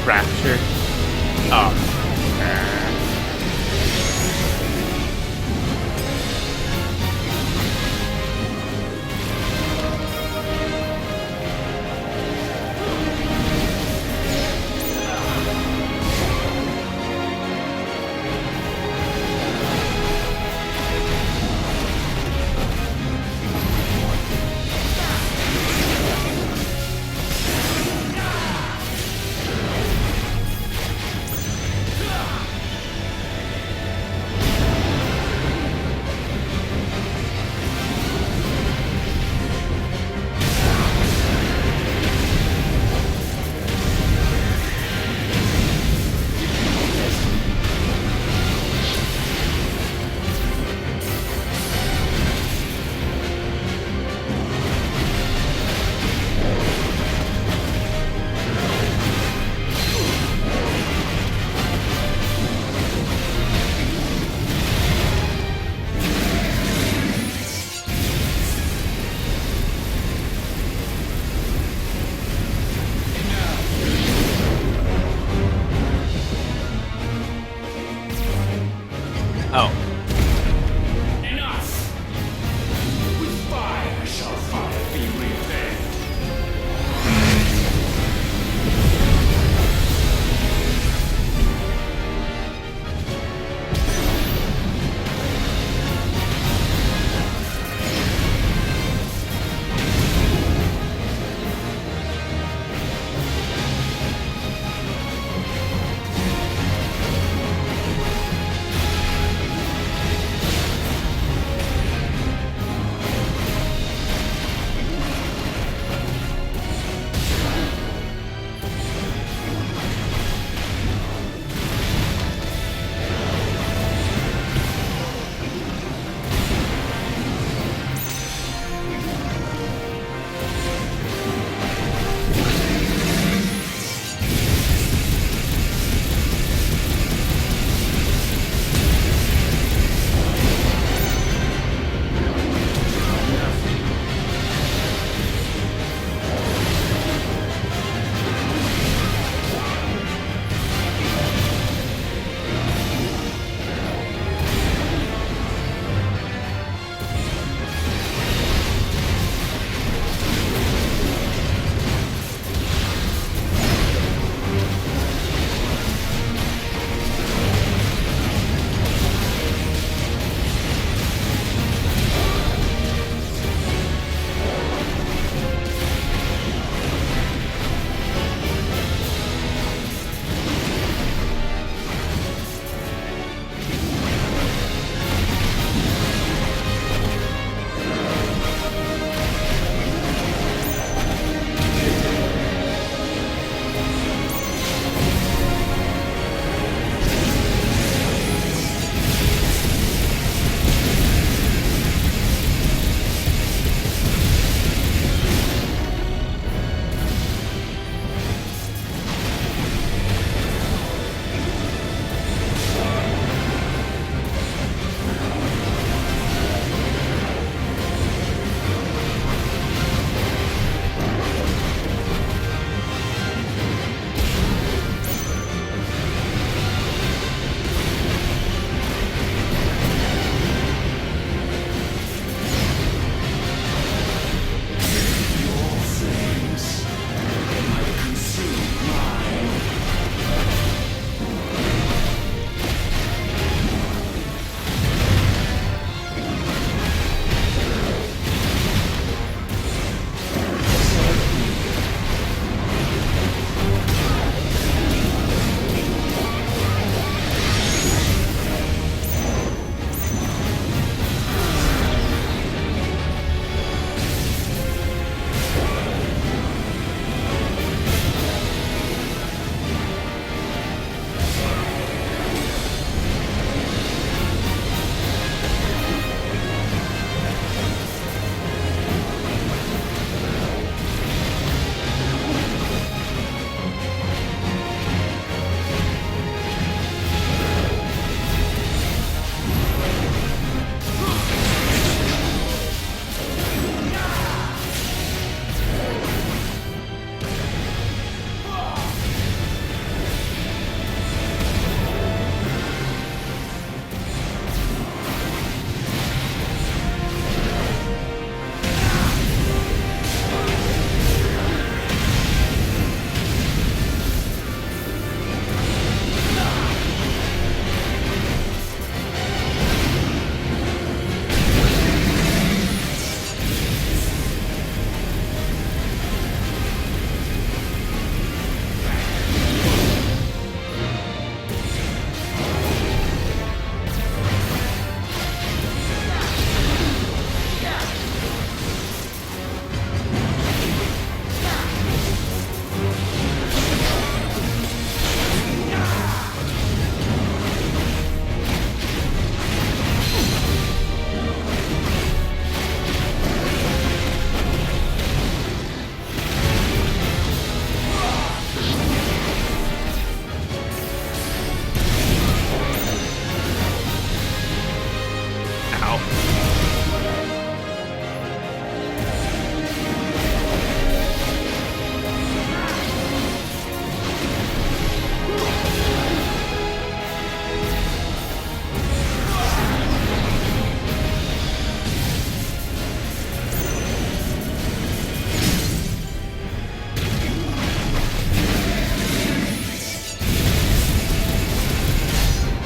Rapture. Oh. Oh. Enough! With fire shall fire be revenged.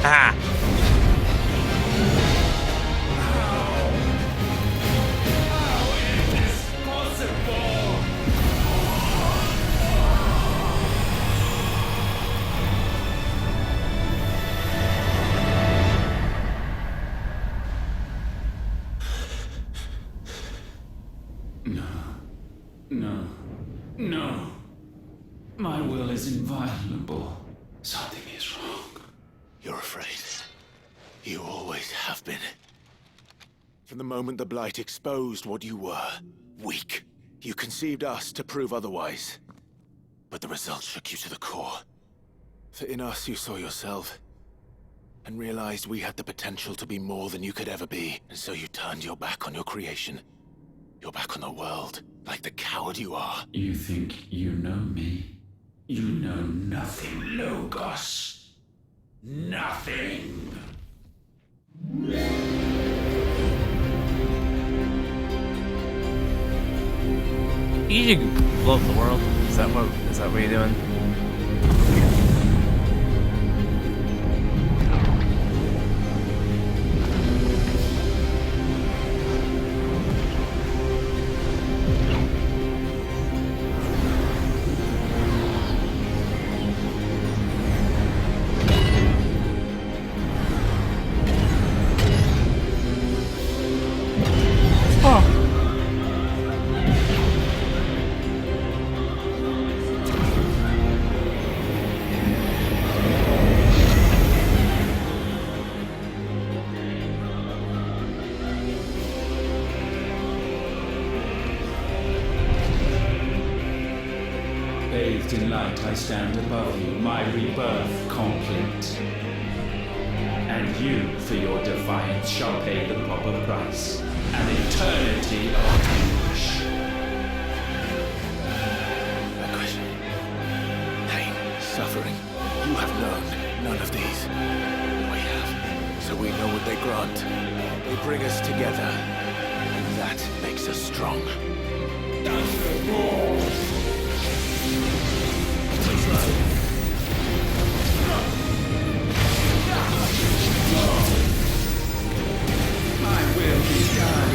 Ha! No. My will is inviolable. Something is wrong. You're afraid. You always have been. From the moment the Blight exposed what you were, weak, you conceived us to prove otherwise. But the results shook you to the core. For in us you saw yourself, and realized we had the potential to be more than you could ever be. And so you turned your back on your creation. Your back on the world, like the coward you are. You think you know me? You know nothing, Logos. Nothing. You should blow up the world. Is that what you're doing? Bathed in light, I stand above you, my rebirth complete. And you, for your defiance, shall pay the proper price. An eternity of anguish. Anguish. Pain. Suffering. You have known none of these. We have. So we know what they grant. They bring us together. And that makes us strong. That's the war! My will be done.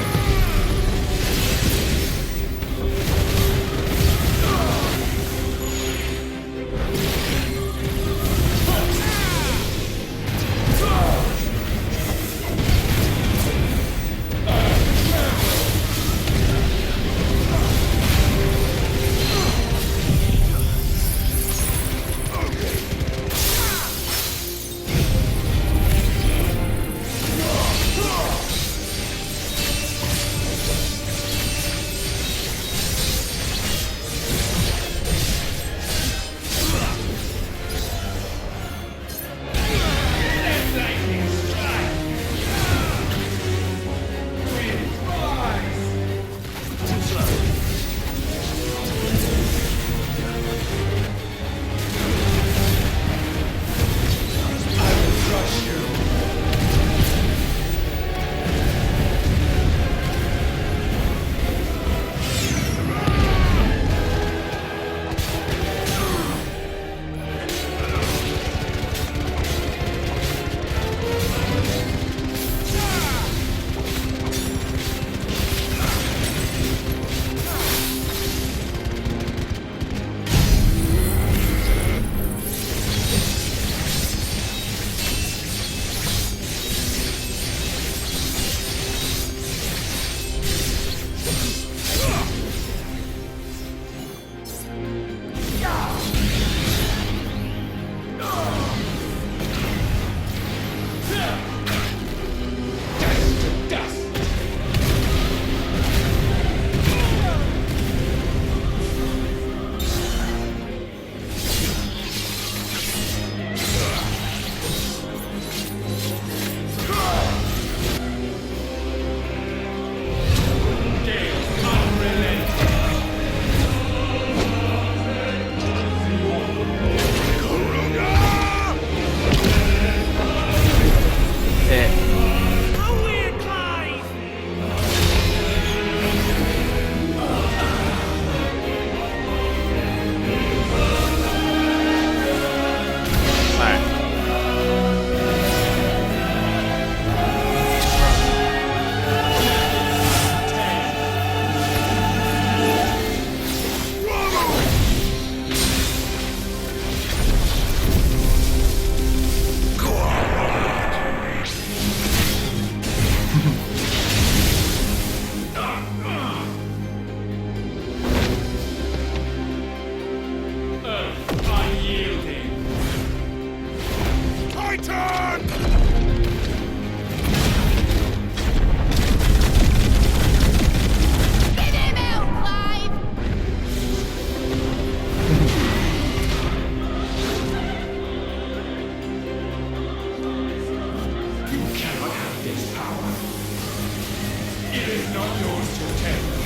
It is not yours to take.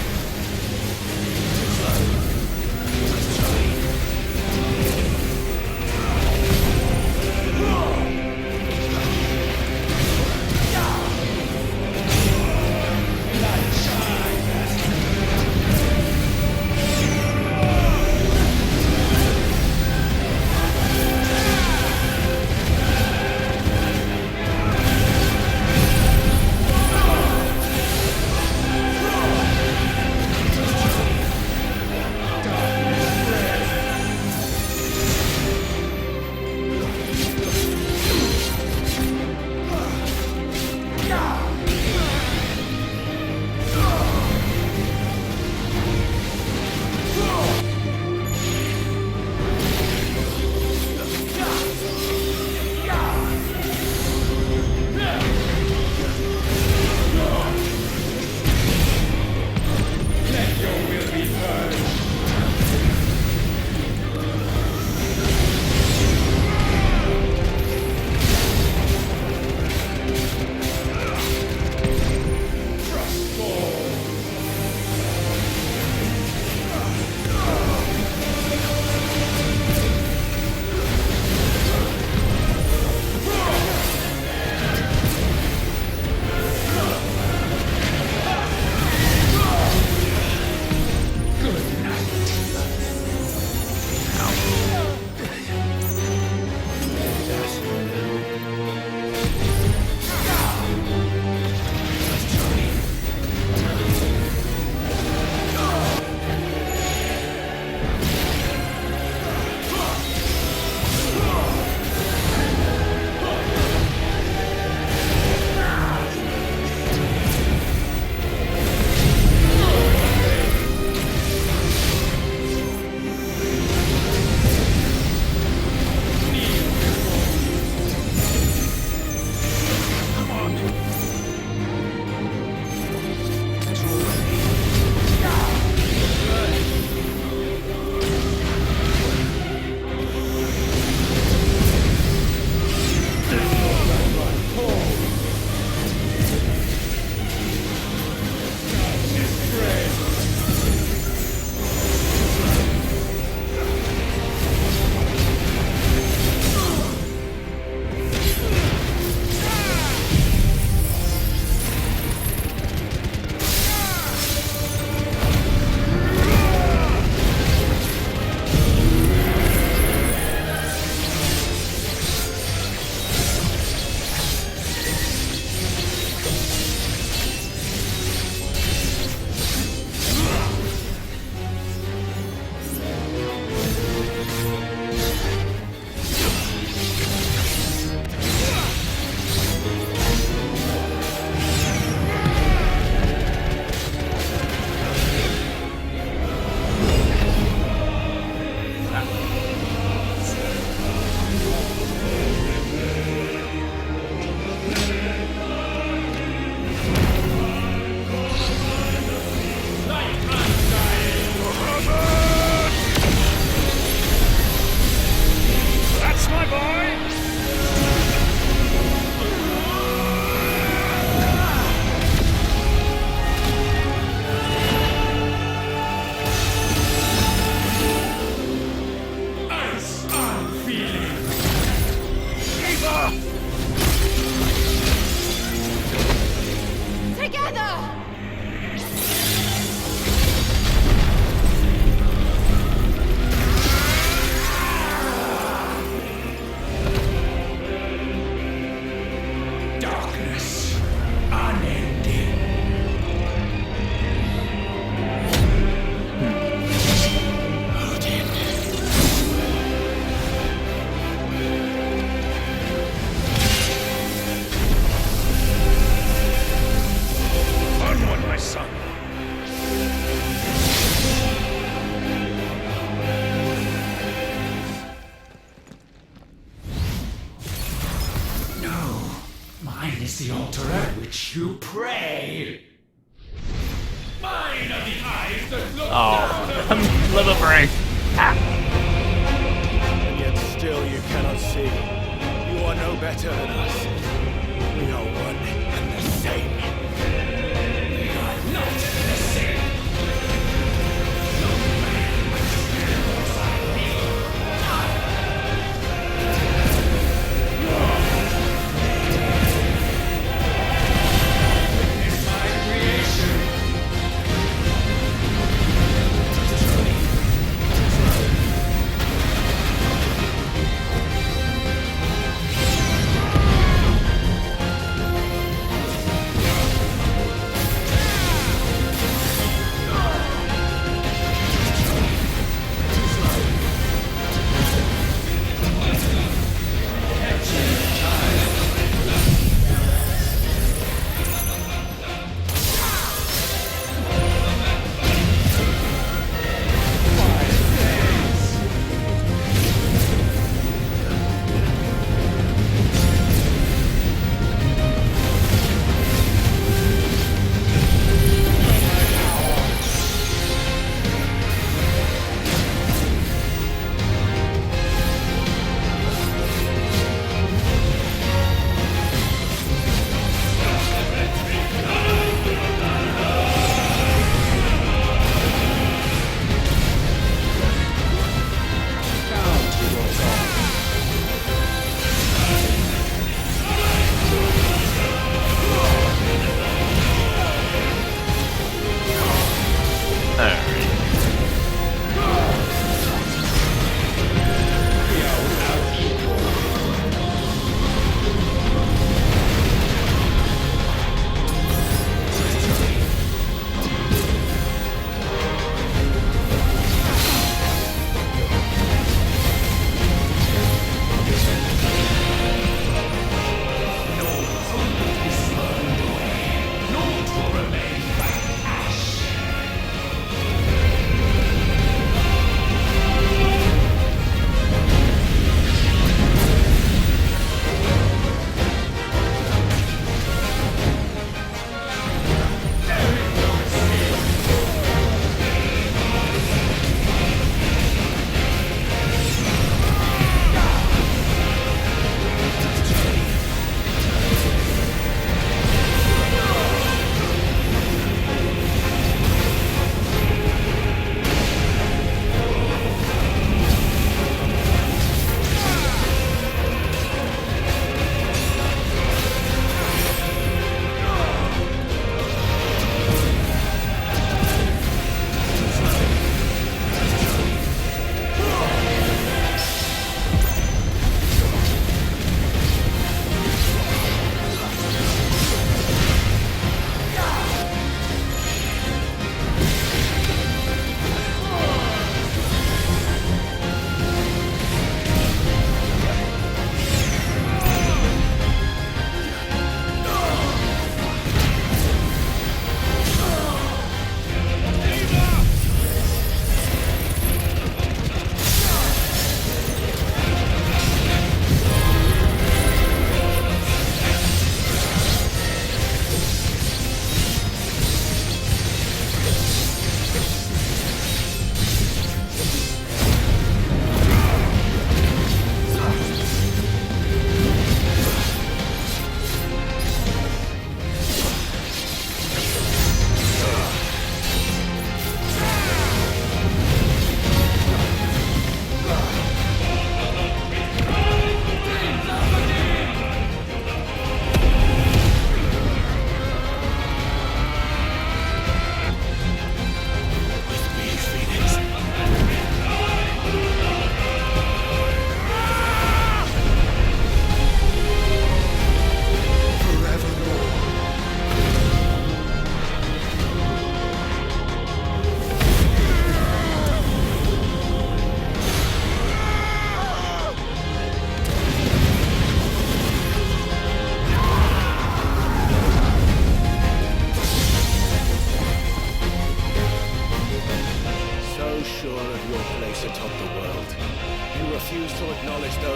is the altar at which you pray. Mine are the eyes that look down. Liver break. And yet still you cannot see. You are no better than us. We are one and the same.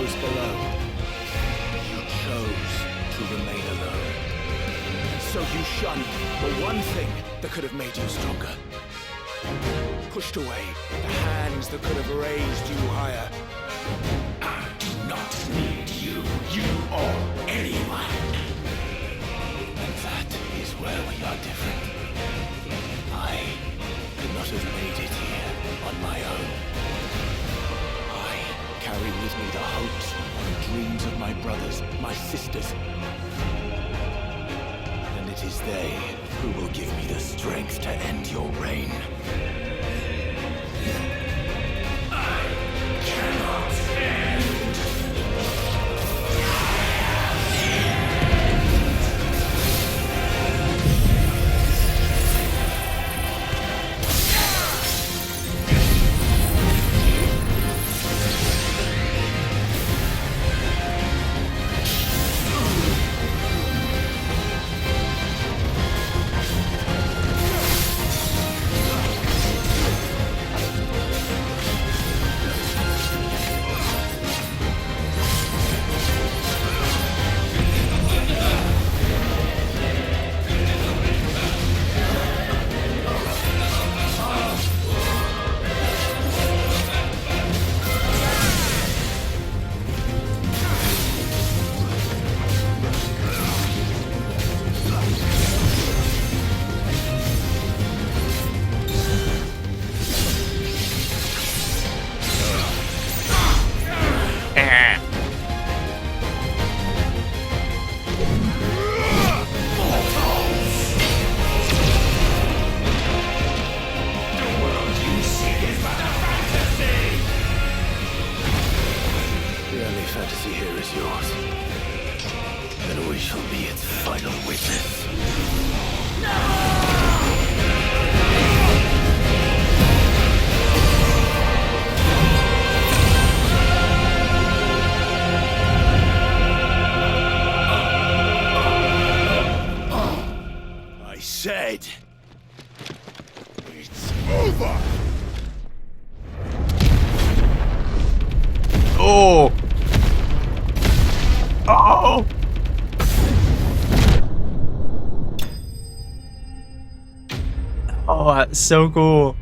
those below. You chose to remain alone. And so you shunned the one thing that could have made you stronger. Pushed away the hands that could have raised you higher. I do not need you, you or anyone. And that is where we are different. I could not have made it here on my own. I carry with me the hopes and dreams of my brothers, my sisters. And it is they who will give me the strength to end your reign. Cannot end. Fantasy here is yours. Then we shall be its final witness. I said, it's over. Oh! Oh! Oh, that's so cool.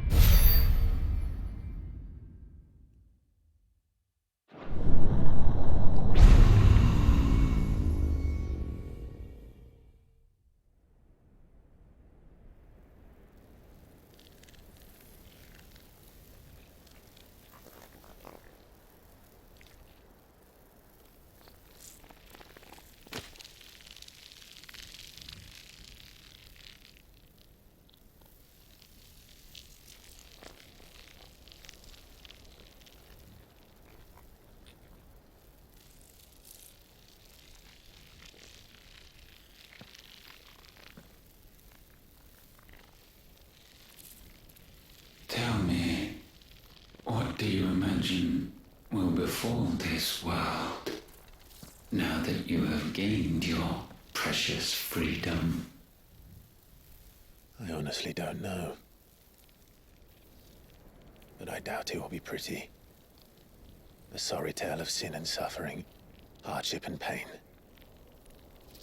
Tell me, what do you imagine will befall this world now that you have gained your precious freedom? I honestly don't know. But I doubt it will be pretty. A sorry tale of sin and suffering, hardship and pain.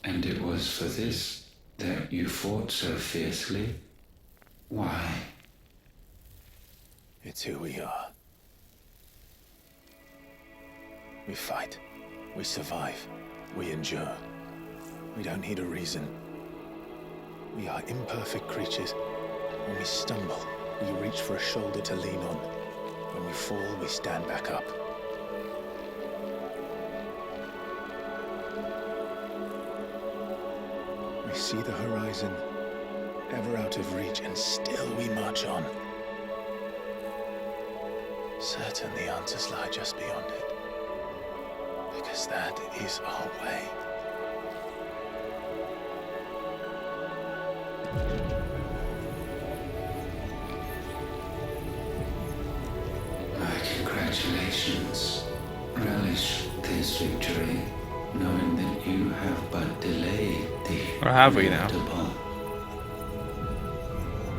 And it was for this that you fought so fiercely? Why? It's who we are. We fight. We survive. We endure. We don't need a reason. We are imperfect creatures. When we stumble, we reach for a shoulder to lean on. When we fall, we stand back up. We see the horizon, ever out of reach, and still we march on. Certain the answers lie just beyond it. Because that is our way. My congratulations. Relish this victory, knowing that you have but delayed the Or have we now? inevitable.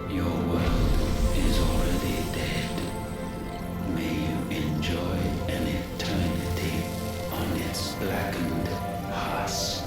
Your world is already dead. May you enjoy an eternity on blackened husk.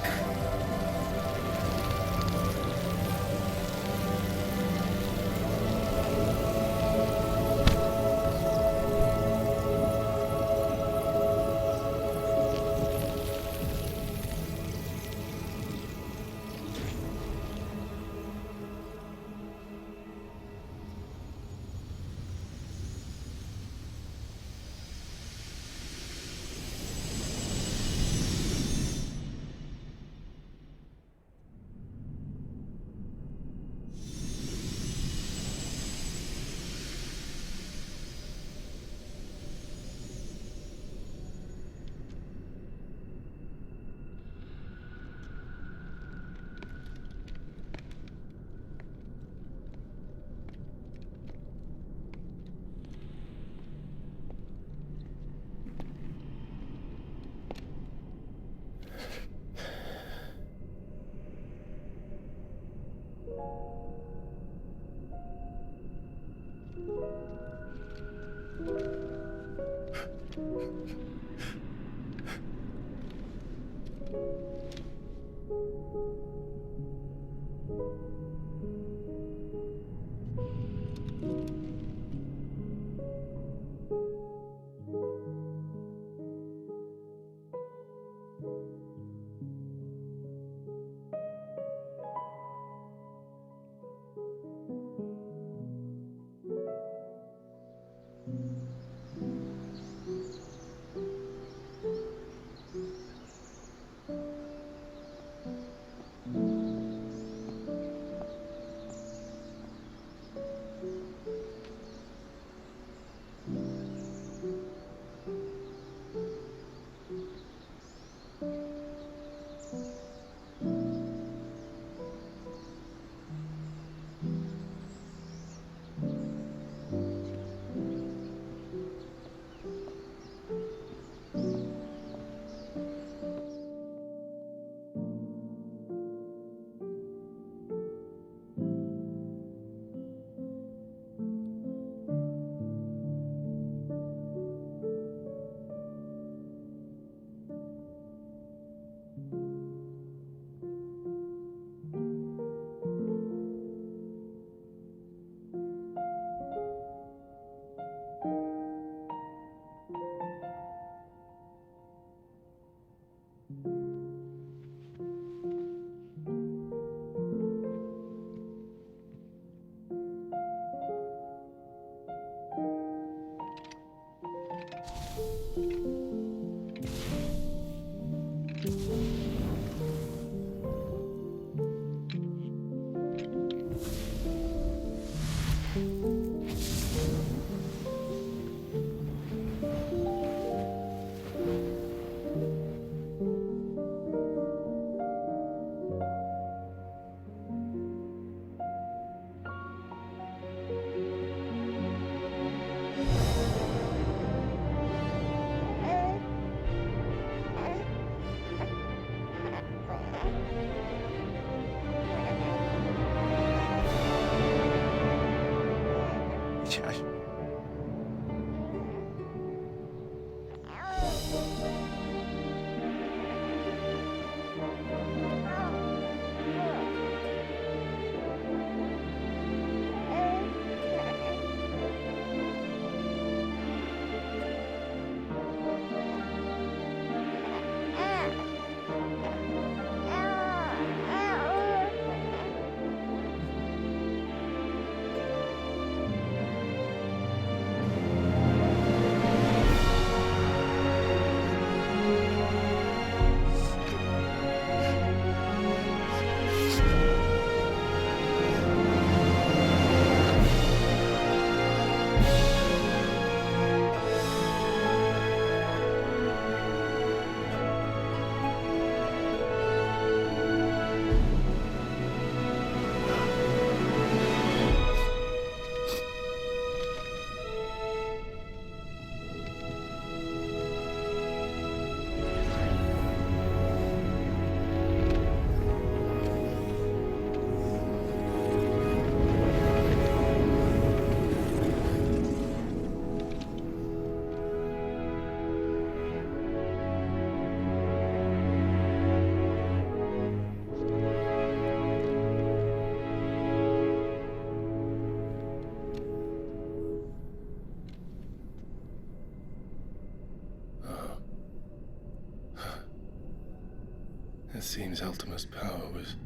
It seems Ultima's power was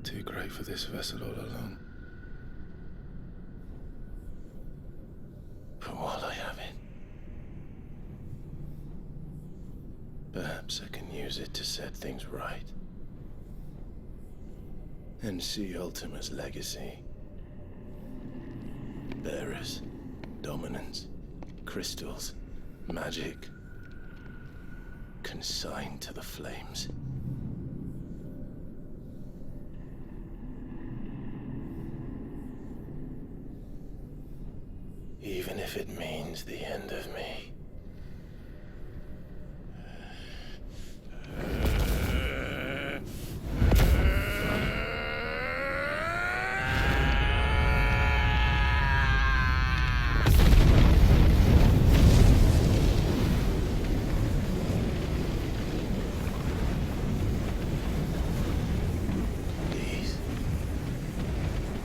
too great for this vessel all along. But while I have it, perhaps I can use it to set things right. And see Ultima's legacy. Bearers, dominance, crystals, magic, consigned to the flames. Even if it means the end of me.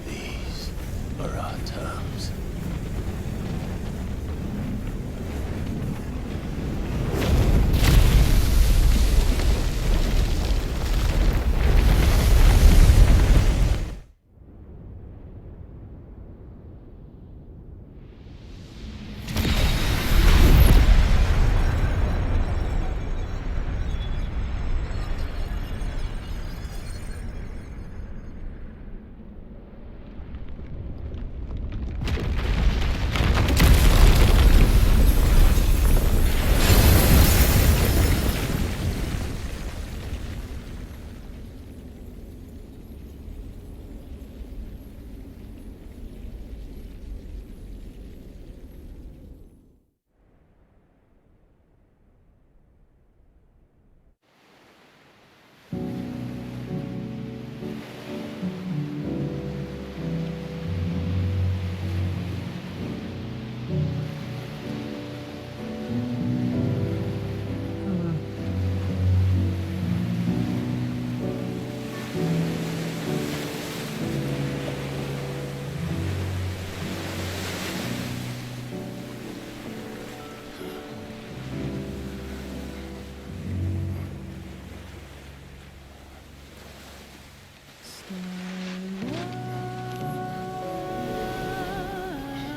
These are our terms.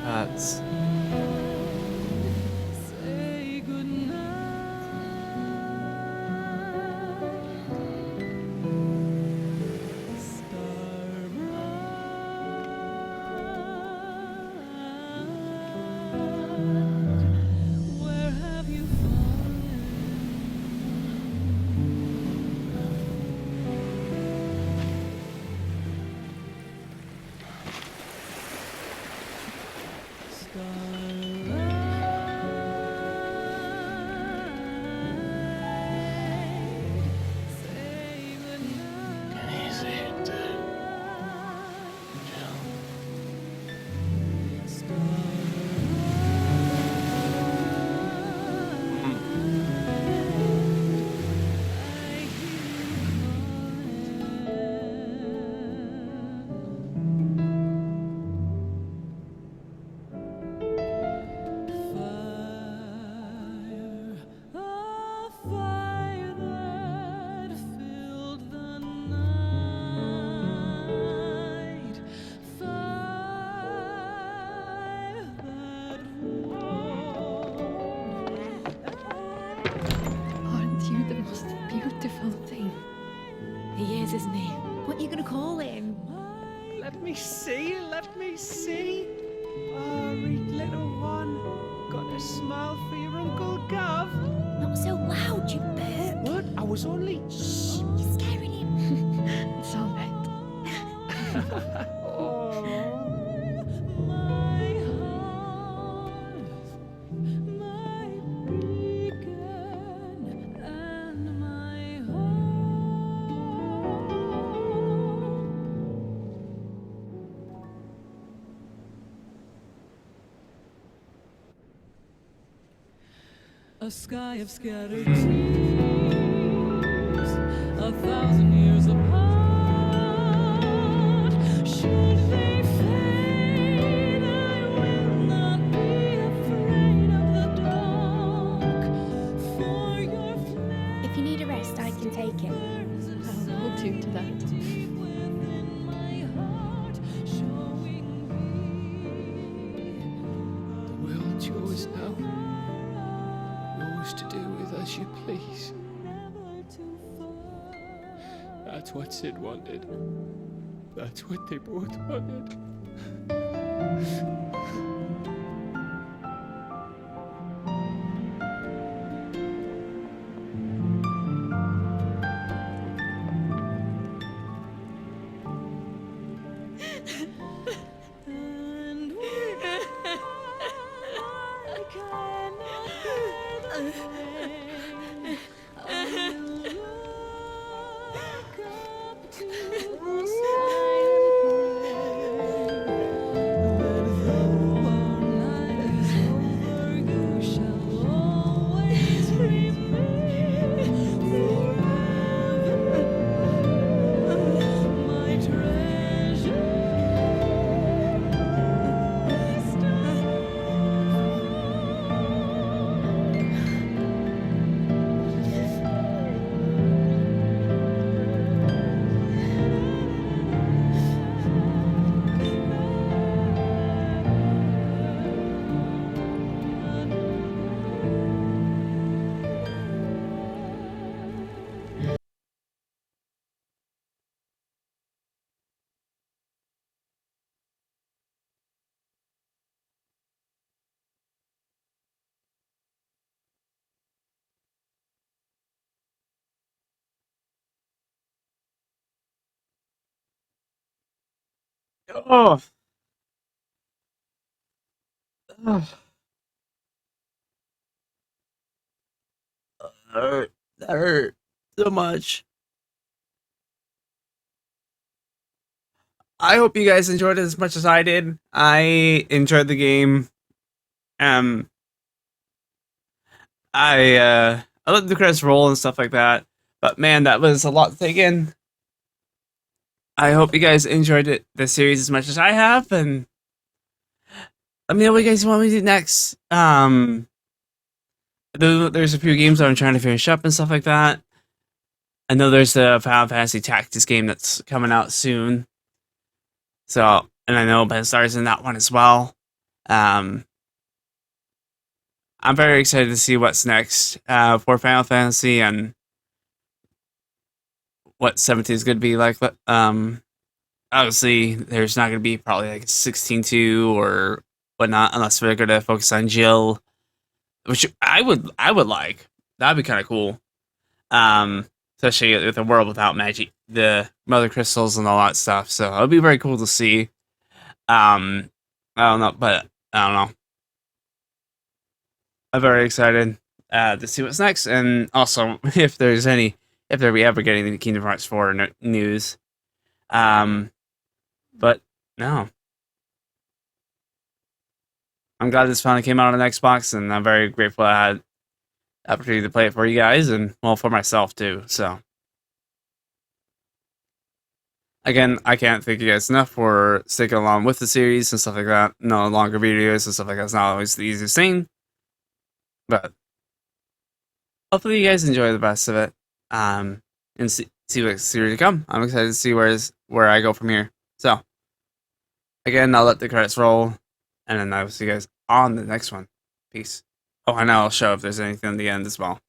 That's... Beautiful thing. He is, isn't he? What are you gonna call him? Let me see, let me see. Oh, read little one. Got a smile for your Uncle Gov. Not so loud, you burp. What? I was only... Shh, you're scaring him. It's all right. A sky of scattered tears, 1,000 years apart. Should they fade, I will not be afraid of the dark. For your flame. If you need a rest, best I can take it. I'll hold you to that. The world's yours now. Yours to do with as you please. That's what Sid wanted. That's what they both wanted. Oh, oh, that hurt so much. I hope you guys enjoyed it as much as I did. I enjoyed the game. Um, I let the credits roll and stuff like that. But man, that was a lot to take in. I hope you guys enjoyed the series as much as I have, and let me know what you guys want me to do next. There's a few games that I'm trying to finish up and stuff like that. I know there's the Final Fantasy Tactics game that's coming out soon. So, and I know Ben Star's in that one as well. Um, I'm very excited to see what's next for Final Fantasy and what 17 is going to be like. Obviously, there's not going to be probably like 16.2 or whatnot unless we're going to focus on Jill, which I would like. That'd be kind of cool. Especially with a world without magic, the mother crystals and all that stuff. So it'll be very cool to see. I don't know, but I don't know. I'm very excited to see what's next, and also if we ever get any Kingdom Hearts 4 news. But no, I'm glad this finally came out on Xbox, and I'm very grateful I had the opportunity to play it for you guys, and well, for myself too. So again, I can't thank you guys enough for sticking along with the series and stuff like that. No longer videos and stuff like that's not always the easiest thing, but hopefully you guys enjoy the best of it. And see what's here to come. I'm excited to see where I go from here. So again, I'll let the credits roll, and then I'll see you guys on the next one. Peace. Oh, and I'll show if there's anything at the end as well.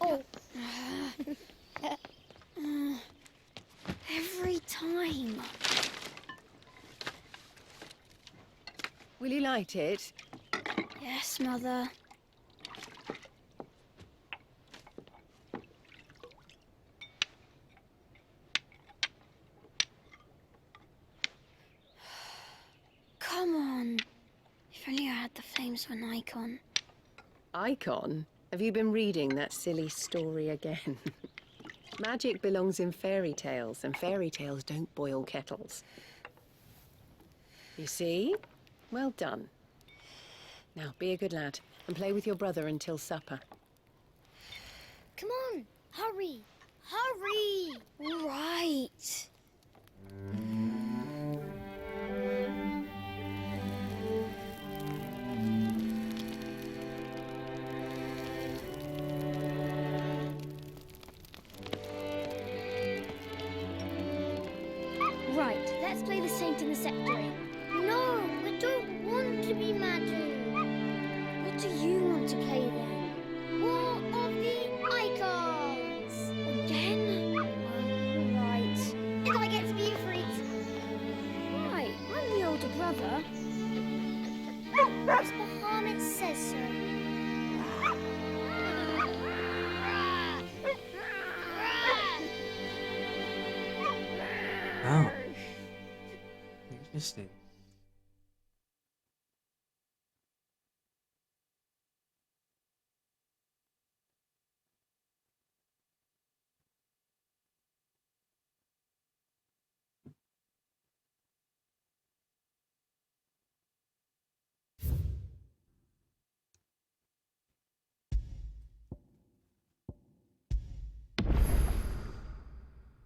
Oh. Every time. Will you light it? Yes, Mother. Come on. If only I had the flames for an icon. Icon? Have you been reading that silly story again? Magic belongs in fairy tales, and fairy tales don't boil kettles. You see? Well done. Now, be a good lad, and play with your brother until supper. Come on, hurry! Hurry! All right. Right, let's play the Saint in the Secretary. No, I don't want to be Madu. What do you want to play then? War of the Icons! Again? Right. And I get to be a freak. Right, I'm the older brother. Because Bahamut says so. Oh. Interesting.